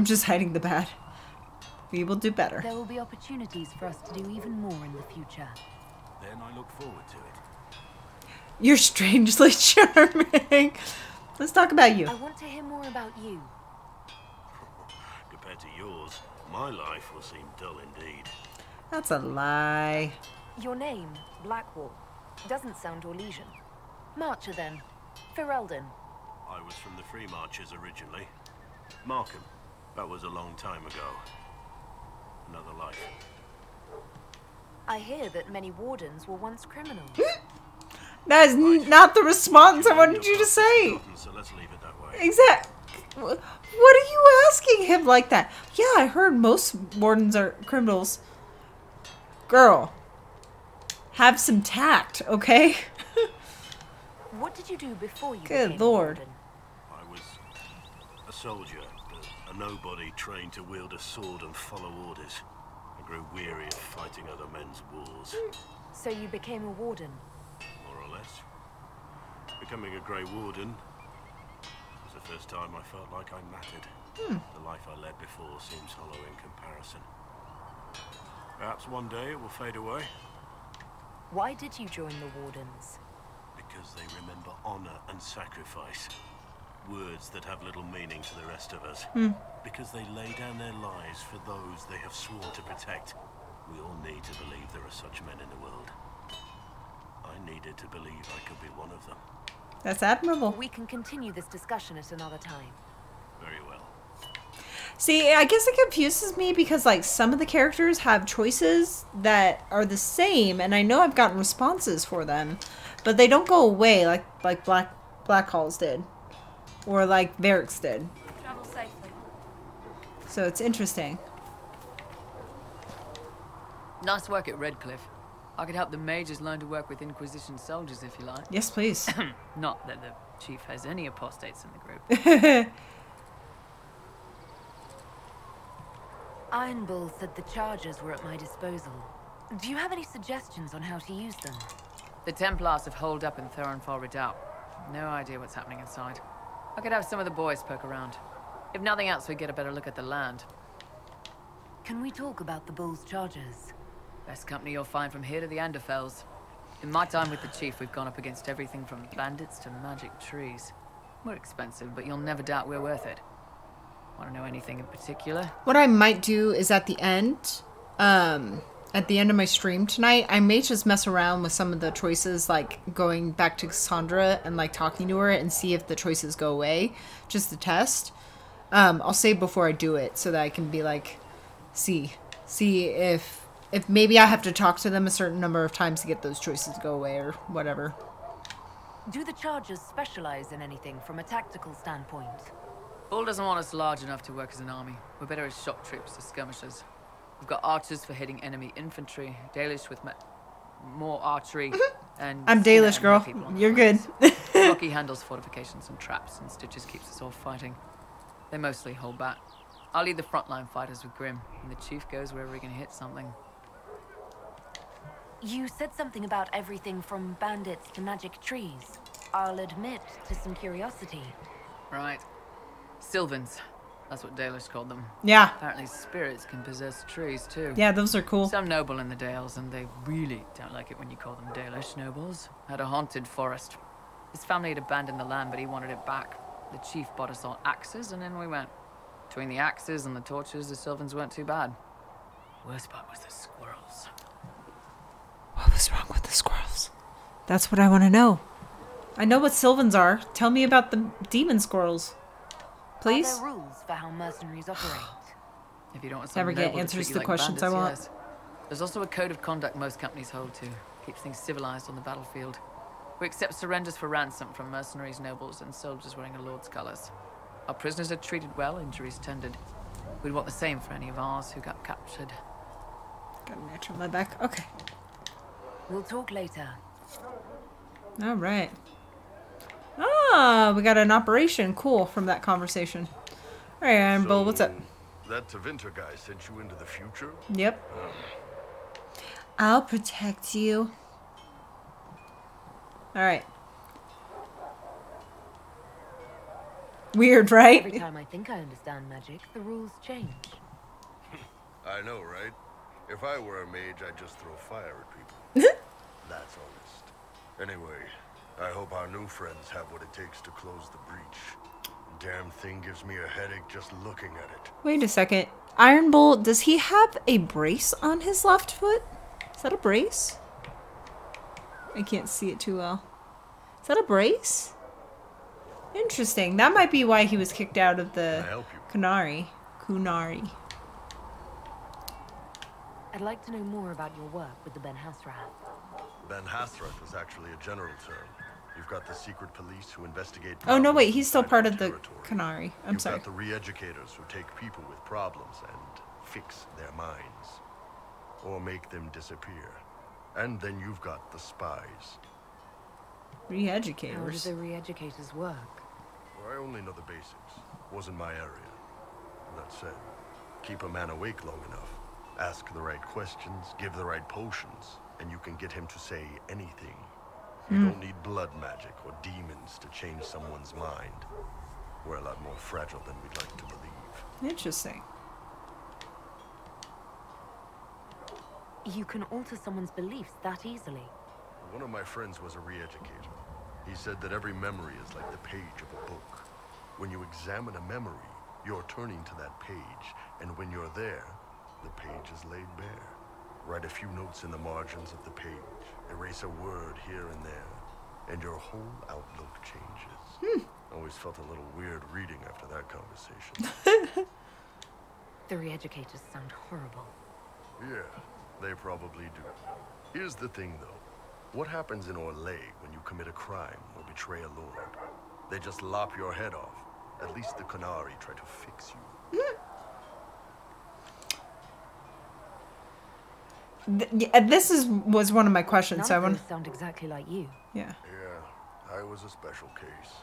just hiding the bad. We will do better. There will be opportunities for us to do even more in the future. Then I look forward to it. You're strangely charming. Let's talk about you. I want to hear more about you. Compared to yours, my life will seem dull indeed. That's a lie. Your name, Blackwall, doesn't sound Orlesian. Marcher then. Ferelden. I was from the Free Marchers originally. Markham. That was a long time ago. Another life. I hear that many Wardens were once criminals. That is not the response I wanted you to say. So let's leave it that way. Exactly. What are you asking him like that? Yeah, I heard most Wardens are criminals. Girl, have some tact, okay? What did you do before you Good became Lord. a Warden? I was a soldier, a nobody trained to wield a sword and follow orders. I grew weary of fighting other men's wars. So you became a Warden? More or less. Becoming a Grey Warden was the first time I felt like I mattered. The life I led before seems hollow in comparison. Perhaps one day it will fade away. Why did you join the Wardens? Because they remember honor and sacrifice. Words that have little meaning to the rest of us. Because they lay down their lives for those they have sworn to protect. We all need to believe there are such men in the world. I needed to believe I could be one of them. That's admirable. We can continue this discussion at another time. Very well. See, I guess it confuses me because, like, some of the characters have choices that are the same, and I know I've gotten responses for them, but they don't go away like Black Halls did, or like Varric's did. Travel safely. So it's interesting. Nice work at Redcliffe. I could help the mages learn to work with Inquisition soldiers if you like. Yes, please. Not that the chief has any apostates in the group. Iron Bull said the chargers were at my disposal. Do you have any suggestions on how to use them? The Templars have holed up in Theronfall Redoubt. No idea what's happening inside. I could have some of the boys poke around. If nothing else, we get a better look at the land. Can we talk about the Bull's chargers? Best company you'll find from here to the Anderfells. In my time with the chief, we've gone up against everything from bandits to magic trees. We're expensive, but you'll never doubt we're worth it. Want to know anything in particular? What I might do is at the end of my stream tonight, I may just mess around with some of the choices, like going back to Cassandra and like talking to her and see if the choices go away, just to test. I'll save before I do it so that I can be like, see if maybe I have to talk to them a certain number of times to get those choices to go away or whatever. Do the chargers specialize in anything from a tactical standpoint? Bull doesn't want us large enough to work as an army. We're better as shock troops, as skirmishers. We've got archers for hitting enemy infantry, Dalish with more archery, and... I'm Dalish, girl. You're good. Rocky handles fortifications and traps, and Stitches keeps us all fighting. They mostly hold back. I'll lead the frontline fighters with Grim, and the chief goes wherever he can hit something. You said something about everything from bandits to magic trees. I'll admit to some curiosity. Right. Sylvans. That's what Dalish called them. Yeah. Apparently spirits can possess trees too. Yeah, those are cool. Some noble in the Dales, and they really don't like it when you call them Dalish nobles, had a haunted forest. His family had abandoned the land, but he wanted it back. The chief bought us all axes, and in we went. Between the axes and the torches, the Sylvans weren't too bad. Worst part was the squirrels. What was wrong with the squirrels? That's what I want to know. I know what Sylvans are. Tell me about the demon squirrels. Please? Are there rules for how mercenaries operate? If you don't want Never someone get noble answers treat you to the like questions bandits, I want. yes. There's also a code of conduct most companies hold to. Keeps things civilized on the battlefield. We accept surrenders for ransom from mercenaries, nobles, and soldiers wearing a lord's colors. Our prisoners are treated well, injuries tended. We'd want the same for any of ours who got captured. Got an itch on my back. Okay. We'll talk later. All right. Ah, we got an operation. Cool from that conversation. All right, Iron Bull, what's up? That Tevinter guy sent you into the future? Yep. I'll protect you. All right. Weird, right? Every time I think I understand magic, the rules change. I know, right? If I were a mage, I'd just throw fire at people. That's honest. Anyway, I hope our new friends have what it takes to close the breach. Damn thing gives me a headache just looking at it. Wait a second. Iron Bull, does he have a brace on his left foot? Is that a brace? I can't see it too well. Is that a brace? Interesting. That might be why he was kicked out of the Kunari. I'd like to know more about your work with the Ben Hasrath. Ben Hasrath is actually a general term. You've got the secret police who investigate. Oh no, wait, he's still part of the Kunari. I'm sorry. You've got the re-educators who take people with problems and fix their minds. Or make them disappear. And then you've got the spies. Re-educators? How do the re-educators work? Well, I only know the basics. Wasn't my area. That said, keep a man awake long enough. Ask the right questions, give the right potions, and you can get him to say anything. You don't need blood magic or demons to change someone's mind. We're a lot more fragile than we'd like to believe. Interesting. You can alter someone's beliefs that easily. One of my friends was a re-educator. He said that every memory is like the page of a book. When you examine a memory, you're turning to that page, and when you're there, the page is laid bare. Write a few notes in the margins of the page, erase a word here and there, and your whole outlook changes. Always felt a little weird reading after that conversation. The re-educators sound horrible. Yeah, they probably do. Here's the thing, though. What happens in Orlais when you commit a crime or betray a lord? They just lop your head off. At least the Qunari try to fix you. This was one of my questions. None of those sound exactly like you. Yeah. Yeah, I was a special case.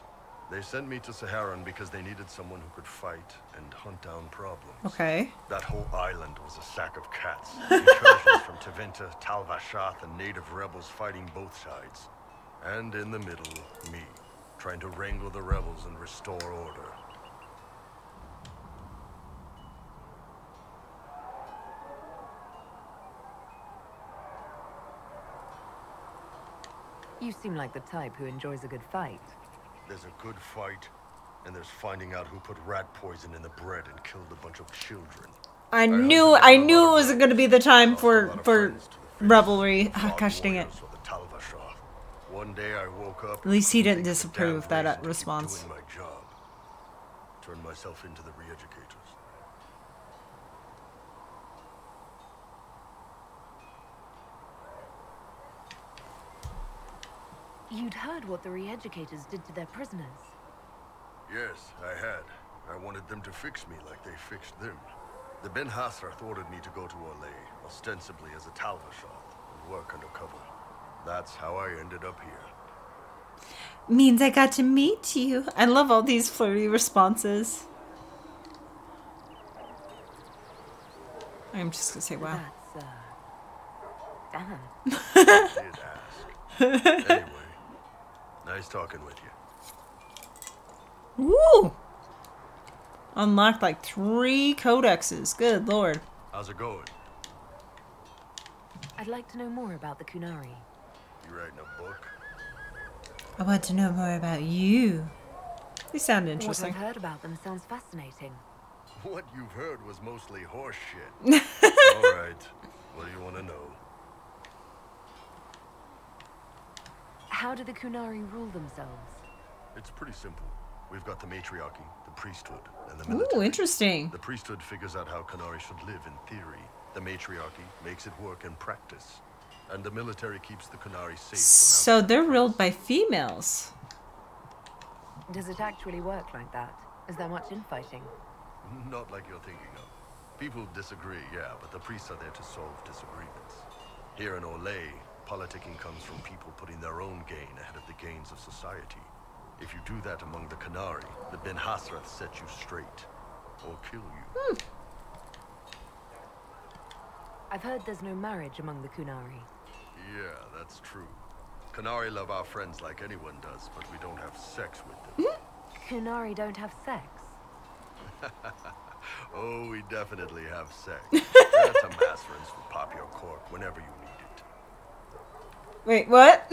They sent me to Saharan because they needed someone who could fight and hunt down problems. Okay. That whole island was a sack of cats. Incursions from Tevinter, Tal Vashath, and native rebels fighting both sides. And in the middle, me, trying to wrangle the rebels and restore order. You seem like the type who enjoys a good fight. There's a good fight, and there's finding out who put rat poison in the bread and killed a bunch of children. I knew it wasn't going to be the time for revelry. Oh, gosh dang it. One day I woke up. At least he didn't disapprove of that response. Doing my job. Turned myself into the re-educators. You'd heard what the re-educators did to their prisoners. Yes, I had. I wanted them to fix me like they fixed them. The Ben Hasrath ordered me to go to Orlais, ostensibly as a Tal Vashath, and work undercover. That's how I ended up here. Means I got to meet you. I love all these flirty responses. I'm just gonna say, wow. That's, damn. Anyway, nice talking with you. Woo! Unlocked like 3 codexes. Good lord. How's it going? I'd like to know more about the Qunari. You writing a book? I want to know more about you. They sound interesting. What I've heard about them sounds fascinating. What you've heard was mostly horse shit. Alright, what do you want to know? How do the Qunari rule themselves? It's pretty simple. We've got the matriarchy, the priesthood, and the military. Ooh, interesting. The priesthood figures out how Qunari should live in theory. The matriarchy makes it work in practice. And the military keeps the Qunari safe. So they're ruled by females. Does it actually work like that? Is there much infighting? Not like you're thinking of. People disagree, yeah, but the priests are there to solve disagreements. Here in Orlais, politicking comes from people putting their own gain ahead of the gains of society. If you do that among the Qunari, the Ben Hasrath set you straight. Or kill you. I've heard there's no marriage among the Qunari. Yeah, that's true. Qunari love our friends like anyone does, but we don't have sex with them. Qunari don't have sex? Oh, we definitely have sex. That's a mass rinse will pop your cork whenever you need it. Wait, what?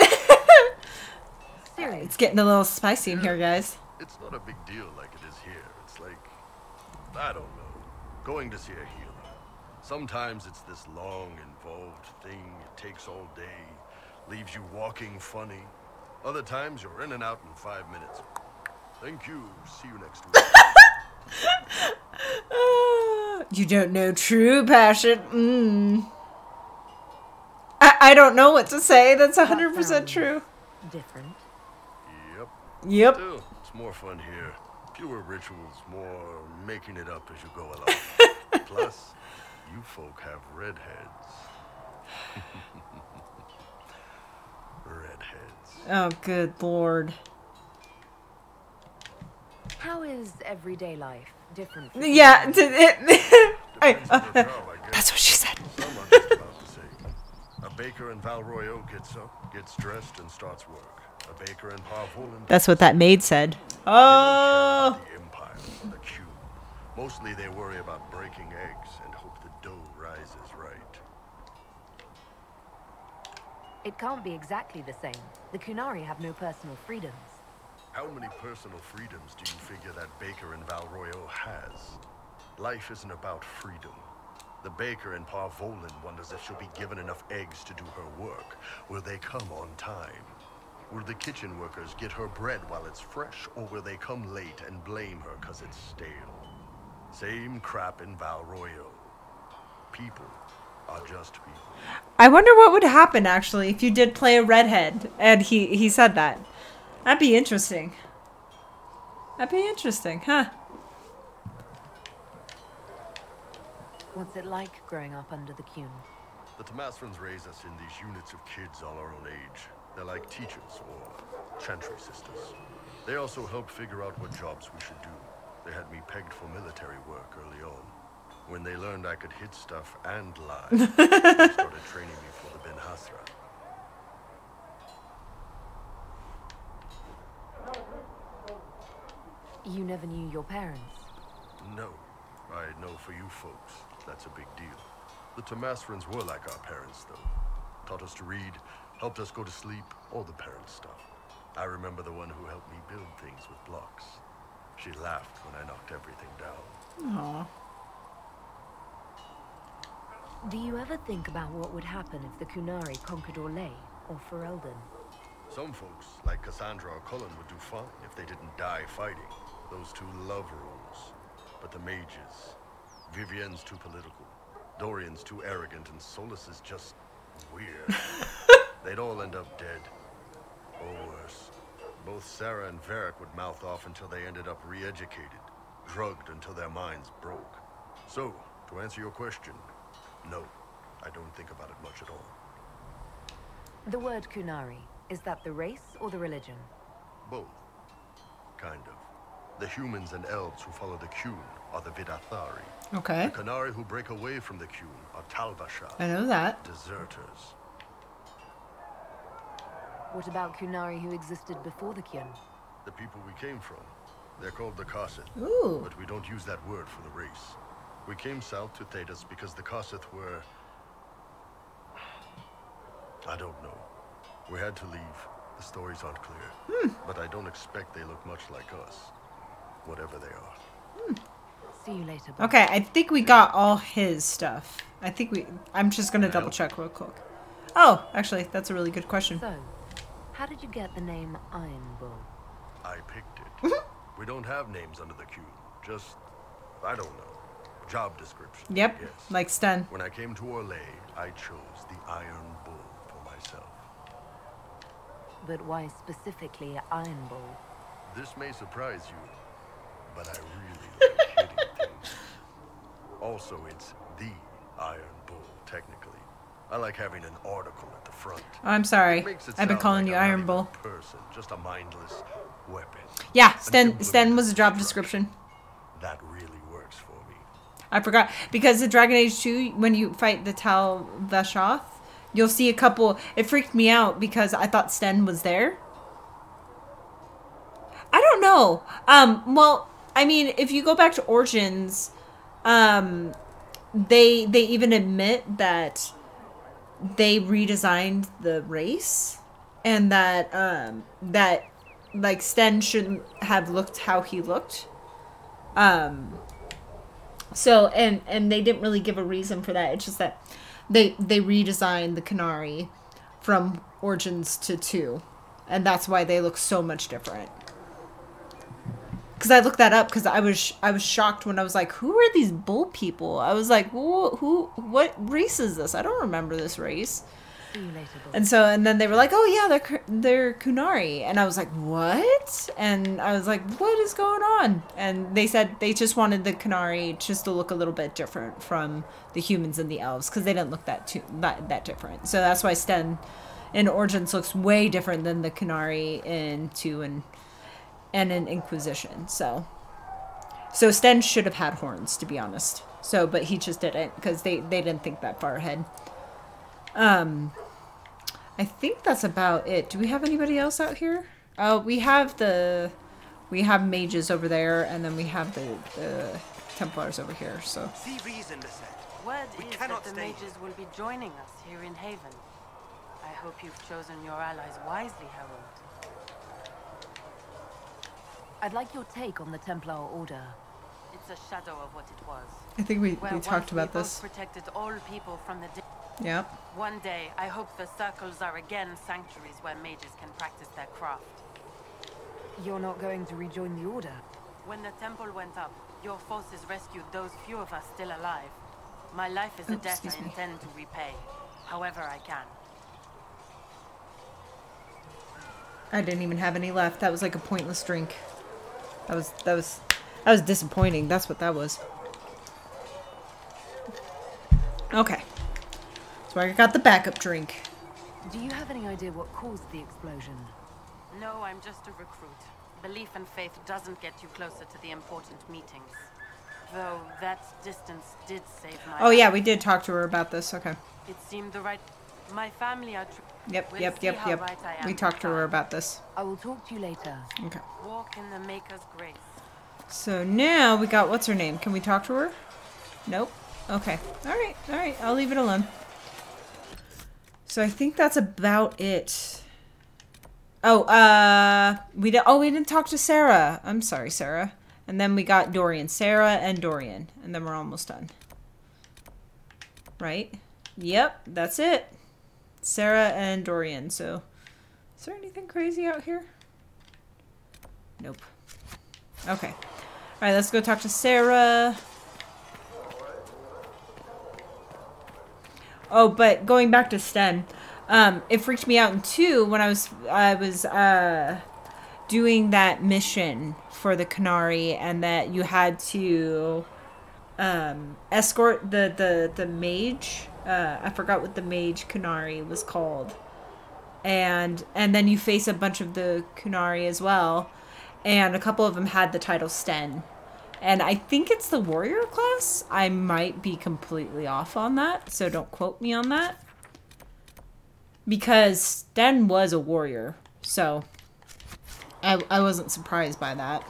Seriously? It's getting a little spicy in here, guys. It's not a big deal like it is here. It's like, I don't know, going to see a healer. Sometimes it's this long, involved thing. It takes all day, leaves you walking funny. Other times you're in and out in 5 minutes. Thank you. See you next week. You don't know true passion. I don't know what to say. That's 100% true. Different. Yep. Still, it's more fun here. Fewer rituals, more making it up as you go along. Plus, you folk have redheads. Redheads. Oh, good lord. How is everyday life different? From Yeah. That's what she said. Someone just about to say. A baker in Valroyo gets up, gets dressed, and starts work. A baker in Parvolan. That's what that maid said. Oh. The Empire, the Cube. Mostly they worry about breaking eggs and hope the dough rises right. It can't be exactly the same. The Kunari have no personal freedoms. How many personal freedoms do you figure that baker in Valroyo has? Life isn't about freedom. The baker in Parvolin wonders if she'll be given enough eggs to do her work. Will they come on time? Will the kitchen workers get her bread while it's fresh, or will they come late and blame her because it's stale? Same crap in Valroyo. People are just people. I wonder what would happen, actually, if you did play a redhead and he said that. That'd be interesting. That'd be interesting, huh? What's it like growing up under the Qun? The Tamasrans raise us in these units of kids all our own age. They're like teachers or chantry sisters. They also help figure out what jobs we should do. They had me pegged for military work early on. When they learned I could hit stuff and lie, they started training me for the Ben Hasra. You never knew your parents? No. I know for you folks, that's a big deal. The Tamasrans were like our parents, though. Taught us to read, helped us go to sleep, all the parent stuff. I remember the one who helped me build things with blocks. She laughed when I knocked everything down. Aww. Do you ever think about what would happen if the Kunari conquered Orlais or Ferelden? Some folks, like Cassandra or Cullen, would do fine if they didn't die fighting. Those two love rules. But the mages, Vivienne's too political, Dorian's too arrogant, and Solus is just weird. They'd all end up dead. Or worse. Both Sarah and Varric would mouth off until they ended up re-educated, drugged until their minds broke. So, to answer your question, no, I don't think about it much at all. The word Kunari, is that the race or the religion? Both. Kind of. The humans and elves who follow the Qun are the Vidathari. Okay. The Kunari who break away from the Qun are Talvashar. I know that. Deserters. What about Kunari who existed before the Qun? The people we came from. They're called the Kossith. Ooh. But we don't use that word for the race. We came south to Thedas because the Kossith were... I don't know. We had to leave. The stories aren't clear. But I don't expect they look much like us. Whatever they are. See you later, Bob. Okay, I think we got all his stuff. I'm just gonna double check real quick. Oh, actually, that's a really good question. So, how did you get the name Iron Bull? I picked it. We don't have names under the Qun. Just, I don't know. Job description. Yep, yes. like Sten. When I came to Orlais, I chose the Iron Bull for myself. But why specifically Iron Bull? This may surprise you, but I really like hitting things. Also, it's the Iron Bull, technically. I like having an article at the front. Oh, I'm sorry. I've been calling you Iron Bull. Person, just a mindless weapon. Yeah, Sten was a job description. That really works for me. I forgot. Because in Dragon Age 2, when you fight the Tal Vashoth, you'll see a couple... It freaked me out because I thought Sten was there. I don't know. Well, I mean, if you go back to Origins, they even admit that they redesigned the race and that like Sten shouldn't have looked how he looked. So and they didn't really give a reason for that. It's just that they redesigned the Kunari from Origins to 2, and that's why they look so much different. Because I looked that up because I was shocked when I was like, who are these bull people? I was like, what race is this? I don't remember this race. See you later, Bull. And then they were like, oh yeah, they're Kunari, and I was like, what? And I was like, what is going on? And they said they just wanted the Kunari just to look a little bit different from the humans and the elves because they didn't look that different. So that's why Sten in Origins looks way different than the Kunari in 2 and in Inquisition. So Sten should have had horns, to be honest. But he just didn't because they didn't think that far ahead. I think that's about it. Do we have anybody else out here? Oh, we have mages over there, and then we have the Templars over here, so. See reason, Lisette. Word We is cannot that the stay mages will be joining us here in Haven. I hope you've chosen your allies wisely, Harold. I'd like your take on the Templar Order. It's a shadow of what it was. I think we Where talked once about we this. both protected all people from the Yep. One day, I hope the circles are again sanctuaries where mages can practice their craft. You're not going to rejoin the Order? When the temple went up, your forces rescued those few of us still alive. My life is a debt I intend to repay, however I can. I didn't even have any left. That was like a pointless drink. That was disappointing. That's what that was. Okay. So I got the backup drink. Do you have any idea what caused the explosion? No, I'm just a recruit. Belief and faith doesn't get you closer to the important meetings. Though that distance did save my Oh yeah, we did talk to her about this. Okay. It seemed the right... My family are... Yep. Right I We am. talked to her about this. I will talk to you later. Okay. Walk in the Maker's grace. So now we got, what's her name? Can we talk to her? Nope. Okay. Alright. I'll leave it alone. So I think that's about it. Oh, we didn't talk to Sarah. I'm sorry, Sarah. And then we got Dorian. Sarah and Dorian. And then we're almost done. Right? Yep, that's it. Sarah and Dorian. So, is there anything crazy out here? Nope. Okay. Alright, let's go talk to Sarah. Oh, but going back to Sten, it freaked me out in 2 when I was doing that mission for the Canary, and that you had to escort the mage. I forgot what the mage Canary was called, and then you face a bunch of the Canary as well, and a couple of them had the title Sten. And I think it's the warrior class. I might be completely off on that, so don't quote me on that. Because Sten was a warrior, so I wasn't surprised by that.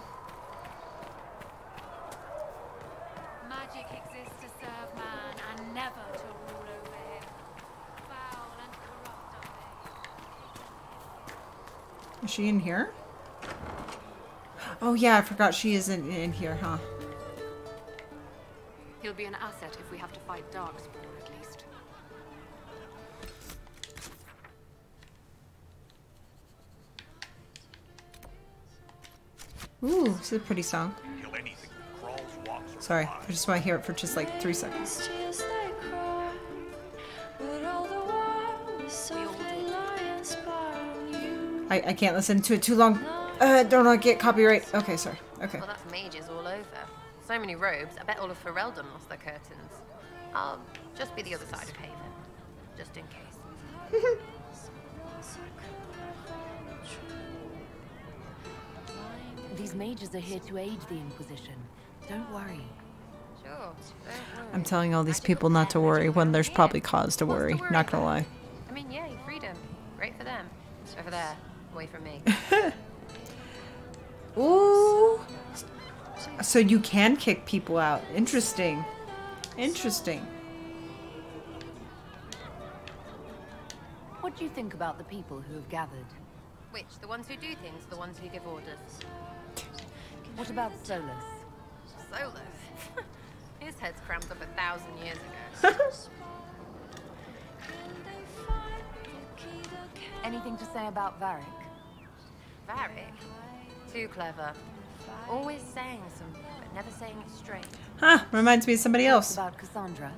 Magic exists to serve man and never to rule over him. Foul and corrupt are they. Is she in here? Oh yeah, I forgot she isn't in here, huh? He'll be an asset if we have to fight Darkspawn, at least. Ooh, this is a pretty song. Sorry, I just want to hear it for just like 3 seconds. I can't listen to it too long. Don't want to get copyright. Okay, sorry. Okay. Well, that's mages all over. So many robes, I bet all of Ferelden lost their curtains. I'll just be the other side of Haven, just in case. These mages are here to aid the Inquisition. Don't worry. Sure, don't worry. I'm telling all these people not to worry when there's probably cause to worry. Not gonna lie. I mean, yeah, freedom. Great for them. Over there, away from me. Ooh. So you can kick people out. Interesting. Interesting. What do you think about the people who have gathered? Which? The ones who do things, the ones who give orders? What about Solus? Solus? His head's crammed up 1,000 years ago. Anything to say about Varric? Varric? Too clever. Always saying something, but never saying it straight. Huh, reminds me of somebody else. About Cassandra?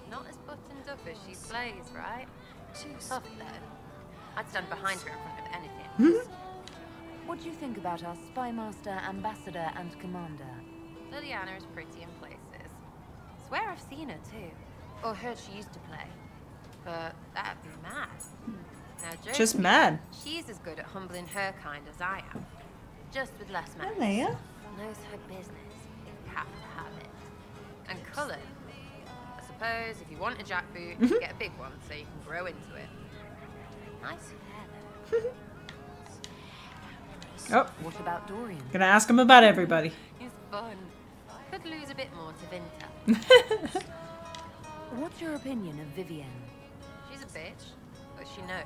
Not as buttoned up as she plays, right? Tough, though. I'd stand behind her in front of anything. What do you think about our spymaster, ambassador, and commander? Liliana is pretty in places. Swear I've seen her, too. Or heard she used to play. But that'd be mad. Now, Just joking, mad. She's as good at humbling her kind as I am. Just with less manners. Leia. Knows her business. You have to have it. And colour. I suppose if you want a jackboot, you get a big one so you can grow into it. Nice hair, though. Oh. What about Dorian? Gonna ask him about everybody. He's fun. Could lose a bit more to Vinta. What's your opinion of Vivienne? She's a bitch, but she knows.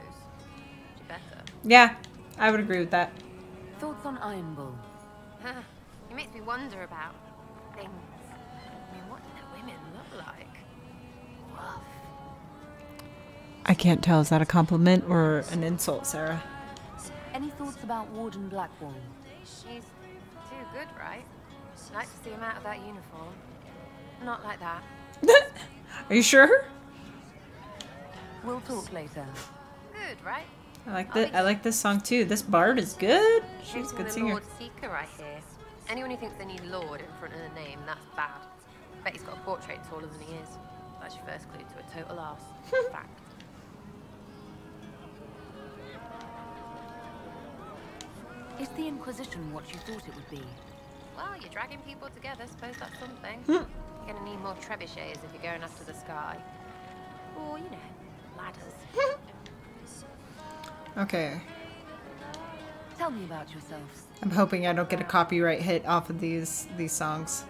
She better. Yeah, I would agree with that. Thoughts on Iron Bull? It makes me wonder about things. I mean, what do the women look like? Woof. I can't tell. Is that a compliment or an insult, Sarah? Any thoughts about Warden Blackwall? She's too good, right? I'd like to see him out of that uniform. Not like that. Are you sure? We'll talk later. Good, right? I like this song too. This bard is good. She's a good singer. Lord Seeker right here. Anyone who thinks they need Lord in front of the name, that's bad. Bet he's got a portrait taller than he is. That's your first clue to a total arse. Fact. Is the Inquisition what you thought it would be? Well, you're dragging people together. Suppose that's something. You're gonna need more trebuchets if you're going after the sky. Or, you know, ladders. Okay. Tell me about yourselves. I'm hoping I don't get a copyright hit off of these songs.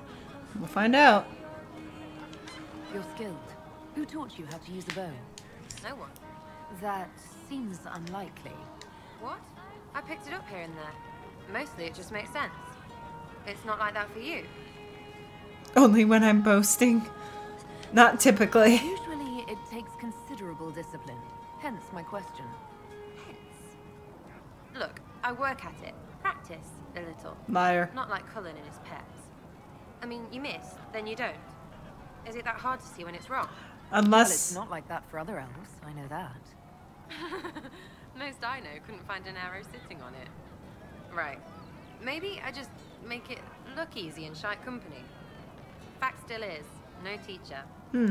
We'll find out. You're skilled. Who taught you how to use a bow? No one. That seems unlikely. What? I picked it up here and there. Mostly it just makes sense. It's not like that for you. Only when I'm boasting. Not typically. Usually it takes considerable discipline. Hence my question. Look, I work at it. Practice a little. Liar. Not like Cullen and his pets. I mean, you miss, then you don't. Is it that hard to see when it's wrong? Unless... Well, it's not like that for other elves. I know that. Most I know couldn't find an arrow sitting on it. Right. Maybe I just make it look easy in shite company. Fact still is, no teacher.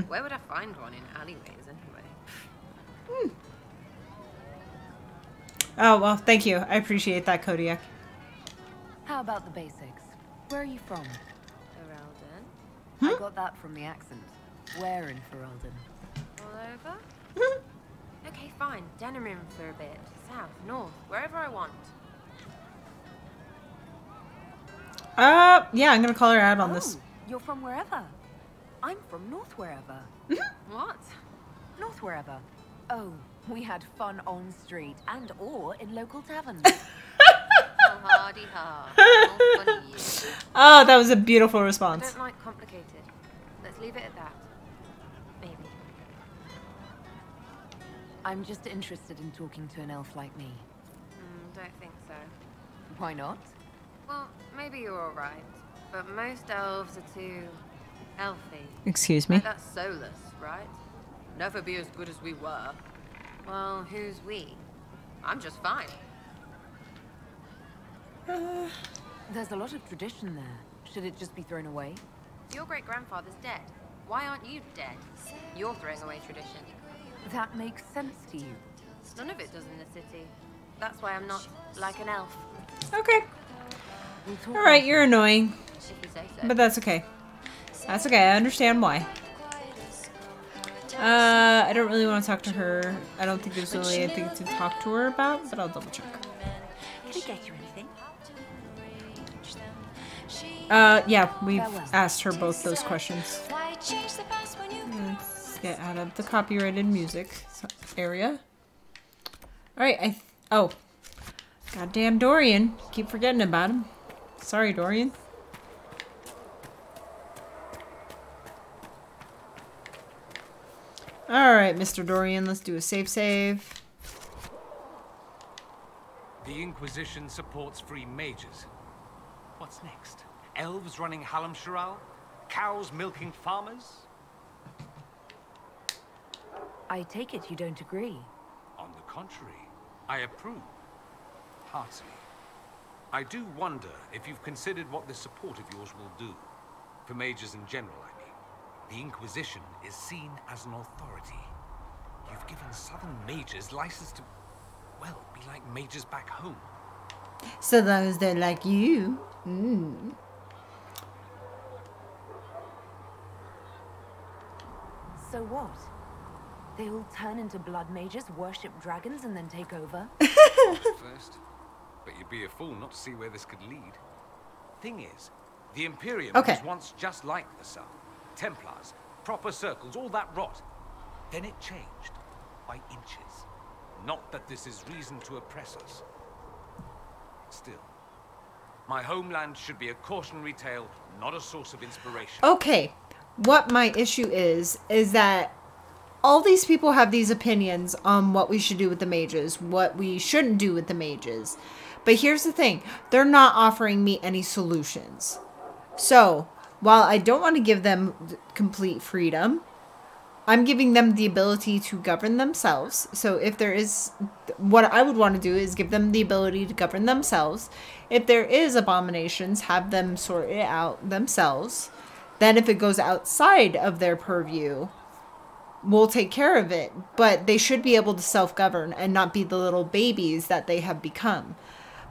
Where would I find one in alleyways anyway? Oh, well, thank you. I appreciate that, Kodiak. How about the basics? Where are you from? Ferelden. I got that from the accent. Where in Ferelden? All over? Okay, fine. Denerim for a bit. South, north, wherever I want. Yeah, I'm gonna call her out on this. You're from wherever. I'm from north wherever. What? North wherever. Oh, we had fun on street and or in local taverns. Oh, hardy ha. All funny you. Oh, that was a beautiful I response. don't like complicated. Let's leave it at that. Maybe. I'm just interested in talking to an elf like me. Don't think so. Why not? Well, maybe you're alright, but most elves are too elfy. Excuse me? Like that's soulless, right? Never be as good as we were. Well, who's we? I'm just fine. There's a lot of tradition there. Should it just be thrown away? Your great-grandfather's dead. Why aren't you dead? You're throwing away tradition. That makes sense to you. None of it does in the city. That's why I'm not like an elf. Okay. Alright, you're annoying. If you say so. But that's okay. That's okay, I understand why. I don't really want to talk to her. I don't think there's really anything to talk to her about, but I'll double check. Can we get you anything? Yeah, we've asked her both those questions. Let's get out of the copyrighted music area. Alright, oh. Goddamn Dorian. Keep forgetting about him. Sorry, Dorian. Alright, Mr. Dorian, let's do a save. The Inquisition supports free mages. What's next? Elves running Halam-Sharal? Cows milking farmers? I take it you don't agree. On the contrary, I approve. Heartily. I do wonder if you've considered what this support of yours will do. For mages in general, I mean. The Inquisition is seen as an authority. You've given southern mages license to, well, be like mages back home. So those that like you. So what? They all turn into blood mages, worship dragons, and then take over? First, but you'd be a fool not to see where this could lead. Thing is, The Imperium Okay. was once just like the South. Templars, proper circles, all that rot. Then it changed by inches. Not that this is reason to oppress us. Still, my homeland should be a cautionary tale, not a source of inspiration. Okay, what my issue is that all these people have these opinions on what we should do with the mages, what we shouldn't do with the mages. But here's the thing, they're not offering me any solutions. So, while I don't want to give them complete freedom, I'm giving them the ability to govern themselves. So if there is, what I would want to do is give them the ability to govern themselves. If there is abominations, have them sort it out themselves. Then if it goes outside of their purview, we'll take care of it. But they should be able to self-govern and not be the little babies that they have become.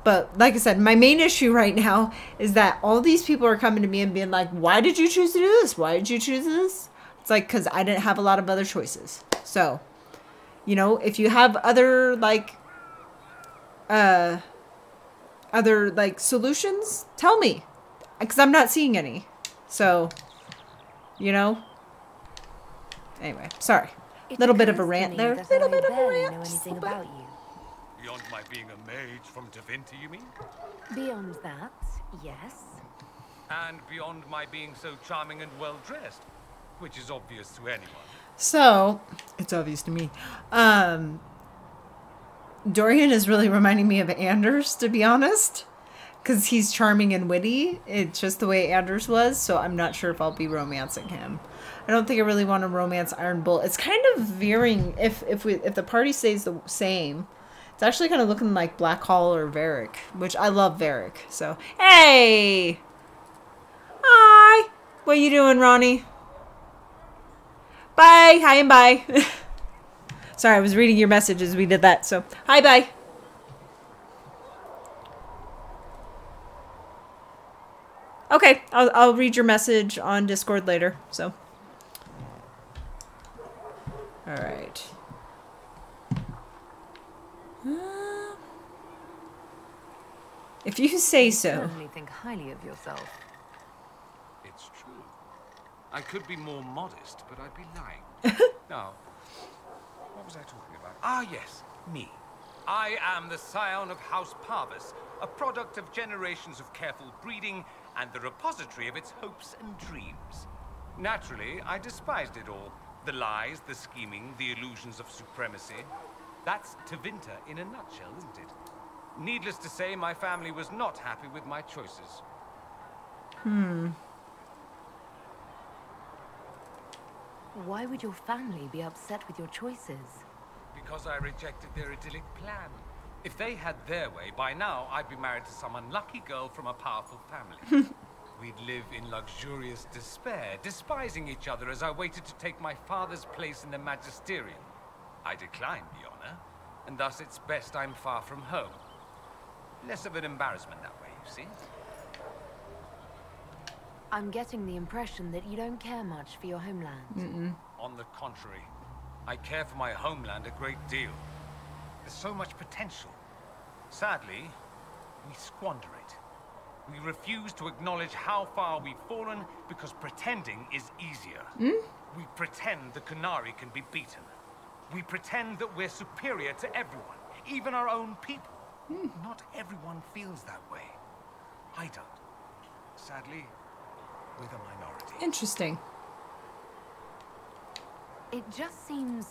But like I said, my main issue right now is that all these people are coming to me and being like, why did you choose to do this? Why did you choose this? It's like, because I didn't have a lot of other choices. So, you know, if you have other, like, solutions, tell me. Because I'm not seeing any. So, you know. Anyway, sorry. Little bit of a rant there. Little bit of a rant. Know anything about you. Beyond my being a mage from Tevinter, you mean? Beyond that, yes. And beyond my being so charming and well-dressed, which is obvious to anyone. So, it's obvious to me. Dorian is really reminding me of Anders, to be honest. Because he's charming and witty. It's just the way Anders was, so I'm not sure if I'll be romancing him. I don't think I really want to romance Iron Bull. It's kind of veering, if the party stays the same, it's actually kind of looking like Black Hall or Varric, which I love Varric. So, hey! Hi! What you doing, Ronnie? Bye! Hi and bye! Sorry, I was reading your message as we did that, so hi, bye! Okay, I'll read your message on Discord later, so. Alright. If you say so. You certainly think highly of yourself. It's true. I could be more modest, but I'd be lying. Now, what was I talking about? Ah, yes, me. I am the scion of House Parvis, a product of generations of careful breeding and the repository of its hopes and dreams. Naturally, I despised it all. The lies, the scheming, the illusions of supremacy. That's Tevinter in a nutshell, isn't it? Needless to say, my family was not happy with my choices. Why would your family be upset with your choices? Because I rejected their idyllic plan. If they had their way, by now I'd be married to some unlucky girl from a powerful family. We'd live in luxurious despair, despising each other as I waited to take my father's place in the magisterium. I declined the honor, and thus it's best I'm far from home. Less of an embarrassment that way, you see? I'm getting the impression that you don't care much for your homeland. On the contrary, I care for my homeland a great deal. There's so much potential. Sadly, we squander it. We refuse to acknowledge how far we've fallen because pretending is easier. We pretend the Qunari can be beaten. We pretend that we're superior to everyone, even our own people. Not everyone feels that way. I don't. Sadly, we're the minority. Interesting. It just seems...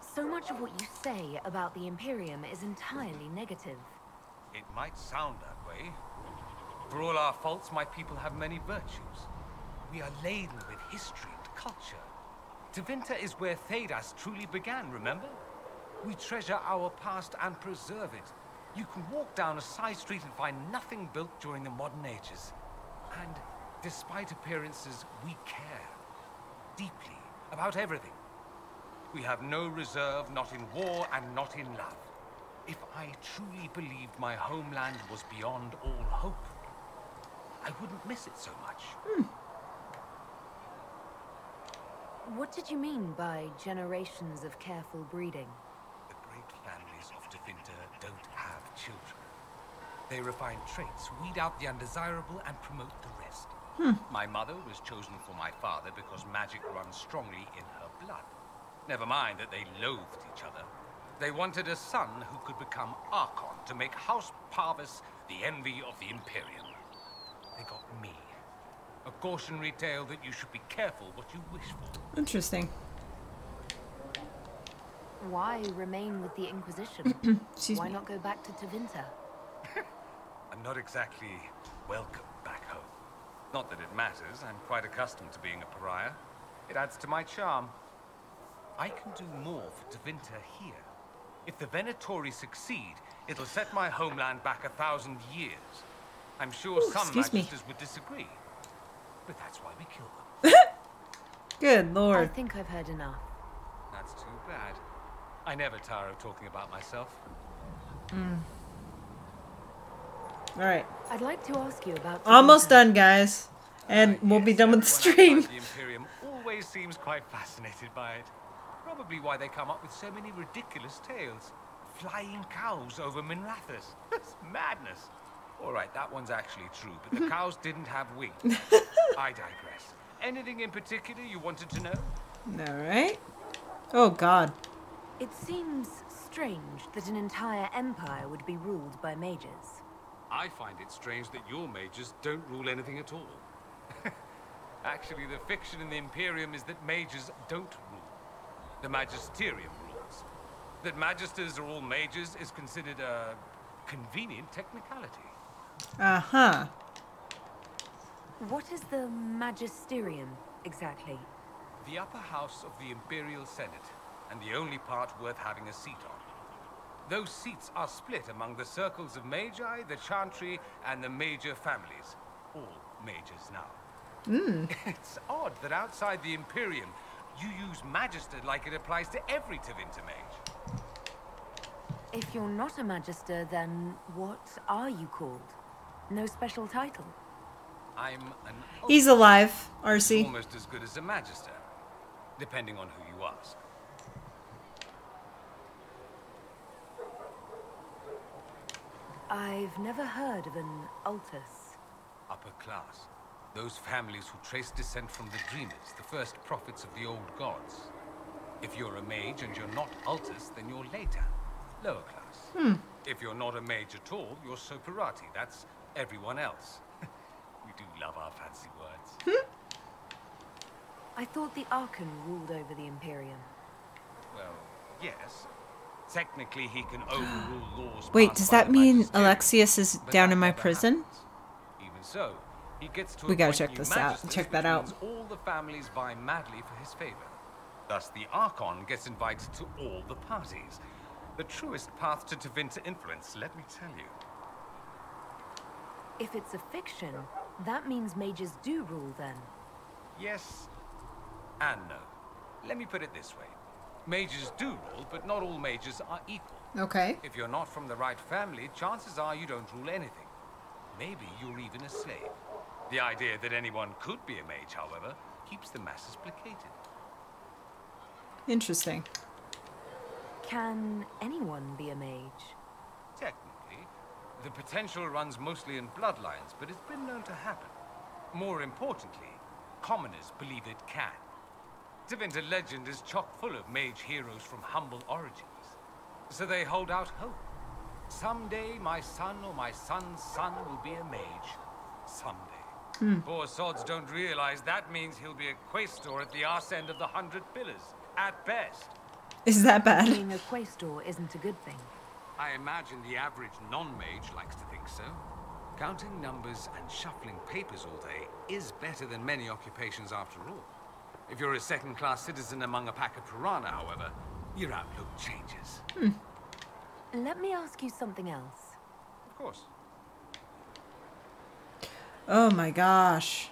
so much of what you say about the Imperium is entirely negative. It might sound that way. For all our faults, my people have many virtues. We are laden with history and culture. Tevinter is where Thedas truly began, remember? We treasure our past and preserve it. You can walk down a side street and find nothing built during the modern ages. And despite appearances, we care deeply about everything. We have no reserve, not in war and not in love. If I truly believed my homeland was beyond all hope, I wouldn't miss it so much. What did you mean by generations of careful breeding? The great families of Tevinter don't have children. They refine traits, weed out the undesirable, and promote the rest. My mother was chosen for my father because magic runs strongly in her blood. Never mind that they loathed each other. They wanted a son who could become Archon to make House Parvis the envy of the Imperium. They got me. A cautionary tale that you should be careful what you wish for. Interesting. Why remain with the Inquisition? Why not go back to Tevinter? I'm not exactly welcome back home. Not that it matters. I'm quite accustomed to being a pariah. It adds to my charm. I can do more for Tevinter here. If the Venatori succeed, it'll set my homeland back 1,000 years. I'm sure some magisters would disagree. But that's why we kill them. Good lord. I think I've heard enough. That's too bad. I never tire of talking about myself. Alright. I'd like to ask you about... Almost done, guys. And we'll be done with the stream. The Imperium always seems quite fascinated by it. Probably why they come up with so many ridiculous tales. Flying cows over Minrathous. That's madness. Alright, that one's actually true, but the cows didn't have wings. I digress. Anything in particular you wanted to know? Alright. Oh god. It seems strange that an entire empire would be ruled by mages. I find it strange that your mages don't rule anything at all. Actually, the fiction in the Imperium is that mages don't rule. The Magisterium rules. That magisters are all mages is considered a convenient technicality. Uh-huh. What is the Magisterium, exactly? The upper house of the Imperial Senate, and the only part worth having a seat on. Those seats are split among the circles of Magi, the Chantry, and the major families. All mages now. It's odd that outside the Imperium, you use Magister like it applies to every Tevinter mage. If you're not a Magister, then what are you called? No special title? I'm an... He's alive, RC. Almost as good as a Magister, depending on who you ask. I've never heard of an Altus. Upper class. Those families who trace descent from the Dreamers, the first prophets of the old gods. If you're a mage and you're not Altus, then you're later. Lower class. If you're not a mage at all, you're Soperati. That's everyone else. We do love our fancy words. I thought the Archon ruled over the Imperium. Well, yes. Technically, he can overrule laws. Wait, does that mean Alexius is down in my prison? Even so, he gets to we gotta check this out. Check that out. All the families vie madly for his favor. Thus, the Archon gets invited to all the parties. The truest path to Tevinter influence, let me tell you. If it's a fiction, that means mages do rule then. Yes and no. Let me put it this way. Mages do rule, but not all mages are equal. Okay. If you're not from the right family, chances are you don't rule anything. Maybe you're even a slave. The idea that anyone could be a mage, however, keeps the masses placated. Interesting. Can anyone be a mage? Technically. The potential runs mostly in bloodlines, but it's been known to happen. More importantly, commoners believe it can. Tevinter legend is chock full of mage heroes from humble origins. So they hold out hope. Someday my son or my son's son will be a mage. Someday. Poor sods don't realize that means he'll be a quaestor at the arse end of the 100 Pillars, at best. Is that bad? Being a quaestor isn't a good thing. I imagine the average non-mage likes to think so. Counting numbers and shuffling papers all day is better than many occupations after all. If you're a second-class citizen among a pack of piranha, however, your outlook changes. Let me ask you something else. Of course. Oh my gosh.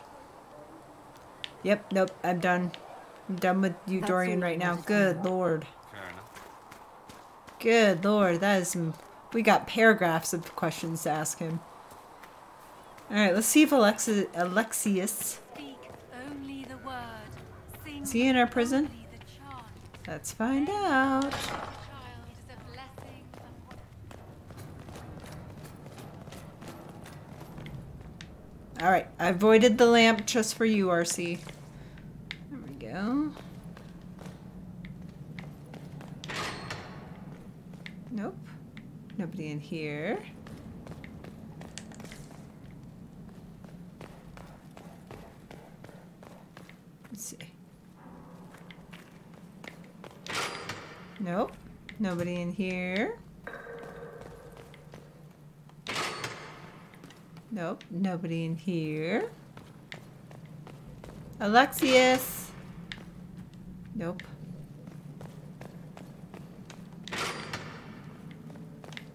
Yep, nope, I'm done. I'm done with you, Dorian, right now. Good lord. Fair enough. Good lord, that is some... We got paragraphs of questions to ask him. Alright, let's see if Alexius... Only the word. Is he in our prison? Let's find out. Alright, I avoided the lamp just for you, RC. There we go. Nope. Nobody in here. Let's see. Nope. Nobody in here. Nope. Nobody in here. Alexius. Nope.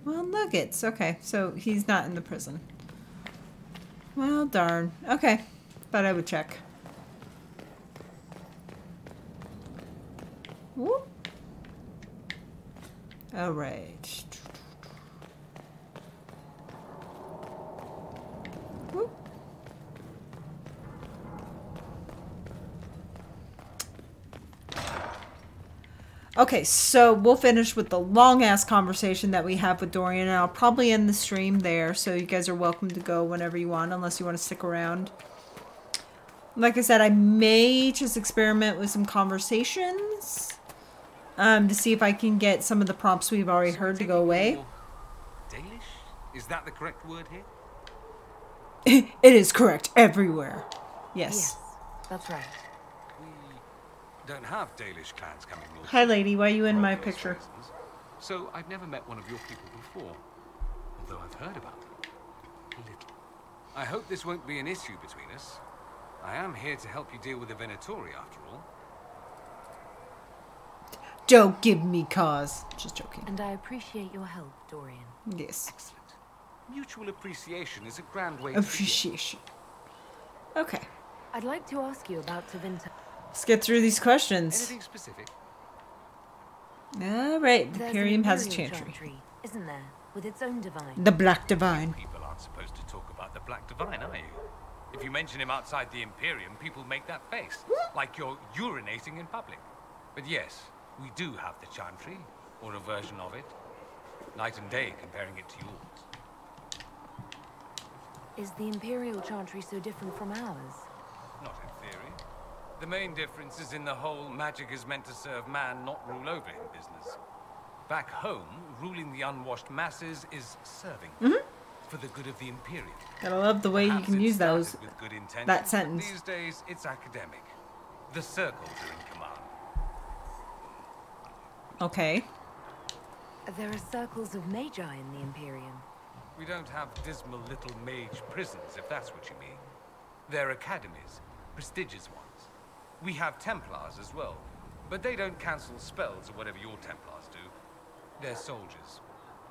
Well, nuggets. Okay, so he's not in the prison. Well, darn. Okay. Thought I would check. Whoop. All right. Whoop. Okay, so we'll finish with the long-ass conversation that we have with Dorian, and I'll probably end the stream there, so you guys are welcome to go whenever you want, unless you want to stick around. Like I said, I may just experiment with some conversations to see if I can get some of the prompts we've already heard to go away. Dalish? Is that the correct word here? It is correct everywhere. Yes. That's right. Don't have Dalish clans coming north. Hi, lady. Why are you in my picture? So I've never met one of your people before, although I've heard about them. A little. I hope this won't be an issue between us. I am here to help you deal with the Venatori, after all. Don't give me cause. Just joking. And I appreciate your help, Dorian. Yes. Excellent. Mutual appreciation is a grand way Appreciation. Okay. I'd like to ask you about Tevinter. Let's get through these questions. Anything specific? All right. Imperium has a chantry. Isn't there? With its own divine. The Black Divine. People aren't supposed to talk about the Black Divine, are you? If you mention him outside the Imperium, people make that face. Like you're urinating in public. But yes, we do have the chantry, or a version of it. Night and day comparing it to yours. Is the Imperial chantry so different from ours? Not in theory. The main difference is in the whole magic is meant to serve man, not rule over him business. Back home, ruling the unwashed masses is serving. For the good of the Imperium. Gotta love the way you can use those. That sentence. These days, it's academic. The circles are in command. Okay. There are circles of magi in the Imperium. We don't have dismal little mage prisons, if that's what you mean. They're academies, prestigious ones. We have Templars as well, but they don't cancel spells or whatever your Templars do. They're soldiers.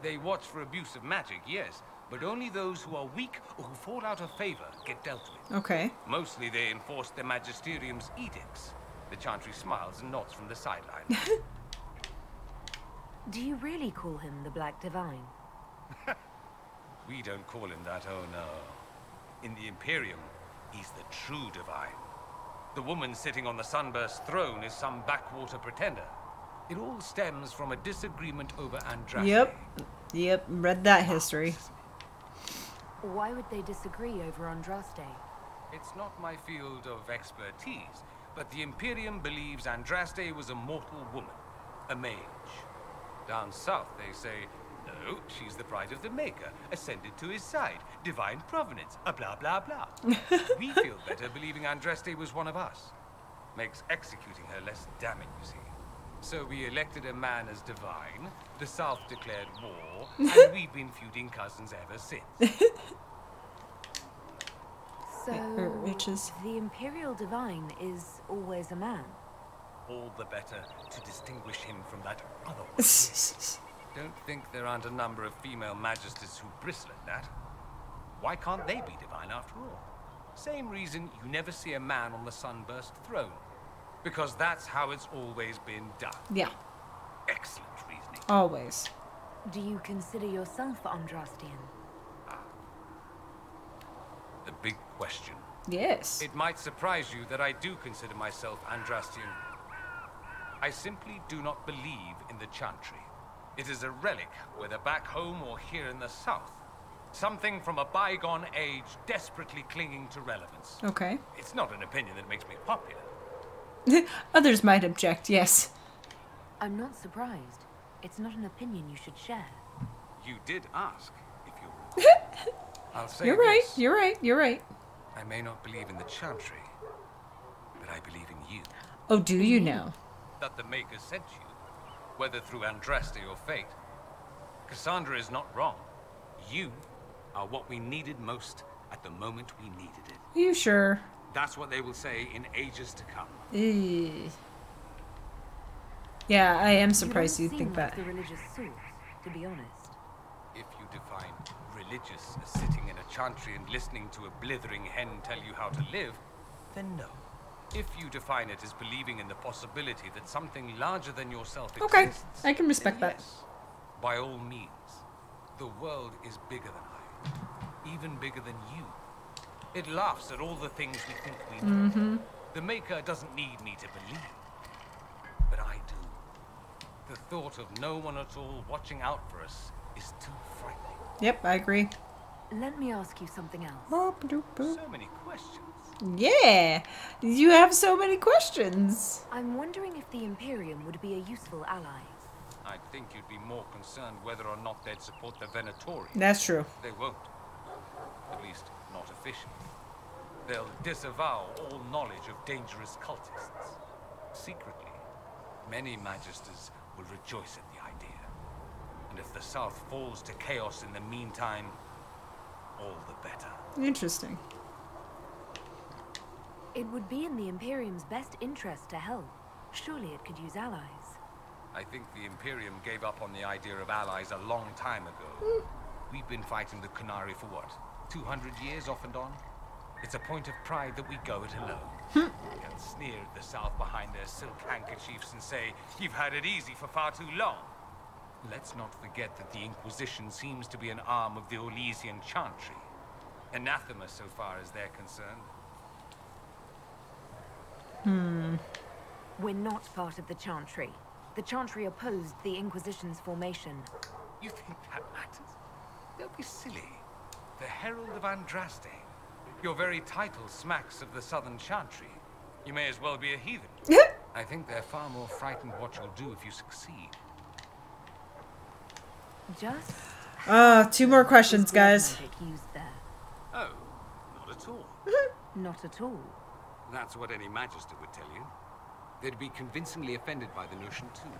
They watch for abuse of magic, yes, but only those who are weak or who fall out of favor get dealt with. Okay. Mostly they enforce the Magisterium's edicts. The chantry smiles and nods from the sideline. Do you really call him the Black Divine? We don't call him that, oh no. In the Imperium, he's the true divine. The woman sitting on the Sunburst throne is some backwater pretender. It all stems from a disagreement over Andraste. Yep, read that history. Why would they disagree over Andraste? It's not my field of expertise, but the Imperium believes Andraste was a mortal woman, a mage. Down south they say, no, she's the bride of the Maker, ascended to his side, divine provenance, a blah blah blah. We feel better believing Andraste was one of us. Makes executing her less damning, you see. So we elected a man as divine, the South declared war, and we've been feuding cousins ever since. So, the Imperial Divine is always a man? All the better to distinguish him from that other one. Don't think there aren't a number of female magisters who bristle at that. Why can't they be divine after all? Same reason you never see a man on the Sunburst throne. Because that's how it's always been done. Yeah. Excellent reasoning. Always. Do you consider yourself Andrastian? The big question. Yes. It might surprise you that I do consider myself Andrastian. I simply do not believe in the chantry. It is a relic, whether back home or here in the south. Something from a bygone age desperately clinging to relevance. Okay. It's not an opinion that makes me popular. Others might object, yes. I'm not surprised. It's not an opinion you should share. You did ask, if you will. I'll say You're right, this. you're right, you're right. I may not believe in the Chantry, but I believe in you. Oh, do you now? That the Maker sent you, whether through Andraste or fate. Cassandra is not wrong. You are what we needed most at the moment we needed it. Are you sure? That's what they will say in ages to come. Yeah, I am surprised you think that. The religious source, to be honest. If you define religious as sitting in a chantry and listening to a blithering hen tell you how to live, then no. If you define it as believing in the possibility that something larger than yourself exists, I can respect that. Yes, by all means. The world is bigger than I, even bigger than you. It laughs at all the things we think we do. The Maker doesn't need me to believe, but I do. The thought of no one at all watching out for us is too frightening. Yep, I agree. Let me ask you something else. So many questions. Yeah, you have so many questions. I'm wondering if the Imperium would be a useful ally. I think you'd be more concerned whether or not they'd support the Venatori. That's true. They won't. At least, not officially. They'll disavow all knowledge of dangerous cultists. Secretly, many Magisters will rejoice at the idea. And if the South falls to chaos in the meantime, all the better. Interesting. It would be in the Imperium's best interest to help. Surely it could use allies. I think the Imperium gave up on the idea of allies a long time ago. We've been fighting the Qunari for what? 200 years off and on? It's a point of pride that we go it alone. We can sneer at the South behind their silk handkerchiefs and say, you've had it easy for far too long. Let's not forget that the Inquisition seems to be an arm of the Orlesian Chantry. Anathema so far as they're concerned. We're not part of the Chantry. The Chantry opposed the Inquisition's formation. You think that matters? Don't be silly. The Herald of Andraste. Your very title smacks of the Southern Chantry. You may as well be a heathen. I think they're far more frightened what you'll do if you succeed. Just... 2 more questions, guys. Oh, not at all. Not at all. That's what any Magister would tell you. They'd be convincingly offended by the notion too.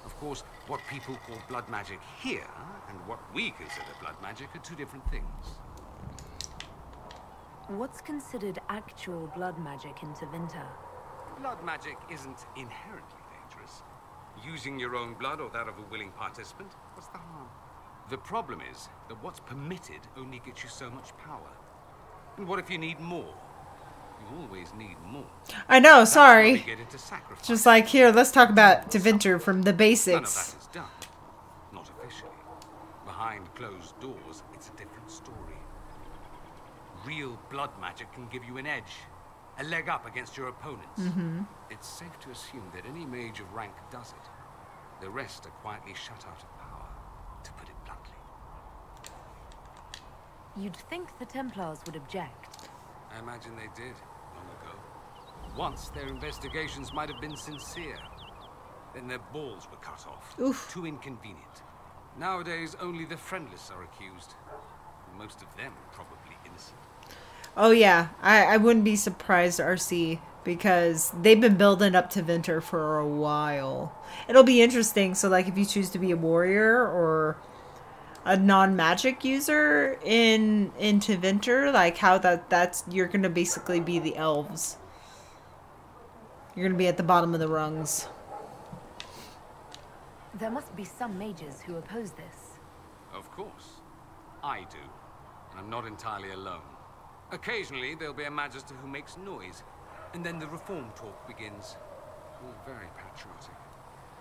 Of course, what people call blood magic here, and what we consider blood magic, are 2 different things. What's considered actual blood magic in Tevinter? Blood magic isn't inherently dangerous. Using your own blood or that of a willing participant, what's the harm? The problem is that what's permitted only gets you so much power. And what if you need more? You always need more. I know, That's sorry. why we get into sacrifice. Just like, here, let's talk about Tevinter from the None of basics. that is done. Not officially. Behind closed doors, it's a different story. Real blood magic can give you an edge, a leg up against your opponents. It's safe to assume that any mage of rank does it. The rest are quietly shut out of power, to put it bluntly. You'd think the Templars would object. I imagine they did, long ago. Once, their investigations might have been sincere. Then their balls were cut off. Oof. Too inconvenient. Nowadays, only the friendless are accused. Most of them probably innocent. Oh yeah, I wouldn't be surprised, RC, because they've been building up Tevinter for a while. It'll be interesting, so like if you choose to be a warrior or a non-magic user in Tevinter, like how that's you're gonna basically be the elves. You're gonna be at the bottom of the rungs. There must be some mages who oppose this. Of course. I do. And I'm not entirely alone. Occasionally, there'll be a Magister who makes noise, and then the reform talk begins. All very patriotic.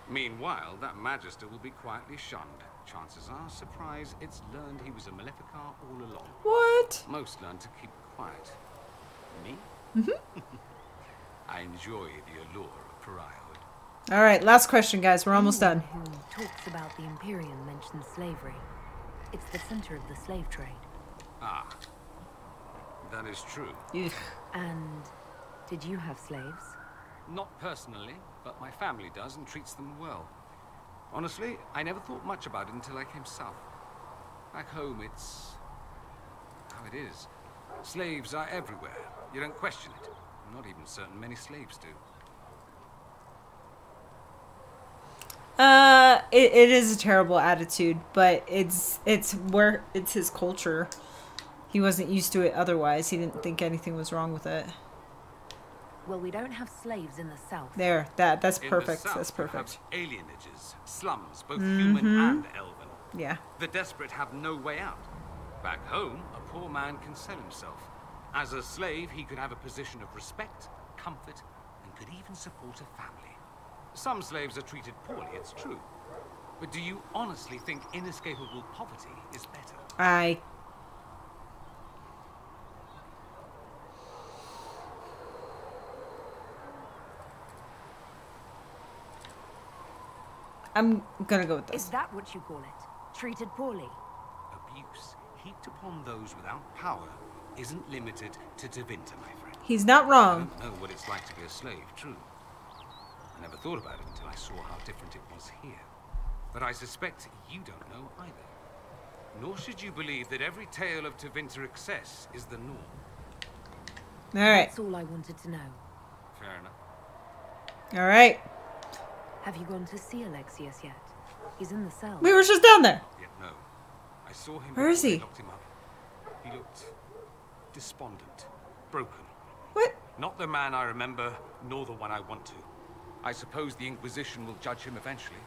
Meanwhile, that Magister will be quietly shunned. Chances are, surprise, it's learned he was a Maleficar all along. What? Most learn to keep quiet. Me? I enjoy the allure of pariahhood. Alright, last question, guys. We're almost done. Who talks about the Imperium mentions slavery. It's the center of the slave trade. Ah, that is true. And did you have slaves? Not personally, but my family does and treats them well. Honestly, I never thought much about it until I came south. Back home, it's how it is. Slaves are everywhere. You don't question it. I'm not even certain many slaves do. It is a terrible attitude, but it's his culture. He wasn't used to it otherwise. He didn't think anything was wrong with it. Well, we don't have slaves in the south. There, that's In perfect. the south, That's perfect. You have alienages, slums, both human and elven. Yeah. The desperate have no way out. Back home, a poor man can sell himself. As a slave, he could have a position of respect, comfort, and could even support a family. Some slaves are treated poorly, it's true. But do you honestly think inescapable poverty is better? I'm gonna go with this. Is that what you call it? Treated poorly? Abuse heaped upon those without power isn't limited to Tevinter, my friend. He's not wrong. I don't know what it's like to be a slave, true. I never thought about it until I saw how different it was here. But I suspect you don't know either. Nor should you believe that every tale of Tevinter excess is the norm. All right. That's all I wanted to know. Fair enough. All right. Have you gone to see Alexius yet? He's in the cell. We were just down there. Yet no. I saw him. Where is before he? they locked him up. He looked despondent, broken. What? Not the man I remember, nor the one I want to. I suppose the Inquisition will judge him eventually.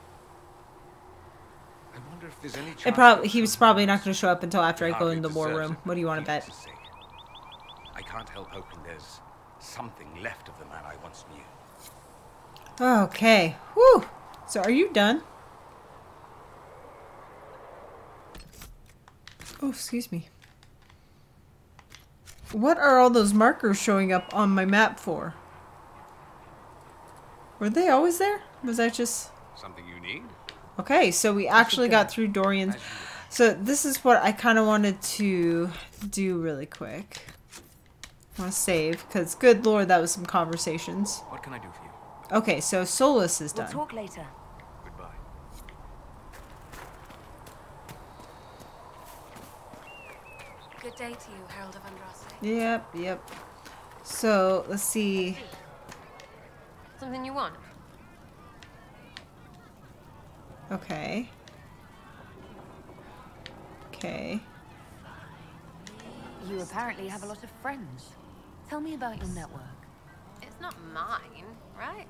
I wonder if there's any chance. He was probably not going to show up until after I go in the war room. What do you want to bet? I can't help hoping there's something left of the man I once knew. Okay. Whew. So are you done? Oh, excuse me. What are all those markers showing up on my map for? Were they always there? Was that just... Something you need? Okay, so we actually got through Dorian's. So this is what I kind of wanted to do really quick. I want to save, because good lord, that was some conversations. What can I do for you? Okay, so Solus is done. We'll talk later. Goodbye. Good day to you, Herald of Andraste. Yep. So, let's see. Something you want? Okay. You apparently have a lot of friends. Tell me about your network. It's not mine, right?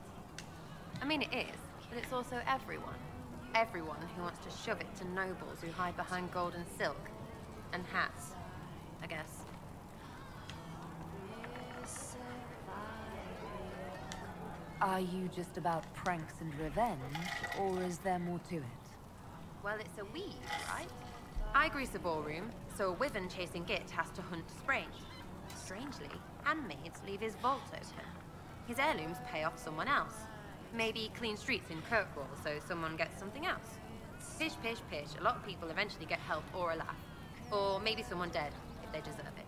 I mean, it is, but it's also everyone. Everyone who wants to shove it to nobles who hide behind gold and silk. And hats, I guess. Are you just about pranks and revenge, or is there more to it? Well, it's a weed, right? I grease a ballroom, so a wyvern chasing Git has to hunt spring. Strangely, handmaids leave his vault open. His heirlooms pay off someone else. Maybe clean streets in Kirkwall, so someone gets something else. Pish, pish, pish. A lot of people eventually get help or a laugh. Or maybe someone dead, if they deserve it.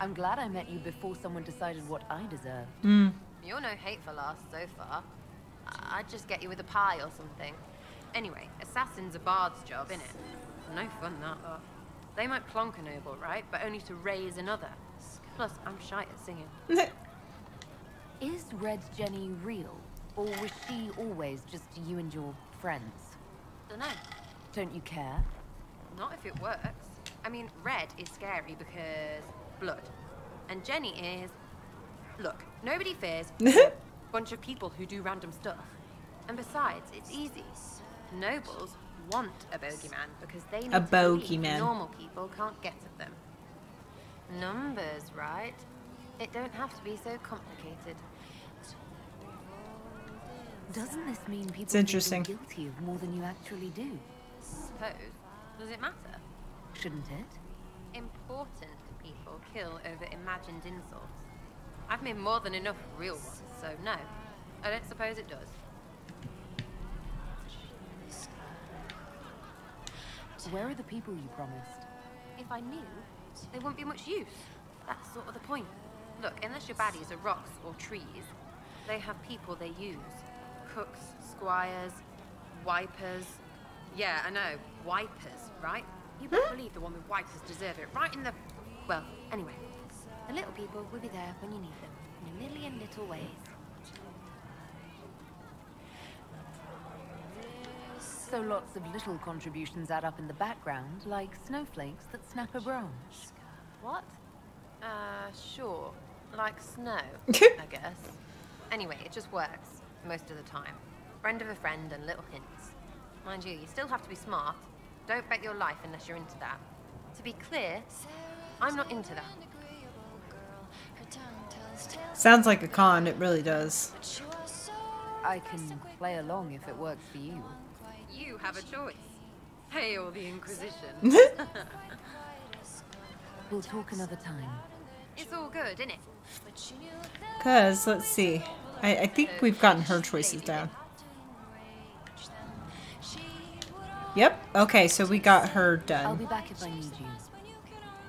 I'm glad I met you before someone decided what I deserved. You're no hateful ass so far. I'd just get you with a pie or something. Anyway, assassin's a bard's job, innit? No fun, that lot. They might plonk a noble, right? But only to raise another. Plus, I'm shy at singing. Is Red Jenny real? Or was she always just you and your friends? Dunno. Don't you care? Not if it works. I mean, Red is scary because blood. And Jenny is... Look, nobody fears a bunch of people who do random stuff. And besides, it's easy. Nobles want a bogeyman because they need A to believe bogeyman. normal people can't get at them. Numbers, right? It don't have to be so complicated. Doesn't this mean people It's interesting. think you're guilty of more than you actually do? Suppose. Does it matter? Shouldn't it? Important people kill over imagined insults. I've made more than enough real ones, so no. I don't suppose it does. Where are the people you promised? If I knew, they wouldn't be much use. That's sort of the point. Look, unless your baddies are rocks or trees, they have people they use. Cooks, squires, wipers. Yeah, I know, wipers, right? You better believe the one with wipers deserve it. Right in the... Well, anyway. The little people will be there when you need them, in a million little ways. So lots of little contributions add up in the background, like snowflakes that snap a branch. What? Sure. Like snow, I guess. Anyway, it just works, most of the time. Friend of a friend and little hints. Mind you, you still have to be smart. Don't bet your life unless you're into that. To be clear, I'm not into that. Sounds like a con, it really does. I can play along if it works for you. You have a choice. Hail the Inquisition. We'll talk another time. It's all good, isn't it? Cause, let's see. I think we've gotten her choices down. Yep. Okay, so we got her done. I'll be back if I need you.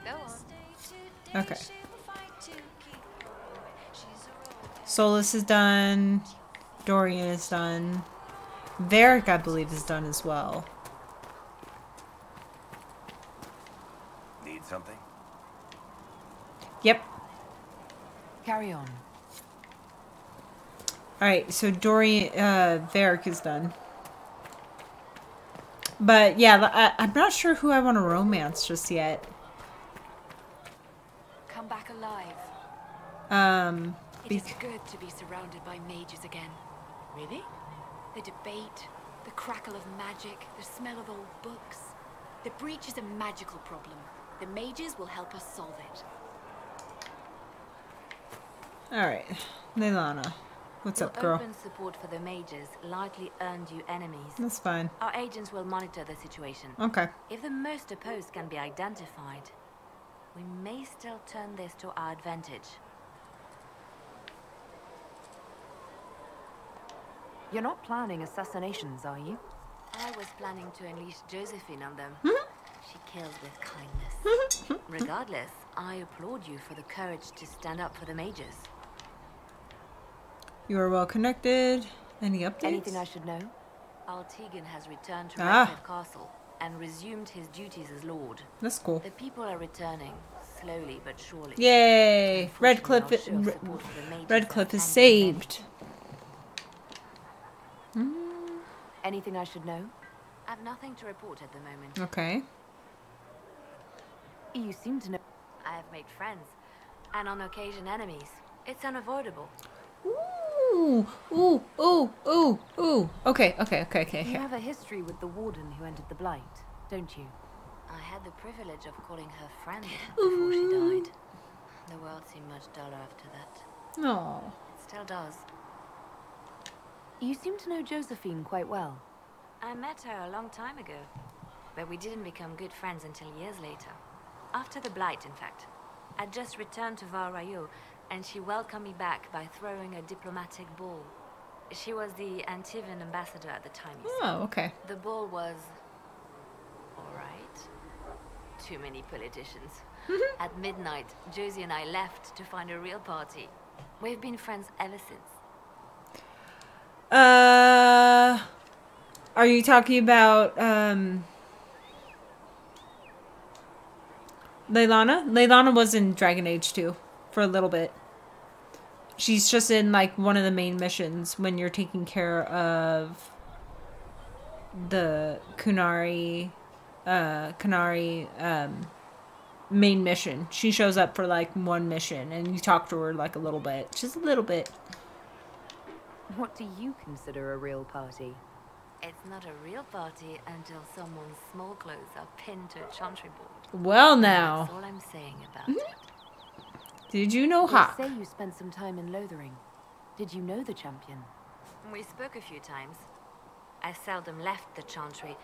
Go on. Okay. Solus is done. Dorian is done. Varric, I believe, is done as well. Need something? Yep. Carry on. Alright, so Dorian, Varric is done. But yeah, I'm not sure who I want to romance just yet. Come back alive. It is good to be surrounded by mages again. Really? The debate, the crackle of magic, the smell of old books. The breach is a magical problem. The mages will help us solve it. Alright, Leilana. What's up, girl? Open support for the mages likely earned you enemies. That's fine. Our agents will monitor the situation. Okay. If the most opposed can be identified, we may still turn this to our advantage. You're not planning assassinations, are you? I was planning to unleash Josephine on them. She kills with kindness. Regardless, I applaud you for the courage to stand up for the mages. You are well connected. Any updates? Anything I should know? Altegan has returned to Redcliffe Castle and resumed his duties as lord. That's cool. The people are returning, slowly but surely. Yay! Redcliffe is saved. Anything I should know? I've nothing to report at the moment. Okay. You seem to know. I have made friends, and on occasion enemies. It's unavoidable. Ooh, ooh, ooh, ooh, ooh. Okay. You have a history with the warden who entered the Blight, don't you? I had the privilege of calling her friend before she died. The world seemed much duller after that. No. It still does. You seem to know Josephine quite well. I met her a long time ago, but we didn't become good friends until years later. After the Blight, in fact. I'd just returned to Val Rayo, and she welcomed me back by throwing a diplomatic ball. She was the Antivan ambassador at the time. Oh, okay. The ball was... alright. Too many politicians. At midnight, Josie and I left to find a real party. We've been friends ever since. Are you talking about, Leilana? Leilana was in Dragon Age 2 for a little bit. She's just in, like, one of the main missions when you're taking care of the Kunari, main mission. She shows up for, like, one mission, and you talk to her, like, a little bit. Just a little bit. What do you consider a real party? It's not a real party until someone's small clothes are pinned to a chantry board. Well, now. That's all I'm saying about it. Did you know Hawk? You say you spent some time in Lothering. Did you know the champion? We spoke a few times. I seldom left the chantry,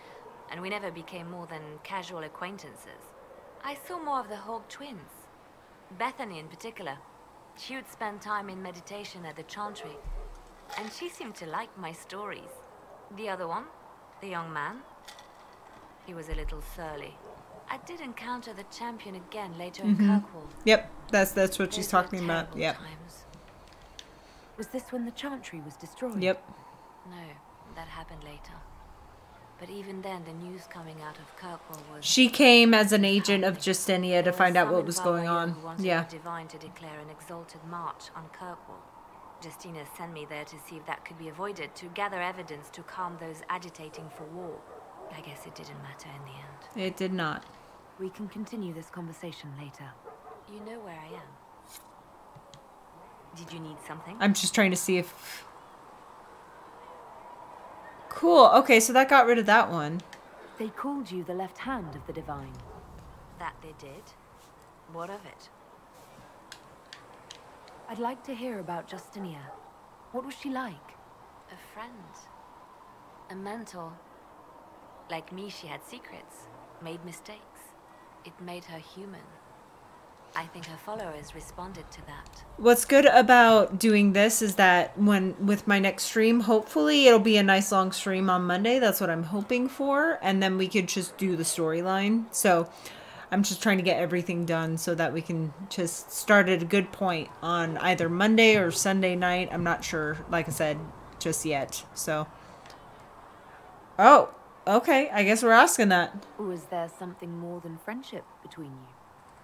and we never became more than casual acquaintances. I saw more of the Hawk twins. Bethany in particular. She would spend time in meditation at the chantry, and she seemed to like my stories. The other one, the young man, He was a little surly. I did encounter the champion again later in Kirkwall. Yep, that's what she's talking about. Yep. Was this when the chantry was destroyed? Yep. No, that happened later. But even then, the news coming out of Kirkwall was... She came as an agent of Justinia to find out what was going on. Yeah. The divine to declare an exalted march on Kirkwall. Justina sent me there to see if that could be avoided, to gather evidence to calm those agitating for war. I guess it didn't matter in the end. It did not. We can continue this conversation later. You know where I am. Did you need something? I'm just trying to see if... Cool. Okay, so that got rid of that one. They called you the left hand of the divine. That they did? What of it? I'd like to hear about Justinia. What was she like? A friend. A mentor. Like me, she had secrets. Made mistakes. It made her human. I think her followers responded to that. What's good about doing this is that with my next stream, hopefully it'll be a nice long stream on Monday. That's what I'm hoping for. And then we could just do the storyline. So I'm just trying to get everything done so that we can just start at a good point on either Monday or Sunday night. I'm not sure, like I said, just yet. So. Oh, okay. I guess we're asking that. Was there something more than friendship between you?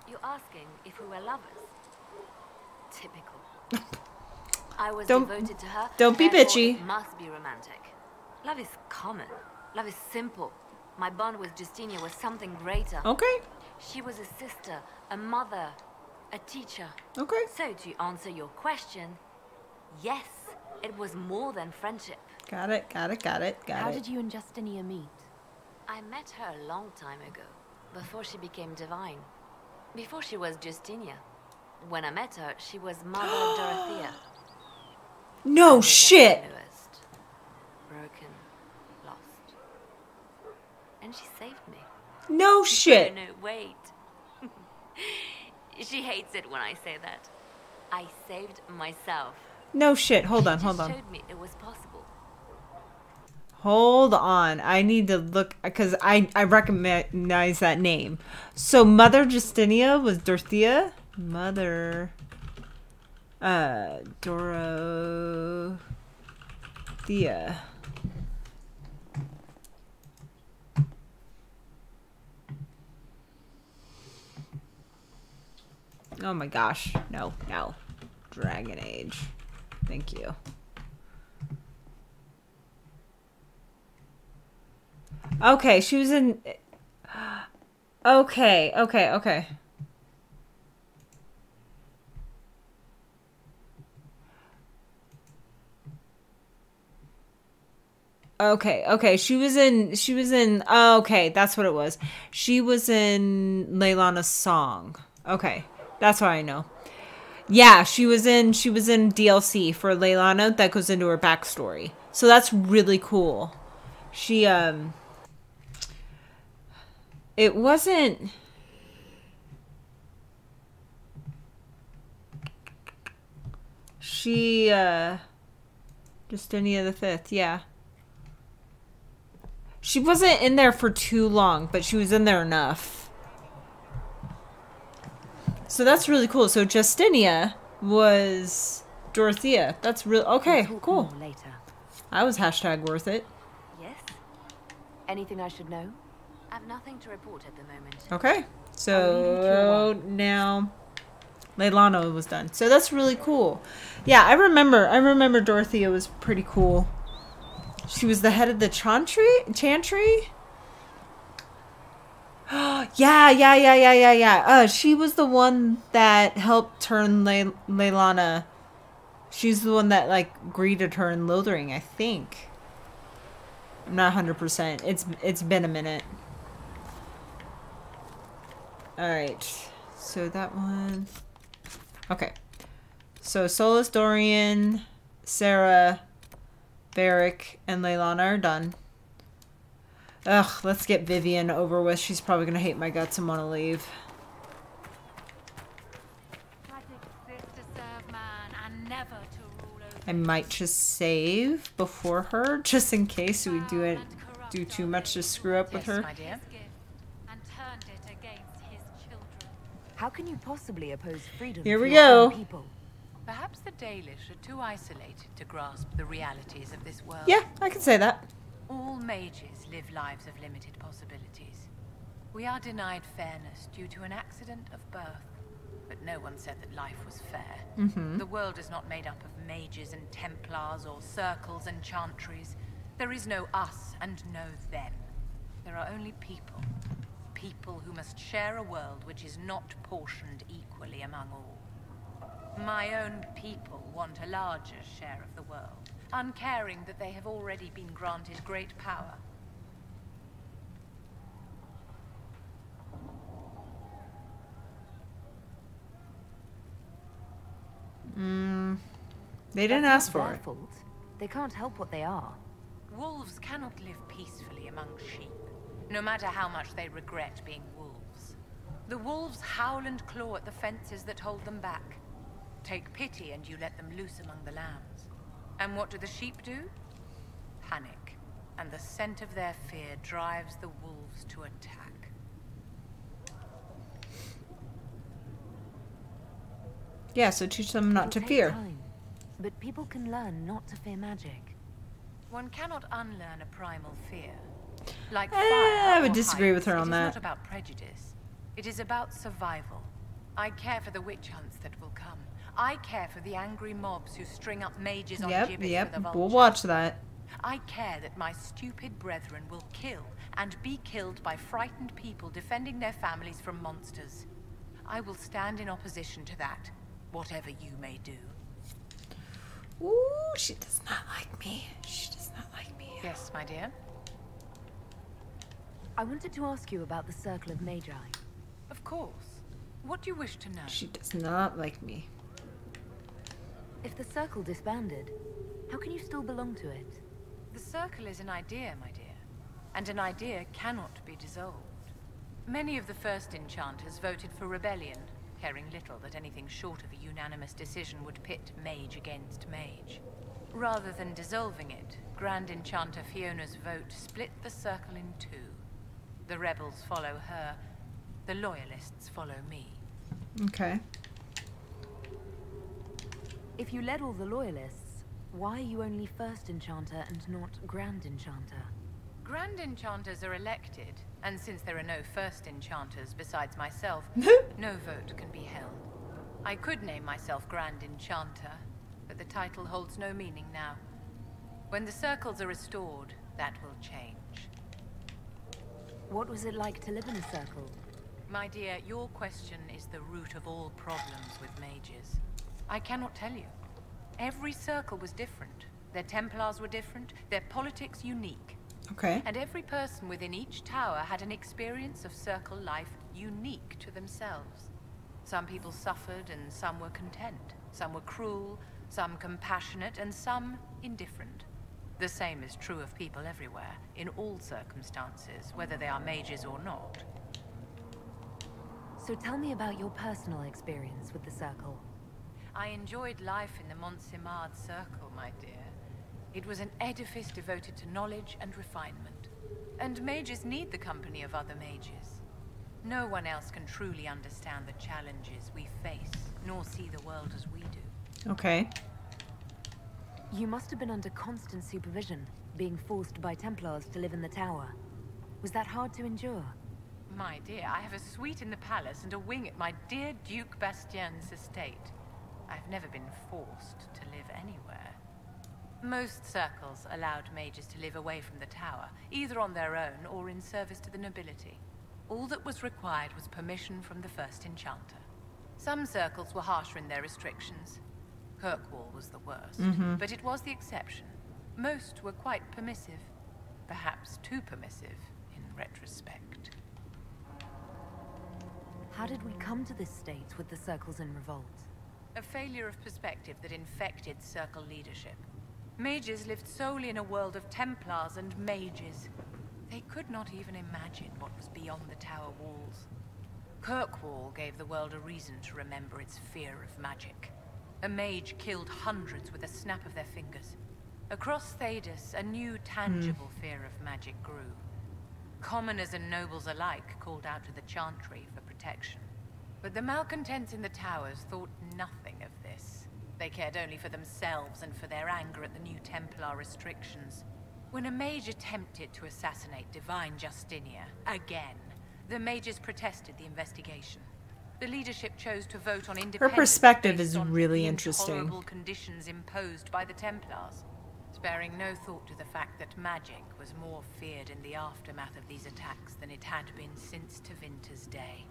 You're asking if we were lovers? Typical. I was Don't- devoted to her. don't be therefore bitchy. It must be romantic. Love is common. Love is simple. My bond with Justinia was something greater. Okay. She was a sister, a mother, a teacher. Okay. So to answer your question, yes, it was more than friendship. Got it. How did you and Justinia meet? I met her a long time ago, before she became divine. Before she was Justinia. When I met her, she was Mother Dorothea. No shit. Newest, broken, lost. And she saved me. No shit. No, wait. She hates it when I say that. I saved myself. No shit. Hold on. She just showed me it was possible. Hold on. I need to look because I recognize that name. So Mother Justinia was Dorothea. Mother Dorothea. Oh my gosh. No. Dragon Age. Thank you. Okay, she was in... Okay. Okay, she was in, okay, that's what it was. She was in Leilana's song. Okay, that's what I know. Yeah, she was in DLC for Leilana that goes into her backstory. So that's really cool. She, it wasn't... She, Justinia V, yeah. She wasn't in there for too long, but she was in there enough. So that's really cool. So Justinia was Dorothea. That's real. Okay, cool. Later. I was hashtag worth it. Yes? Anything I should know? I have nothing to report at the moment. Okay. So now Leilana was done. So that's really cool. Yeah, I remember Dorothea was pretty cool. She was the head of the Chantry? Yeah. She was the one that helped turn Leilana. She's the one that, like, greeted her in Lothering, I think. I'm not 100%. It's been a minute. Alright. So that one... Okay. So Solus, Dorian, Sarah... Varric and Leilana are done. Ugh, let's get Vivian over with. She's probably gonna hate my guts and want to leave. I might just save before her, just in case we do too much to screw up with her. My dear. How can you possibly oppose freedom? Here for we your own go. People? Perhaps the Dalish are too isolated to grasp the realities of this world. Yeah, I can say that. All mages live lives of limited possibilities. We are denied fairness due to an accident of birth. But no one said that life was fair. The world is not made up of mages and Templars or circles and chantries. There is no us and no them. There are only people. People who must share a world which is not portioned equally among all. My own people want a larger share of the world, uncaring that they have already been granted great power. They didn't ask for it. Fault. They can't help what they are. Wolves cannot live peacefully among sheep, no matter how much they regret being wolves. The wolves howl and claw at the fences that hold them back. Take pity and you let them loose among the lambs. And what do the sheep do? Panic. And the scent of their fear drives the wolves to attack. Yeah, so teach them not to It'll take fear. time, but people can learn not to fear magic. One cannot unlearn a primal fear. Like I would or disagree with her heights, on it is that. not about prejudice. It is about survival. I care for the witch hunts that will come. I care for the angry mobs who string up mages on gibbets for the vultures. We'll watch that. I care that my stupid brethren will kill and be killed by frightened people defending their families from monsters. I will stand in opposition to that, whatever you may do. Ooh, she does not like me. She does not like me. Yes, my dear? I wanted to ask you about the Circle of Magi. Of course. What do you wish to know? She does not like me. If the Circle disbanded, how can you still belong to it? The Circle is an idea, my dear. And an idea cannot be dissolved. Many of the first enchanters voted for rebellion, caring little that anything short of a unanimous decision would pit mage against mage. Rather than dissolving it, Grand Enchanter Fiona's vote split the Circle in two. The rebels follow her, the loyalists follow me. Okay. If you led all the loyalists, why are you only First Enchanter and not Grand Enchanter? Grand Enchanters are elected, and since there are no First Enchanters besides myself, no vote can be held. I could name myself Grand Enchanter, but the title holds no meaning now. When the circles are restored, that will change. What was it like to live in a circle? My dear, your question is the root of all problems with mages. I cannot tell you. Every circle was different. Their Templars were different, their politics unique. Okay. And every person within each tower had an experience of circle life unique to themselves. Some people suffered and some were content. Some were cruel, some compassionate, and some indifferent. The same is true of people everywhere, in all circumstances, whether they are mages or not. So tell me about your personal experience with the Circle. I enjoyed life in the Montsimard Circle, my dear. It was an edifice devoted to knowledge and refinement. And mages need the company of other mages. No one else can truly understand the challenges we face, nor see the world as we do. Okay. You must have been under constant supervision, being forced by Templars to live in the tower. Was that hard to endure? My dear, I have a suite in the palace and a wing at my dear Duke Bastien's estate. I've never been forced to live anywhere. Most circles allowed mages to live away from the tower, either on their own or in service to the nobility. All that was required was permission from the first enchanter. Some circles were harsher in their restrictions. Kirkwall was the worst, but it was the exception. Most were quite permissive, perhaps too permissive in retrospect. How did we come to this state with the circles in revolt? A failure of perspective that infected circle leadership. Mages lived solely in a world of Templars and mages. They could not even imagine what was beyond the tower walls. Kirkwall gave the world a reason to remember its fear of magic. A mage killed hundreds with a snap of their fingers. Across Thedas, a new tangible fear of magic grew. Commoners and nobles alike called out to the Chantry for protection. But the malcontents in the towers thought nothing of this. They cared only for themselves and for their anger at the new Templar restrictions. When a mage attempted to assassinate Divine Justinia, again, the mages protested the investigation. The leadership chose to vote on independence. Her perspective based is on really the interesting. intolerable conditions imposed by the Templars, sparing no thought to the fact that magic was more feared in the aftermath of these attacks than it had been since Tevinter's day.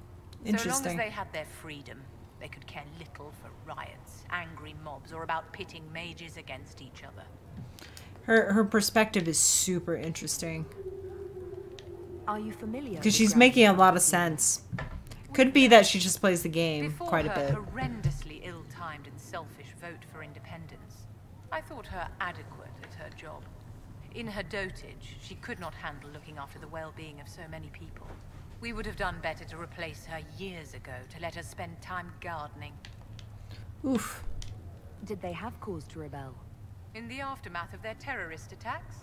So long as Interesting. they had their freedom, they could care little for riots, angry mobs, or about pitting mages against each other. Her perspective is super interesting. Are you familiar? Because she's making a lot of sense. Could be that she just plays the game Before quite a bit. her horrendously ill-timed and selfish vote for independence, I thought her adequate at her job. In her dotage, she could not handle looking after the well-being of so many people. We would have done better to replace her years ago, to let her spend time gardening. Oof. Did they have cause to rebel? In the aftermath of their terrorist attacks?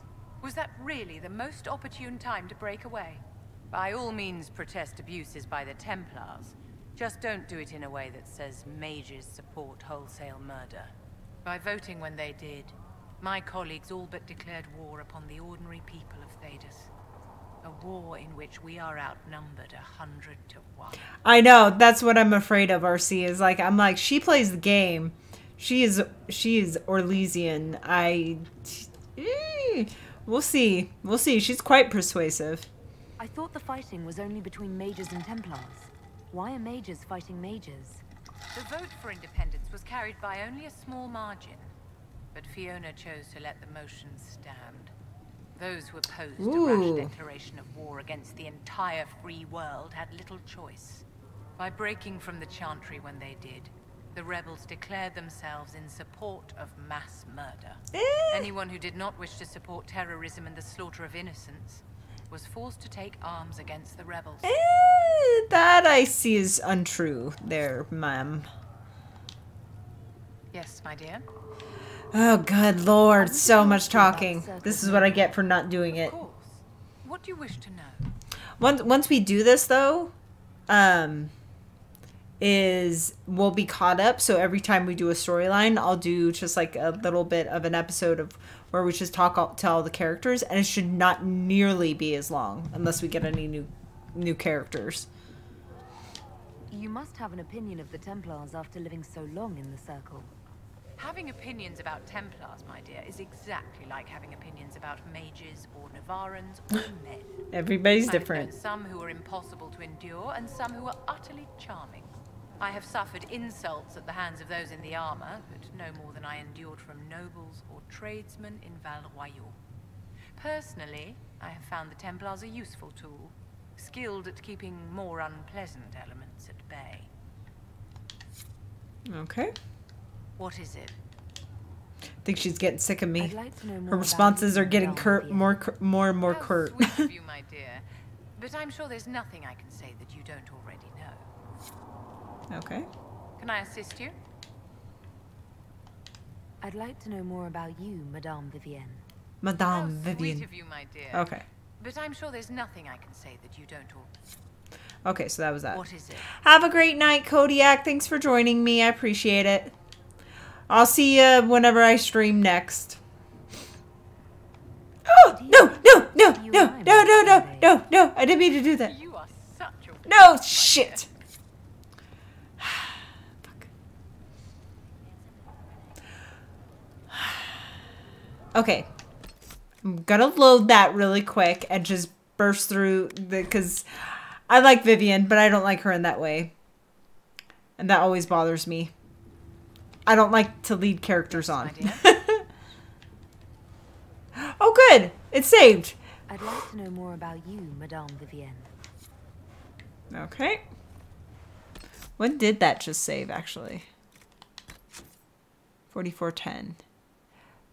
Was that really the most opportune time to break away? By all means, protest abuses by the Templars. Just don't do it in a way that says mages support wholesale murder. By voting when they did, my colleagues all but declared war upon the ordinary people of Thedas. A war in which we are outnumbered 100 to 1. I know, that's what I'm afraid of, RC, is like, I'm like, she plays the game. She is Orlesian. We'll see. We'll see. She's quite persuasive. I thought the fighting was only between mages and Templars. Why are mages fighting mages? The vote for independence was carried by only a small margin, but Fiona chose to let the motion stand. Those who opposed a rash declaration of war against the entire free world had little choice. By breaking from the Chantry when they did, the rebels declared themselves in support of mass murder. Anyone who did not wish to support terrorism and the slaughter of innocents was forced to take arms against the rebels. That I see is untrue there, ma'am. Yes, my dear? Oh, good lord. So much talking. This is what I get for not doing it. What do you wish to know? Once we do this, though, we'll be caught up. So every time we do a storyline, I'll do just like a little bit of an episode of where we just talk to all the characters, and it should not nearly be as long unless we get any new characters. You must have an opinion of the Templars after living so long in the Circle. Having opinions about Templars, my dear, is exactly like having opinions about mages or Navarans or men. Everybody's I've different. known some who are impossible to endure and some who are utterly charming. I have suffered insults at the hands of those in the armor, but no more than I endured from nobles or tradesmen in Val Royal. Personally, I have found the Templars a useful tool, skilled at keeping more unpleasant elements at bay. Okay. What is it? I think she's getting sick of me. I'd like to know more Her responses are getting more and more curt. Sweet of you, my dear. But I'm sure there's nothing I can say that you don't already know. Okay. Can I assist you? I'd like to know more about you, Madame Vivienne. Madame Vivienne. Sweet of you, my dear. Okay. But I'm sure there's nothing I can say that you don't already. Okay, so that was that. What is it? Have a great night, Kodiak. Thanks for joining me. I appreciate it. I'll see you whenever I stream next. Oh, no. I didn't mean to do that. You are such a no, shit. Fuck. Okay. I'm gonna load that really quick and just burst through because I like Vivienne, but I don't like her in that way. And that always bothers me. I don't like to lead characters on. Oh, good. It's saved. I'd like to know more about you, Madame Vivienne. Okay. When did that just save, actually? 4410.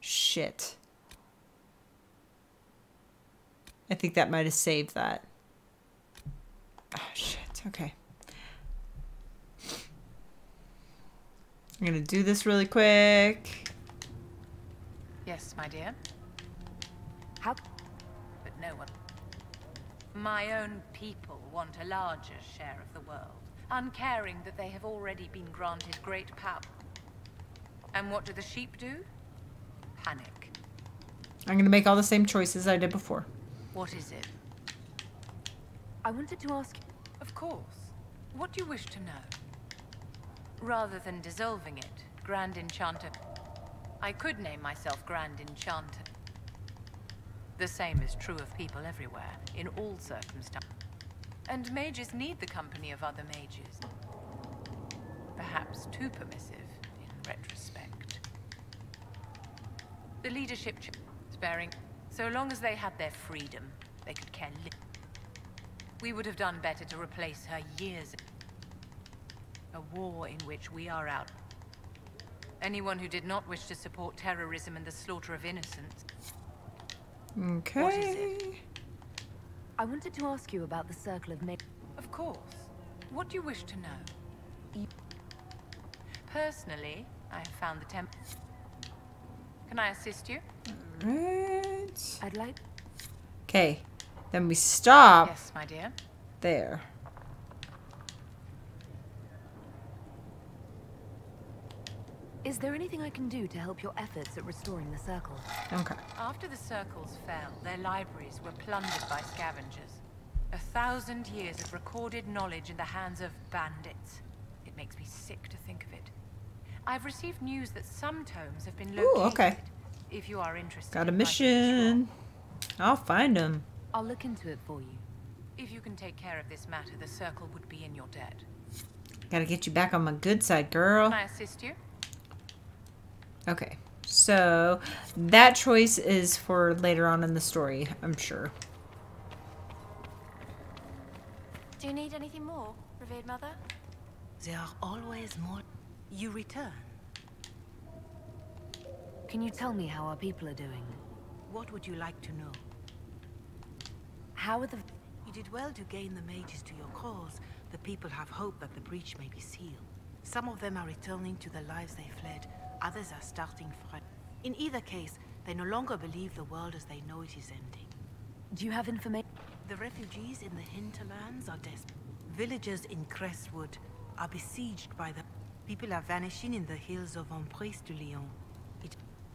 Shit. I think that might have saved that. Oh, shit. Okay. I'm gonna do this really quick. Yes, my dear. How? But no one. My own people want a larger share of the world. uncaring that they have already been granted great power. And what do the sheep do? Panic. I'm gonna make all the same choices I did before. What is it? I wanted to ask... Of course. What do you wish to know? Rather than dissolving it, Grand Enchanter... I could name myself Grand Enchanter. The same is true of people everywhere, in all circumstances. And mages need the company of other mages. Perhaps too permissive, in retrospect. The leadership sparing, so long as they had their freedom, they could care little. We would have done better to replace her years ago. A war in which we are out. Anyone who did not wish to support terrorism and the slaughter of innocents. Okay. What is it? I wanted to ask you about the Circle of Mages. Of course. What do you wish to know? Personally, I have found the temple. Can I assist you? Right. I'd like... Okay. Then we stop. Yes, my dear. There. Is there anything I can do to help your efforts at restoring the Circle? Okay. After the Circles fell, their libraries were plundered by scavengers. 1,000 years of recorded knowledge in the hands of bandits. It makes me sick to think of it. I've received news that some tomes have been located. Ooh, okay. If you are interested. Got a mission. I'll find them. I'll look into it for you. If you can take care of this matter, the Circle would be in your debt. Gotta get you back on my good side, girl. Can I assist you? Okay. So, that choice is for later on in the story, I'm sure. Do you need anything more, revered mother? There are always more. You return. Can you tell me how our people are doing? What would you like to know? How are the... You did well to gain the mages to your cause. The people have hope that the breach may be sealed. Some of them are returning to the lives they fled. Others are starting fresh. In either case, they no longer believe the world as they know it is ending. Do you have information? The refugees in the hinterlands are desperate. Villagers in Crestwood are besieged by the... People are vanishing in the hills of Emprise de Lyon.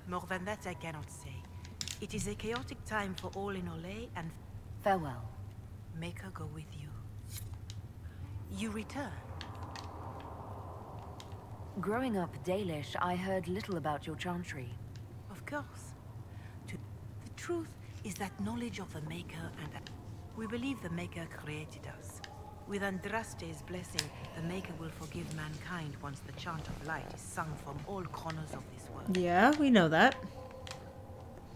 More than that I cannot say. It is a chaotic time for all in Olay and... Farewell. Make her go with you. You return. Growing up Dalish, I heard little about your chantry. Of course. The truth is that knowledge of the Maker and... We believe the Maker created us. With Andraste's blessing, the Maker will forgive mankind once the chant of light is sung from all corners of this world. Yeah, we know that.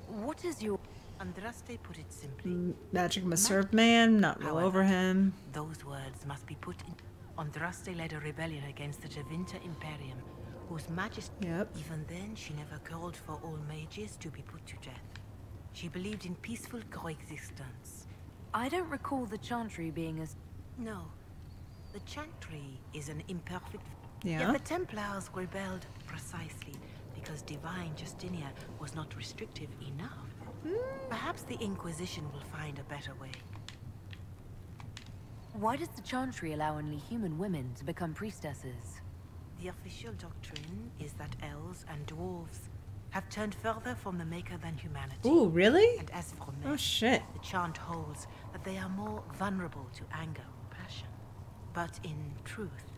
What is your... Andraste put it simply. Magic must serve man, not rule over him. Those words must be put in... Andraste led a rebellion against the Tevinter Imperium, whose majesty... Even then, she never called for all mages to be put to death. She believed in peaceful coexistence. I don't recall the chantry being as... No. The chantry is an imperfect... Yeah. Yet the Templars rebelled precisely because Divine Justinia was not restrictive enough. Perhaps the Inquisition will find a better way. Why does the chantry allow only human women to become priestesses? The official doctrine is that elves and dwarves have turned further from the Maker than humanity. Ooh, really? And as for men, oh, shit. The chant holds that they are more vulnerable to anger or passion. But in truth,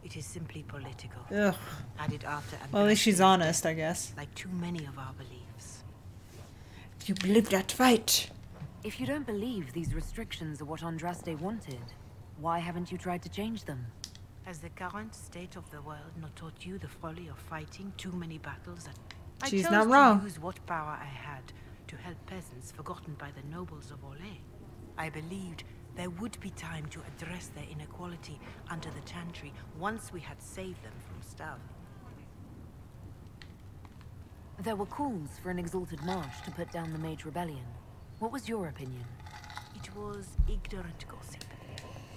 it is simply political. Ugh. Added after well, at least she's honest, I guess. Like too many of our beliefs. You believe that right. If you don't believe these restrictions are what Andraste wanted, why haven't you tried to change them? Has the current state of the world not taught you the folly of fighting too many battles? She's I chose not wrong. to use what power I had to help peasants forgotten by the nobles of Olay. I believed there would be time to address their inequality under the chantry once we had saved them from starving. There were calls for an exalted march to put down the Mage Rebellion. What was your opinion? It was ignorant gossip.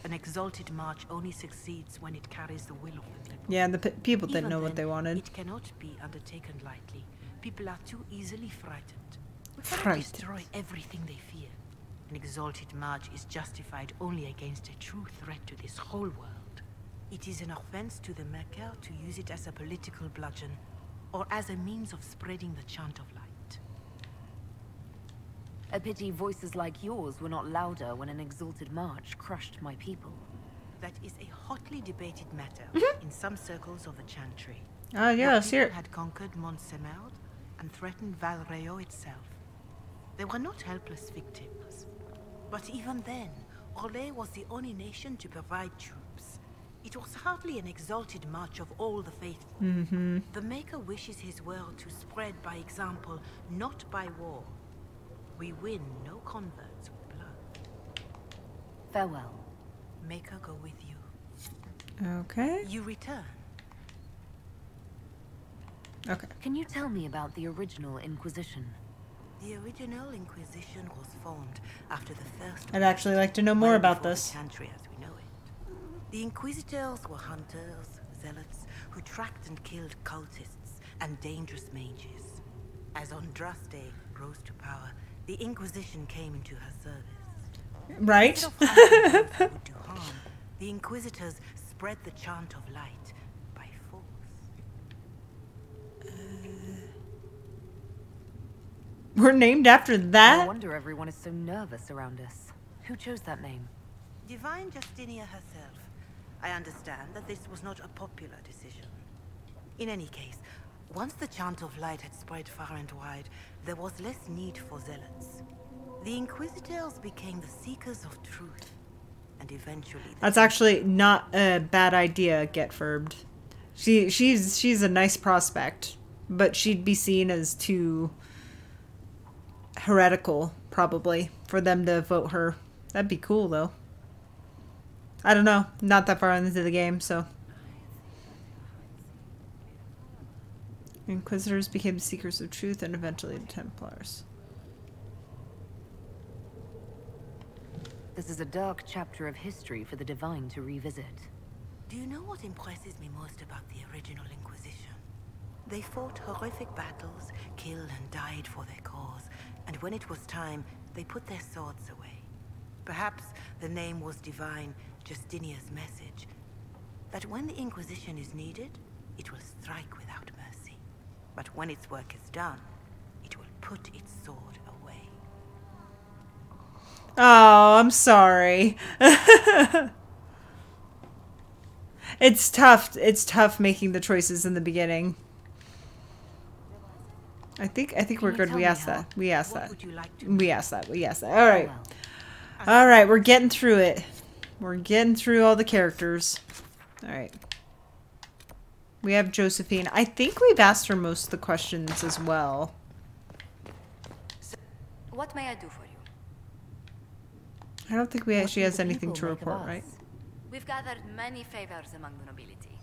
An exalted march only succeeds when it carries the will of the people. Yeah, the people didn't Even know then, what they wanted. It cannot be undertaken lightly. People are too easily frightened. We cannot Frightened. destroy everything they fear. An exalted march is justified only against a true threat to this whole world. It is an offense to the Maker to use it as a political bludgeon, or as a means of spreading the chant of light. A pity voices like yours were not louder when an exalted march crushed my people. That is a hotly debated matter in some circles of the Chantry. Oh yeah, let's hear it. Had conquered Mont-Semard and threatened Valrayo itself. They were not helpless victims. But even then, Orlais was the only nation to provide troops. It was hardly an exalted march of all the faithful. The Maker wishes his world to spread by example, not by war. We win no converts with blood. Farewell. Maker go with you. Okay. You return. Okay. Can you tell me about the original Inquisition? The original Inquisition was formed after the First. I'd actually like to know more about this. Chantry as we know it. The Inquisitors were hunters, zealots, who tracked and killed cultists and dangerous mages. As Andraste rose to power, the Inquisition came into her service. Right. Instead of hunting those who would do harm, the Inquisitors spread the chant of light by force. We're named after that? No wonder everyone is so nervous around us. Who chose that name? Divine Justinia herself. I understand that this was not a popular decision. In any case, once the chant of light had spread far and wide, there was less need for zealots. The Inquisitors became the seekers of truth, and eventually... That's actually not a bad idea, Getfurbed. She's a nice prospect, but she'd be seen as too heretical, probably, for them to vote her. That'd be cool, though. I don't know. Not that far into the game, so... Inquisitors became the seekers of truth and eventually the Templars. This is a dark chapter of history for the Divine to revisit. Do you know what impresses me most about the original Inquisition? They fought horrific battles, killed and died for their cause, and when it was time, they put their swords away. Perhaps the name was Divine Justinia's message, that when the Inquisition is needed, it will strike without mercy. But when its work is done, it will put its sword away. Oh, I'm sorry. It's tough. It's tough making the choices in the beginning. I think we're good. We asked that. We asked that. We asked that. We asked that. All right. All right, we're getting through it. We're getting through all the characters. All right. We have Josephine. I think we've asked her most of the questions as well. What may I do for you? I don't think she has anything to report, right? We've gathered many favors among the nobility.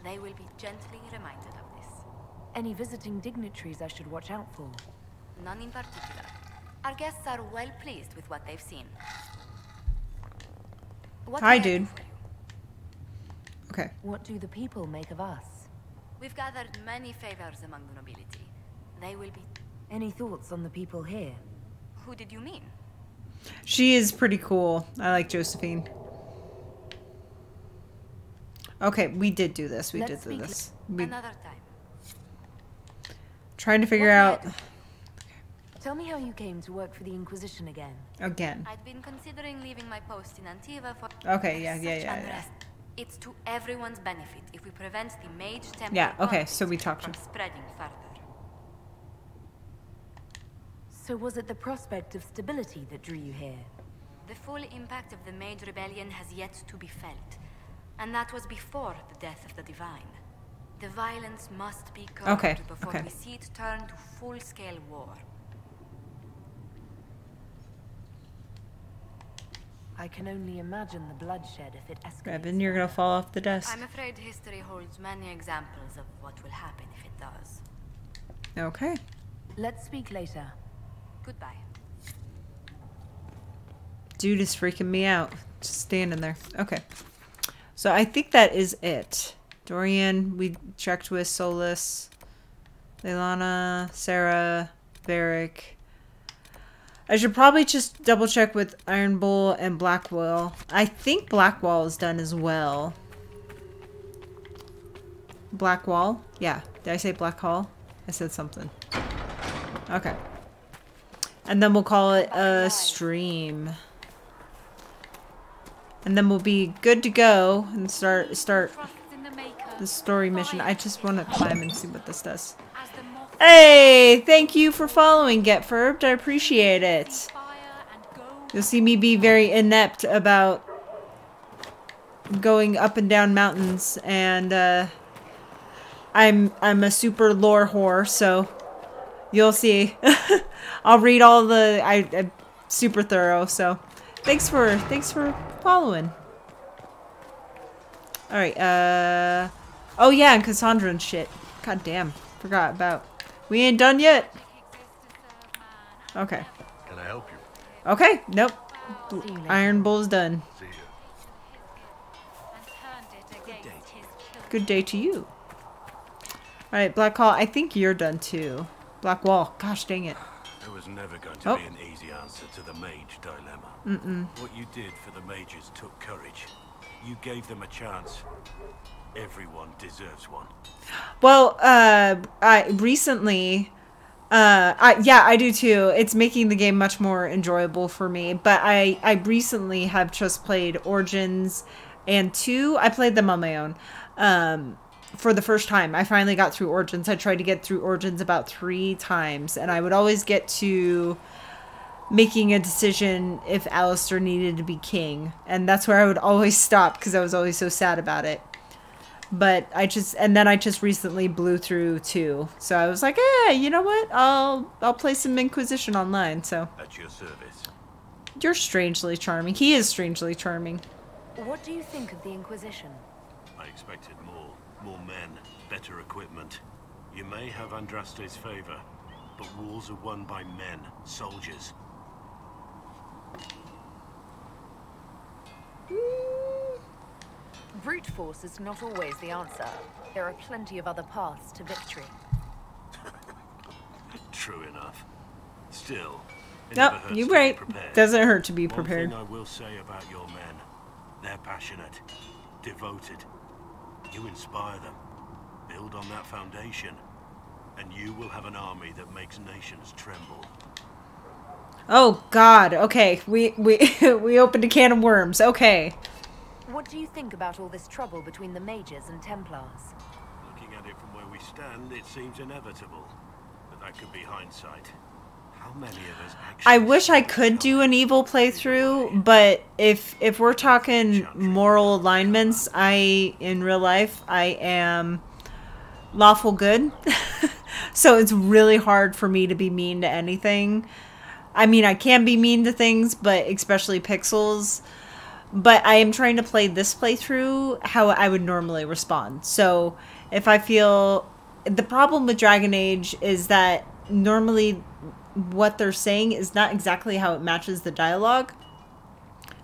They will be gently reminded of this. Any visiting dignitaries I should watch out for? None in particular. Our guests are well pleased with what they've seen. Hi, dude. Okay. What do the people make of us? We've gathered many favors among the nobility. They will be... Any thoughts on the people here? Who did you mean? She is pretty cool. I like Josephine. Okay, we did do this. We did do this. Another time. Trying to figure out... Tell me how you came to work for the Inquisition again. Again. I'd been considering leaving my post in Antiva for... Okay, yeah. It's to everyone's benefit if we prevent the Mage Temple... Yeah, okay, so we talked from to... spreading further. So was it the prospect of stability that drew you here? The full impact of the Mage Rebellion has yet to be felt. And that was before the death of the Divine. The violence must be curbed before we see it turn to full-scale war. I can only imagine the bloodshed if it escalates. Evan, you're gonna fall off the desk. I'm afraid history holds many examples of what will happen if it does. Okay. Let's speak later. Goodbye. Dude is freaking me out. Just standing there. Okay. So I think that is it. Dorian, we checked with Solus, Leilana, Sarah, Varric. I should probably just double check with Iron Bull and Blackwall. I think Blackwall is done as well. Black wall? Yeah. Did I say black hall? I said something. Okay. And then we'll call it a stream. And then we'll be good to go and start the story mission. I just want to climb and see what this does. Hey! Thank you for following, Getfurbed. I appreciate it. You'll see me be very inept about going up and down mountains, and I'm a super lore whore, so you'll see. I'll read all the I'm super thorough, so thanks for following. All right, oh yeah, and Cassandra and shit. God damn, forgot about. We ain't done yet. Okay. Can I help you? Okay, nope. Iron Bull's done. See ya. Good day to you. Alright, Black Hall, I think you're done too. Black Wall, gosh dang it. There was never going to be an easy answer to the mage dilemma. What you did for the mages took courage. You gave them a chance. Everyone deserves one. Well, I recently, yeah, I do too. It's making the game much more enjoyable for me. But I recently have just played Origins and 2. I played them on my own. For the first time. I finally got through Origins. I tried to get through Origins about 3 times, and I would always get to making a decision if Alistair needed to be king, and that's where I would always stop because I was always so sad about it. But I just recently blew through 2, so I was like, eh, you know what? I'll play some Inquisition online. So at your service. You're strangely charming. He is strangely charming. What do you think of the Inquisition? I expected more. More men, better equipment. You may have Andraste's favor, but wars are won by men, soldiers. Brute force is not always the answer. There are plenty of other paths to victory. True enough. Still, Nope, you're right. Doesn't hurt to be prepared. One thing I will say about your men, they're passionate, devoted. You inspire them. Build on that foundation, and you will have an army that makes nations tremble. Oh God. Okay, we we opened a can of worms. Okay. What do you think about all this trouble between the mages and Templars? Looking at it from where we stand, it seems inevitable, but that could be hindsight. How many of us actually... I wish I could do an evil playthrough, but if we're talking moral alignments, in real life, I am lawful good. So it's really hard for me to be mean to anything. I mean, I can be mean to things, but especially pixels. But I am trying to play this playthrough how I would normally respond. So if I feel... The problem with Dragon Age is that normally what they're saying is not exactly how it matches the dialogue.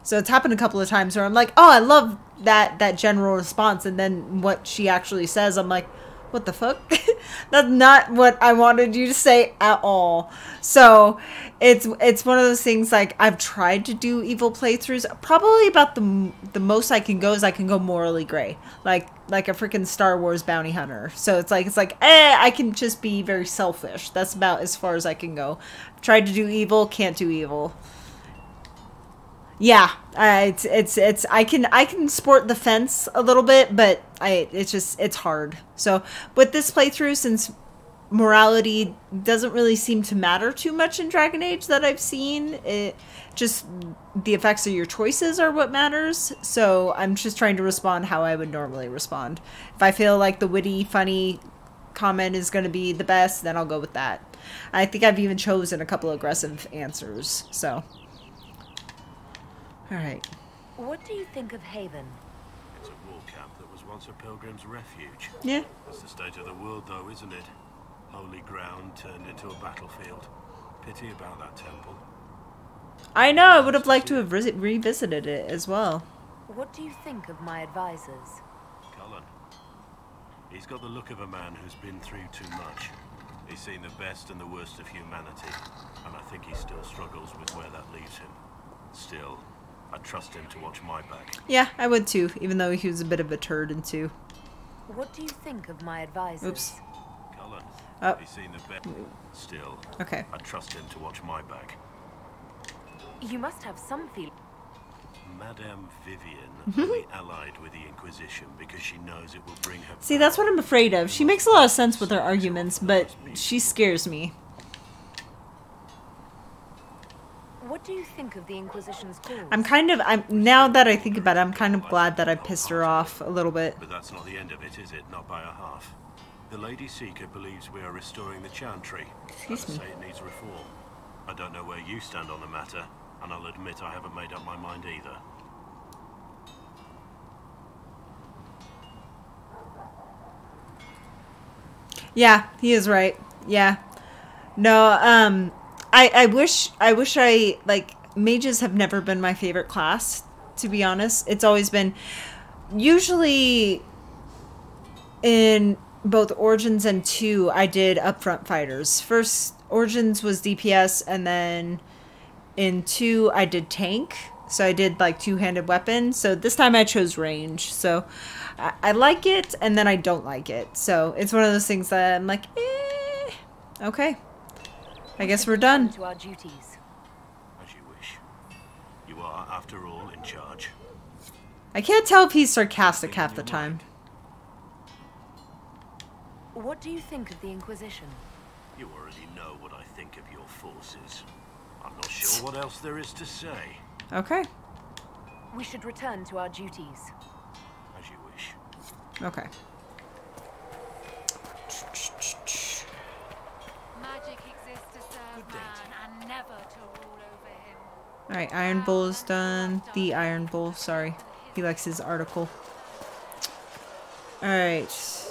So it's happened a couple of times where I'm like, oh, I love that general response, and then what she actually says, I'm like, what the fuck? That's not what I wanted you to say at all. So it's one of those things, like, I've tried to do evil playthroughs. Probably about the most I can go is I can go morally gray, like a freaking Star Wars bounty hunter. So it's like I can just be very selfish. That's about as far as I can go. I've tried to do evil, can't do evil. Yeah, it's I can sport the fence a little bit, but it's hard. So with this playthrough, since morality doesn't really seem to matter too much in Dragon Age that I've seen, it just the effects of your choices are what matters. So I'm just trying to respond how I would normally respond. If I feel like the witty, funny comment is going to be the best, then I'll go with that. I think I've even chosen a couple aggressive answers. So. Alright. What do you think of Haven? It's a war camp that was once a pilgrim's refuge. Yeah. That's the state of the world, though, isn't it? Holy ground turned into a battlefield. Pity about that temple. I know, I would have liked to have revisited it as well. What do you think of my advisors? Cullen. He's got the look of a man who's been through too much. He's seen the best and the worst of humanity, and I think he still struggles with where that leaves him. Still, I trust him to watch my back. Yeah, I would too, even though he was a bit of a turd in 2. What do you think of my advisors? Oops. Cullen, Oh. he's seen the bet. Still, Okay. I trust him to watch my back. You must have some feeling. Madame Vivian only allied with the Inquisition because she knows it will bring her. See, that's what I'm afraid of. She makes a lot of sense with her arguments, but she scares me. What do you think of the Inquisition's cause? Now that I think about it, I'm kind of glad that I pissed her off a little bit. But that's not the end of it, is it? Not by a half. The Lady Seeker believes we are restoring the Chantry. Excuse me. Say it needs reform. I don't know where you stand on the matter, and I'll admit I haven't made up my mind either. Yeah, he is right. Yeah. No, I wish mages have never been my favorite class, to be honest. It's always been usually in both Origins and 2 I did upfront fighters. First Origins was DPS, and then in 2 I did tank. So I did like two-handed weapon. So this time I chose range. So I like it, and then I don't like it. So it's one of those things that I'm like, eh. Okay. I guess we're done. To our duties. As you wish. You are, after all, in charge. I can't tell if he's sarcastic half the time. What do you think of the Inquisition? You already know what I think of your forces. I'm not sure what else there is to say. Okay. We should return to our duties. As you wish. Okay. Magic exists to serve man and never to rule over him. Alright, Iron Bull is done. The Iron Bull, sorry. He likes his article. Alright.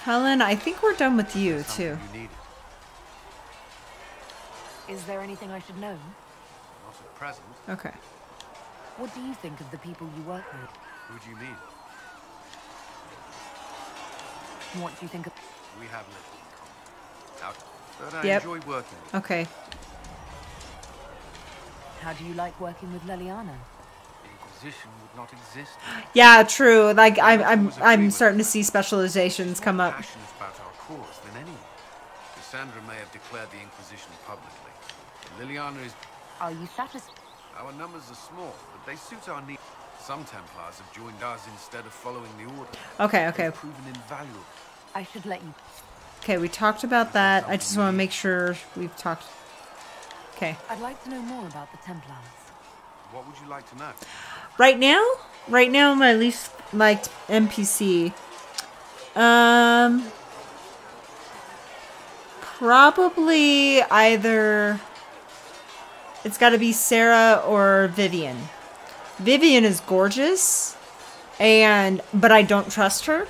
Cullen, I think we're done with you, too. Is there anything I should know? Not at present. Okay. What do you think of the people you work with? Who do you mean? What do you think of... We have little in common. But I Yep. enjoy working with Okay. How do you like working with Liliana? The Inquisition would not exist. Yeah, true. Like I'm starting to see specializations come up. Passionate about our cause than anyone. Cassandra may have declared the Inquisition publicly. Liliana is... Are you satisfied? Our numbers are small, but they suit our needs. Some Templars have joined us instead of following the Order. Okay, okay. They've proven invaluable. I should let you... Okay, we talked about that. I just want to make sure we've talked... Okay. I'd like to know more about the Templars. What would you like to know? Right now, my least liked NPC. Probably either... It's got to be Sarah or Vivian. Vivian is gorgeous, but I don't trust her.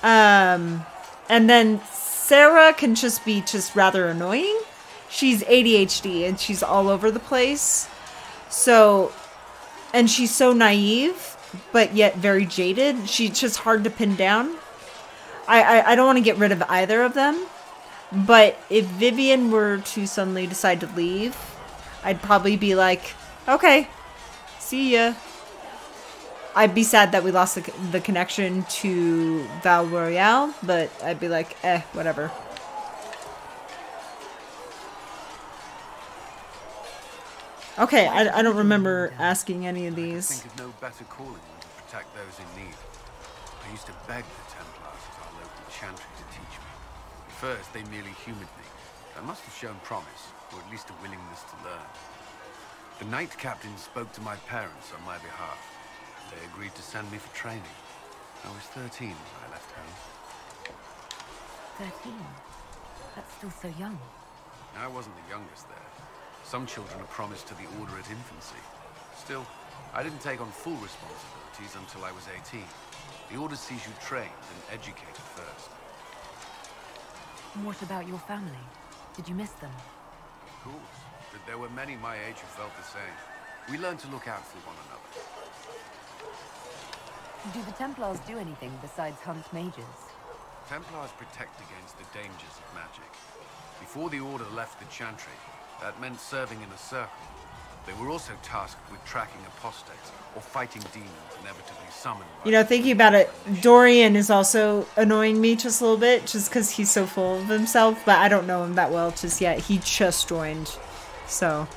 And then Sarah can just be rather annoying. She's ADHD and she's all over the place. So, and she's so naive, but yet very jaded. She's just hard to pin down. I don't want to get rid of either of them. But if Vivian were to suddenly decide to leave, I'd probably be like, okay, see ya. I'd be sad that we lost the connection to Val Royale, but I'd be like, whatever. Okay, I don't remember asking any of I these. think of no better calling than to protect those in need. I used to beg the Templars at our local chantry to teach me. At first, they merely humored me. I must have shown promise, or at least a willingness to learn. The Knight Captain spoke to my parents on my behalf. They agreed to send me for training. I was 13 when I left home. 13? That's still so young. I wasn't the youngest there. Some children are promised to the Order at infancy. Still, I didn't take on full responsibilities until I was 18. The Order sees you trained and educated first. What about your family? Did you miss them? Of course, but there were many my age who felt the same. We learned to look out for one another. Do the Templars do anything besides hunt mages? Templars protect against the dangers of magic. Before the Order left the Chantry, that meant serving in a circle. They were also tasked with tracking apostates or fighting demons inevitably summoned by... You know, thinking about it, Dorian is also annoying me just a little bit, just because he's so full of himself, but I don't know him that well just yet. He just joined, so...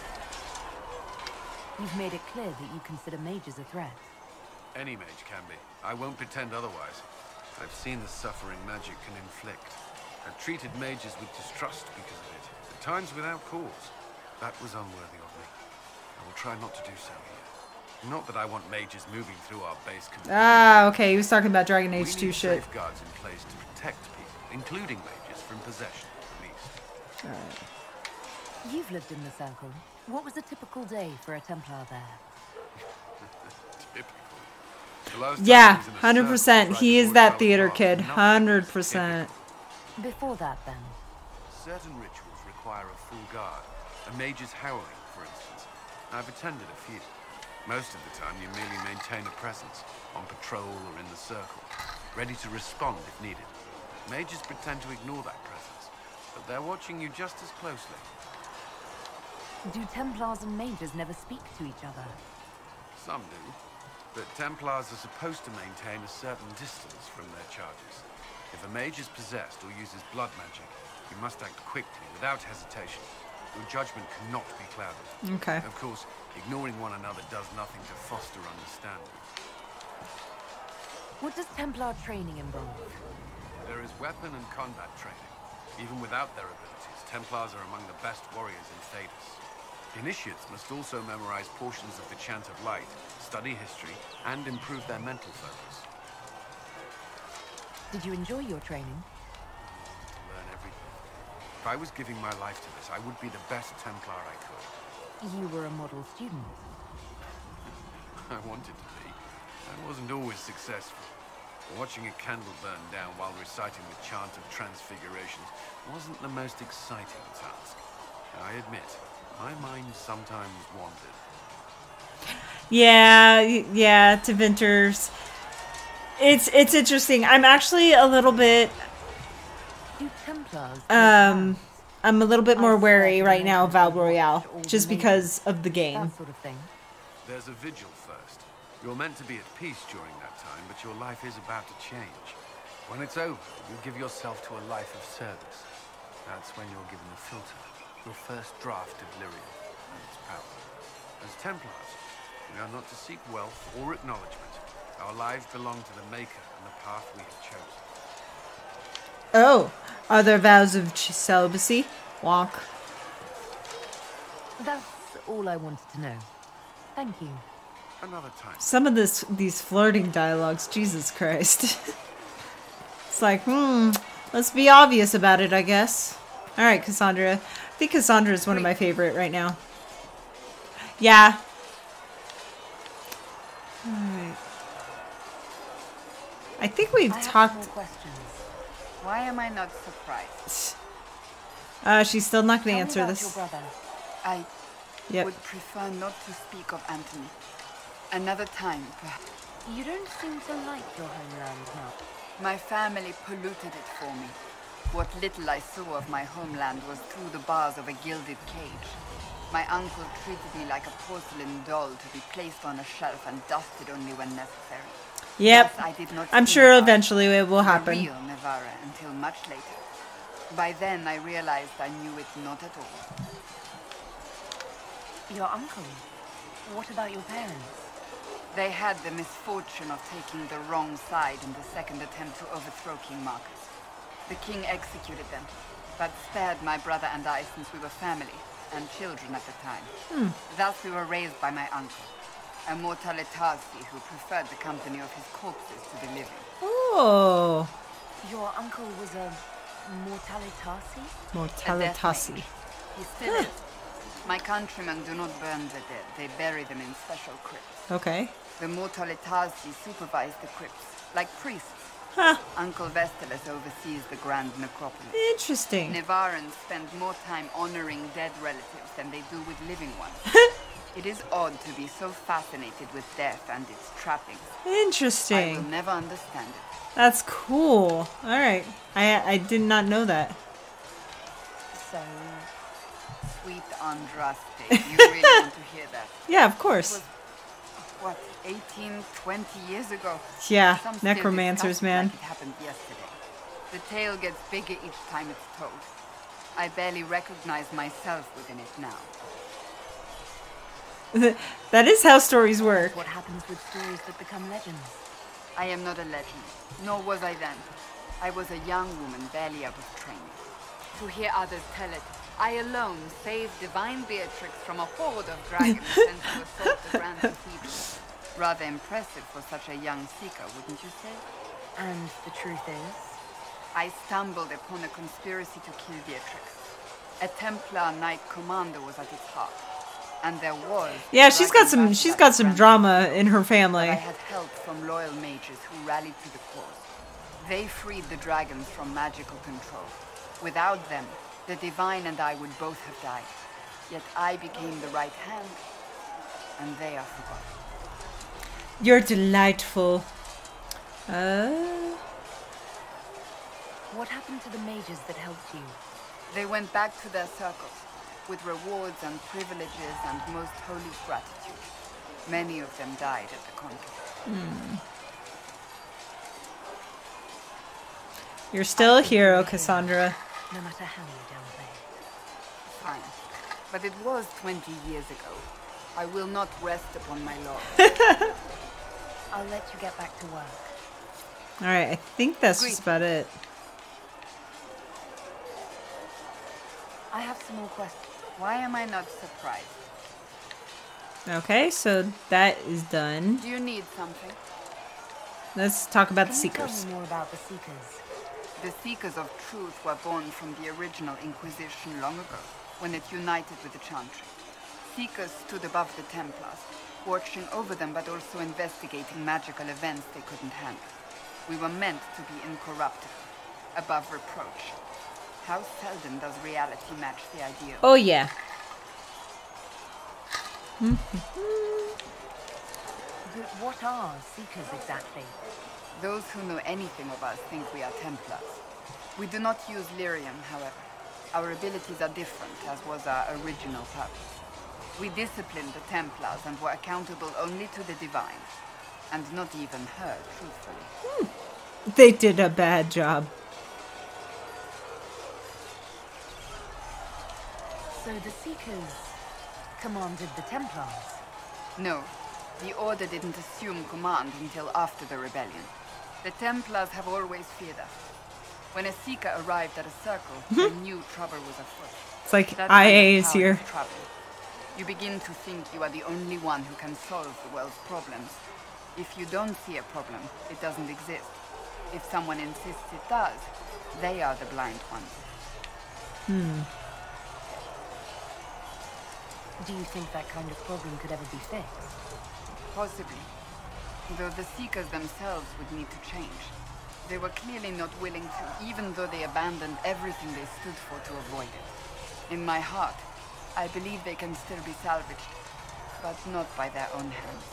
You've made it clear that you consider mages a threat. Any mage can be. I won't pretend otherwise. I've seen the suffering magic can inflict. I've treated mages with distrust because of it, at times without cause. That was unworthy of me. I will try not to do so here. Not that I want mages moving through our base. Ah, okay, he was talking about Dragon Age 2 shit. Safeguards in place to protect people, including mages, from possession, at least. Alright. You've lived in the Circle. What was a typical day for a Templar there? Yeah, 100%. He is that theater kid. 100%. Before that, then? Certain rituals require a full guard. A mage's howling, for instance. I've attended a few. Most of the time, you merely maintain a presence, on patrol or in the circle, ready to respond if needed. Mages pretend to ignore that presence, but they're watching you just as closely. Do Templars and mages never speak to each other? Some do, but Templars are supposed to maintain a certain distance from their charges. If a mage is possessed or uses blood magic, you must act quickly, without hesitation. Your judgment cannot be clouded. Okay. Of course, ignoring one another does nothing to foster understanding. What does Templar training involve? There is weapon and combat training. Even without their abilities, Templars are among the best warriors in Thedas. Initiates must also memorize portions of the Chant of Light, study history, and improve their mental focus. Did you enjoy your training? To learn everything. If I was giving my life to this, I would be the best Templar I could. You were a model student. I wanted to be. I wasn't always successful. Watching a candle burn down while reciting the Chant of Transfigurations wasn't the most exciting task. I admit, my mind sometimes wandered. Yeah, to Vinters. It's interesting. I'm actually a little bit I'm a little bit more wary right now of Val Royale, just because of the game. Sort of thing. There's a vigil first. You're meant to be at peace during that time, but your life is about to change. When it's over, you give yourself to a life of service. That's when you're given the filter, your first draft of lyrium and its power. As Templars, we are not to seek wealth or acknowledgement. Our lives belong to the Maker and the path we have chosen. Oh, are there vows of celibacy? Wonk. That's all I wanted to know. Thank you. Another time. Some of these flirting dialogues, Jesus Christ. It's like, let's be obvious about it, I guess. Alright, Cassandra. I think Cassandra is one of my favorite right now. Yeah. Alright. I think we've talked... More questions. Why am I not surprised? She's still not going to answer this. Your brother. I would prefer not to speak of Anthony. Another time, perhaps. You don't seem to like your homeland now. My family polluted it for me. What little I saw of my homeland was through the bars of a gilded cage. My uncle treated me like a porcelain doll to be placed on a shelf and dusted only when necessary. Yep. Thus, I did not I'm sure eventually it will happen. The real Navarra until much later. By then, I realized I knew it not at all. Your uncle? What about your parents? They had the misfortune of taking the wrong side in the second attempt to overthrow King Marcus. The king executed them, but spared my brother and I since we were family, and children at the time. Thus we were raised by my uncle, a mortalitasi who preferred the company of his corpses to the living. Oh. Your uncle was a mortalitasi? Mortalitasi. He still is. My countrymen do not burn the dead. They bury them in special crypts. Okay. The mortalitasi supervise the crypts, like priests. Huh. Uncle Vestalis oversees the grand necropolis. Interesting. Navarrans spend more time honoring dead relatives than they do with living ones. It is odd to be so fascinated with death and its trappings. Interesting. I will never understand it. That's cool. Alright. I did not know that. So, sweet Andraste, you really want to hear that? Yeah, of course. It was, what, 18, 20 years ago? Yeah, Some still necromancers, discuss it man. like it happened yesterday. The tale gets bigger each time it's told. I barely recognize myself within it now. That is how stories work. What happens with stories that become legends? I am not a legend, nor was I then. I was a young woman barely out of training. To hear others tell it, I alone saved divine Beatrix from a horde of dragons sent to assault the Grand Cathedral. Rather impressive for such a young seeker, wouldn't you say? And the truth is? I stumbled upon a conspiracy to kill Beatrix. A Templar Knight Commander was at its heart. And there was... Yeah, she's got some drama in her family. I had help from loyal mages who rallied to the cause. They freed the dragons from magical control. Without them, the Divine and I would both have died. Yet I became the right hand, and they are forgotten. You're delightful. What happened to the mages that helped you? They went back to their circles, with rewards and privileges and most holy gratitude. Many of them died at the conflict. You're still a hero, Cassandra. No matter how you downplay. Fine. But it was 20 years ago. I will not rest upon my laurels. I'll let you get back to work. Alright, I think that's just about it. I have some more questions. Why am I not surprised? Okay, so that is done. Do you need something? Let's talk about the Can you Seekers. tell me more about the Seekers? The Seekers of Truth were born from the original Inquisition long ago, when it united with the Chantry. Seekers stood above the Templars, watching over them but also investigating magical events they couldn't handle. We were meant to be incorruptible, above reproach. How seldom does reality match the ideal? Oh yeah. What are Seekers exactly? Those who know anything of us think we are Templars. We do not use lyrium, however. Our abilities are different, as was our original purpose. We disciplined the Templars and were accountable only to the Divine. And not even her, truthfully. They did a bad job. So the Seekers commanded the Templars? No. The Order didn't assume command until after the rebellion. The Templars have always feared us. When a Seeker arrived at a circle, they knew trouble was afoot. It's like That IA kind of is power here. is trouble. You begin to think you are the only one who can solve the world's problems. If you don't see a problem, it doesn't exist. If someone insists it does, they are the blind ones. Do you think that kind of problem could ever be fixed? Possibly. Though the Seekers themselves would need to change. They were clearly not willing to, even though they abandoned everything they stood for to avoid it. In my heart, I believe they can still be salvaged, but not by their own hands.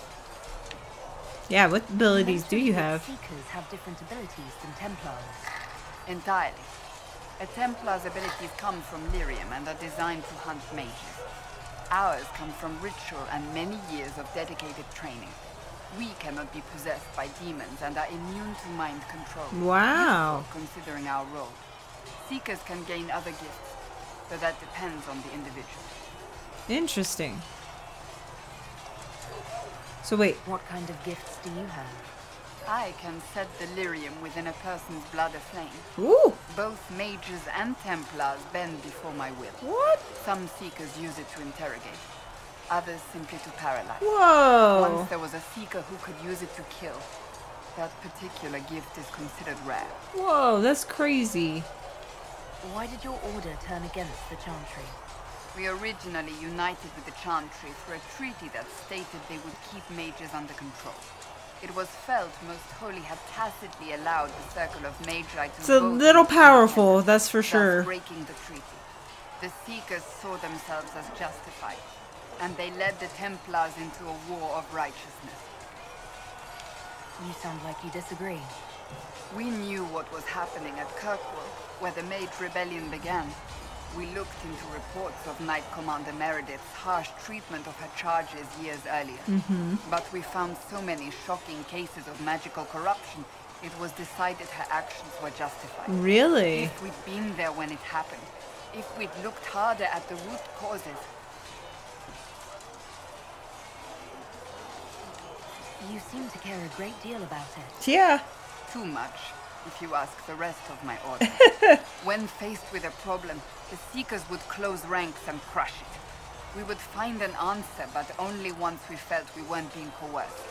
Yeah, what abilities do you have? Seekers have different abilities than Templars. Entirely. A Templar's abilities come from lyrium and are designed to hunt mages. Ours come from ritual and many years of dedicated training. We cannot be possessed by demons and are immune to mind control. Wow. Useful considering our role. Seekers can gain other gifts, but that depends on the individual. Interesting. So wait. What kind of gifts do you have? I can set the lyrium within a person's blood aflame. Ooh. Both mages and Templars bend before my will. What? Some Seekers use it to interrogate. Others simply to paralyze. Whoa. Once there was a Seeker who could use it to kill. That particular gift is considered rare. Whoa, that's crazy. Why did your order turn against the Chantry? We originally united with the Chantry through a treaty that stated they would keep mages under control. It was felt Most Holy had tacitly allowed the Circle of Magi to It's a little powerful, that's for sure. thus breaking the treaty. The Seekers saw themselves as justified, and they led the Templars into a war of righteousness. You sound like you disagree. We knew what was happening at Kirkwall, where the Mage Rebellion began. We looked into reports of Knight Commander Meredith's harsh treatment of her charges years earlier. But we found so many shocking cases of magical corruption, it was decided her actions were justified. Really? If we'd been there when it happened, if we'd looked harder at the root causes. You seem to care a great deal about it. Yeah. Too much, if you ask the rest of my order. When faced with a problem, the Seekers would close ranks and crush it. We would find an answer, but only once we felt we weren't being coerced.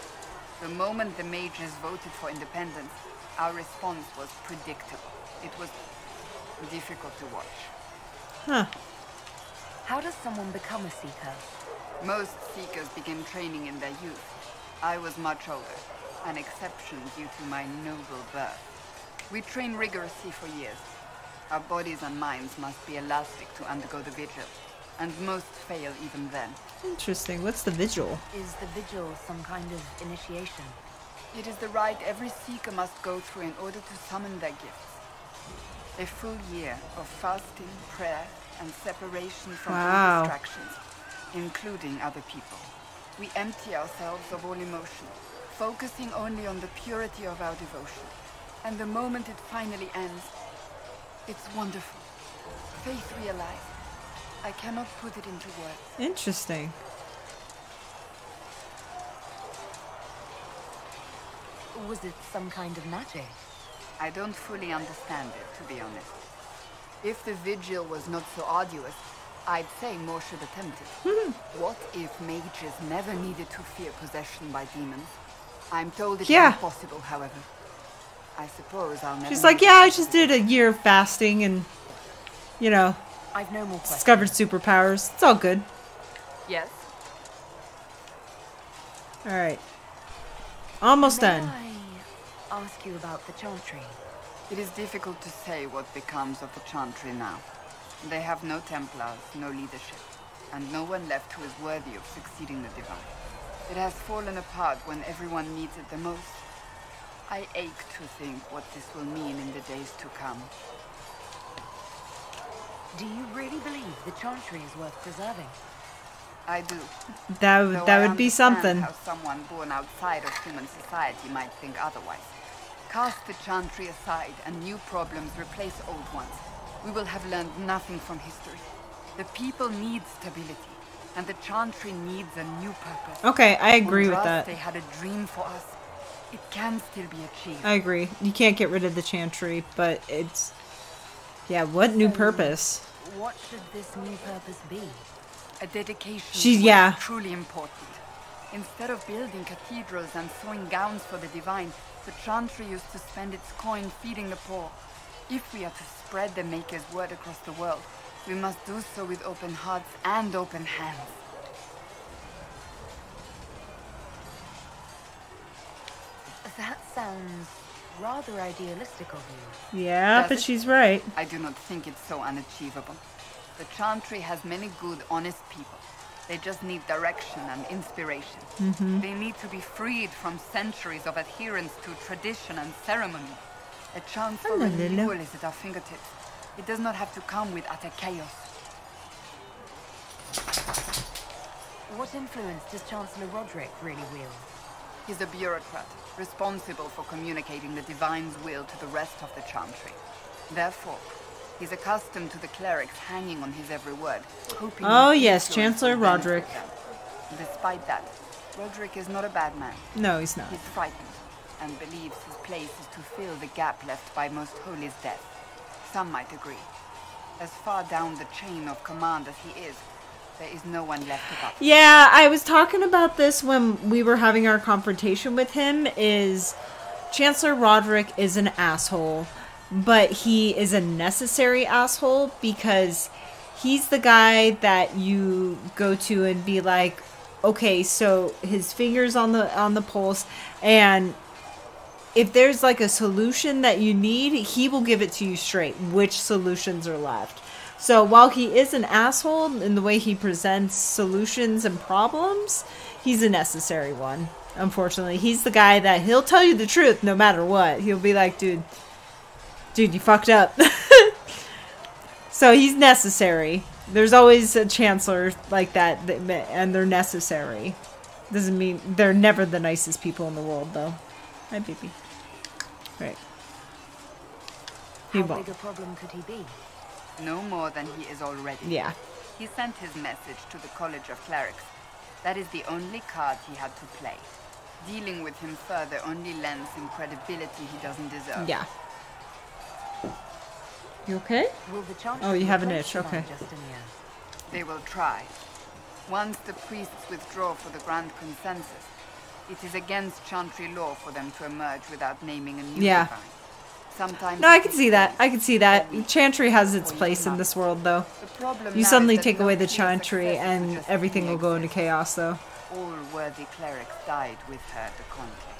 The moment the mages voted for independence, our response was predictable. It was difficult to watch. Huh. How does someone become a Seeker? Most Seekers begin training in their youth. I was much older, an exception due to my noble birth. We train rigorously for years. Our bodies and minds must be elastic to undergo the vigil, and most fail even then. Interesting. What's the vigil? Is the vigil some kind of initiation? It is the rite every Seeker must go through in order to summon their gifts. A full year of fasting, prayer, and separation from all distractions, including other people. We empty ourselves of all emotion, focusing only on the purity of our devotion. And the moment it finally ends, it's wonderful. Faith realized. I cannot put it into words. Interesting. Was it some kind of magic? I don't fully understand it, to be honest. If the vigil was not so arduous, I'd say more should attempt it. What if mages never needed to fear possession by demons? I'm told it's impossible, however. I suppose I'll never. She's like, yeah, I just did a year of fasting and, you know, I've no more questions. Discovered superpowers. It's all good. Yes. All right. Almost done. I ask you about the Chantry? It is difficult to say what becomes of the Chantry now. They have no Templars, no leadership, and no one left who is worthy of succeeding the Divine. It has fallen apart when everyone needs it the most. I ache to think what this will mean in the days to come. Do you really believe the Chantry is worth preserving? I do. That would be something. How someone born outside of human society might think otherwise. Cast the Chantry aside and new problems replace old ones. We will have learned nothing from history. The people need stability, and the Chantry needs a new purpose. Okay, I agree with that. They had a dream for us. It can still be achieved. I agree. You can't get rid of the Chantry, but it's... Yeah, what new purpose? What should this new purpose be? A dedication She's, to yeah. what is truly important. Instead of building cathedrals and sewing gowns for the divine, the Chantry used to spend its coin feeding the poor. If we are to spread the Maker's word across the world, we must do so with open hearts and open hands. That sounds rather idealistic of you. Yeah, Does but it? she's right. I do not think it's so unachievable. The Chantry has many good, honest people. They just need direction and inspiration. They need to be freed from centuries of adherence to tradition and ceremony. A chance for renewal is at our fingertips. It does not have to come with utter chaos. What influence does Chancellor Roderick really wield? He's a bureaucrat, responsible for communicating the Divine's will to the rest of the Chantry. Therefore, he's accustomed to the clerics hanging on his every word, hoping... Oh yes, Chancellor Roderick. Despite that, Roderick is not a bad man. No, he's not. He's frightened, and believes his place is to fill the gap left by Most Holy's death. Some might agree. As far down the chain of command as he is, there is no one left above him. Yeah, I was talking about this when we were having our confrontation with him, is Chancellor Roderick is an asshole, but he is a necessary asshole because he's the guy that you go to and be like, okay, so his finger's on the pulse, and if there's like a solution that you need, he will give it to you straight, which solutions are left. So while he is an asshole in the way he presents solutions and problems, he's a necessary one. Unfortunately, he's the guy that he'll tell you the truth no matter what. He'll be like, dude, you fucked up. So he's necessary. There's always a chancellor like that, and they're necessary. Doesn't mean they're never the nicest people in the world, though. Hi, baby. Right. How big a problem could he be? No more than he is already. Yeah. He sent his message to the College of Clerics. That is the only card he had to play. Dealing with him further only lends him credibility he doesn't deserve. Yeah. You okay? Oh, you have an itch. Okay. They will try. Once the priests withdraw for the Grand Consensus, it is against Chantry law for them to emerge without naming a new divine. Sometimes no, I can see that. I can see that. Chantry has its place in this world, though. You suddenly take away the Chantry, and everything will go into chaos, though. All worthy clerics died with her at the conclave.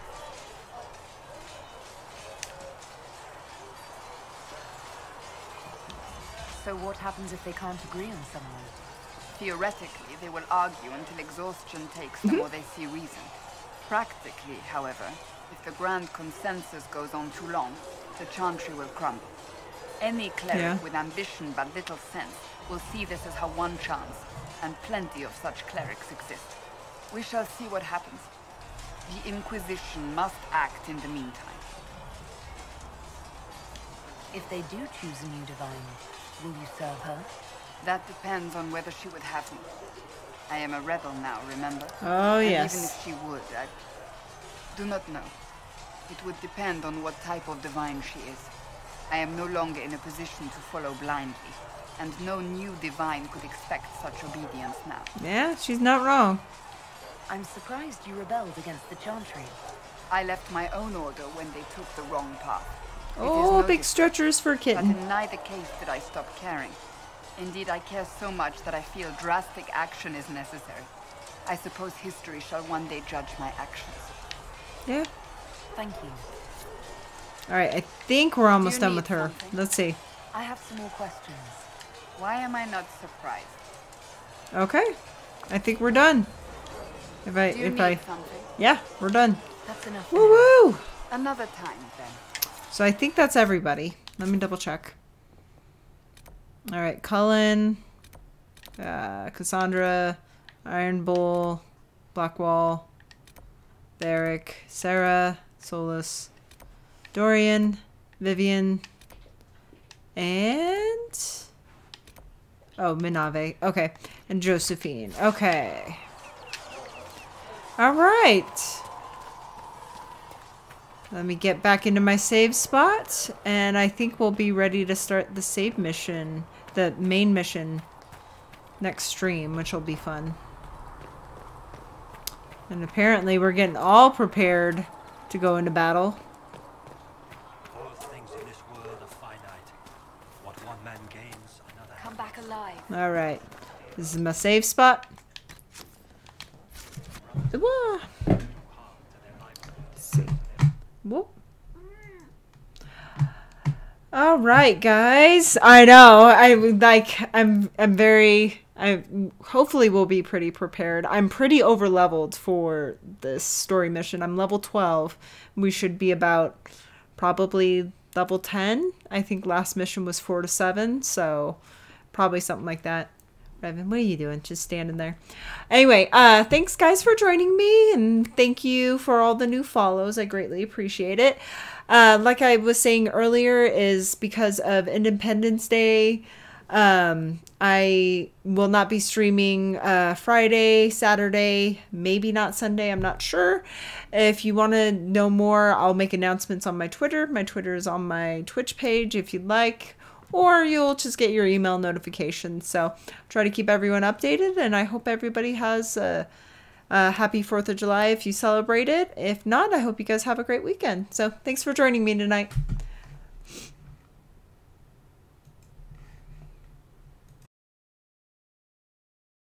So what happens if they can't agree on someone? Theoretically, they will argue until exhaustion takes them or they see reason. Practically, however, if the Grand Consensus goes on too long, the Chantry will crumble. Any cleric with ambition but little sense will see this as her one chance, and plenty of such clerics exist. We shall see what happens. The Inquisition must act in the meantime. If they do choose a new divine, will you serve her? That depends on whether she would have me. I am a rebel now, remember? Oh, and yes. Even if she would, I do not know. It would depend on what type of divine she is. I am no longer in a position to follow blindly, and no new divine could expect such obedience now. Yeah, she's not wrong. I'm surprised you rebelled against the Chantry. I left my own order when they took the wrong path. Oh, big stretchers for a kitten. But in neither case did I stop caring. Indeed, I care so much that I feel drastic action is necessary. I suppose history shall one day judge my actions. Yeah. Thank you. Alright, I think we're almost done with her. Something? Let's see. I have some more questions. Why am I not surprised? Okay. I think we're done. Do you need something? Yeah, we're done. That's enough. Woo woo! Another time, then. So I think that's everybody. Let me double check. Alright, Cullen, Cassandra, Iron Bull, Blackwall, Beric, Sarah, Solus, Dorian, Vivian, and... oh, Minave. Okay. And Josephine. Okay. Alright. Let me get back into my save spot, and I think we'll be ready to start the save mission, the main mission, next stream, which will be fun. And apparently we're getting all prepared to go into battle. All things in this world are finite. What one man gains, another. Come back alive. Alright. This is my save spot. Let's see. Whoop. All right, guys. I know. I hopefully will be pretty prepared. I'm pretty over leveled for this story mission. I'm level 12. We should be about probably level 10. I think last mission was 4 to 7, so probably something like that. Revan, what are you doing? Just standing there. Anyway, thanks guys for joining me, and thank you for all the new follows. I greatly appreciate it. Like I was saying earlier, is because of Independence Day, I will not be streaming Friday, Saturday, maybe not Sunday, I'm not sure. If you want to know more, I'll make announcements on my Twitter. My Twitter is on my Twitch page if you'd like. Or you'll just get your email notifications. So try to keep everyone updated, and I hope everybody has a happy 4th of July if you celebrate it. If not, I hope you guys have a great weekend. So thanks for joining me tonight.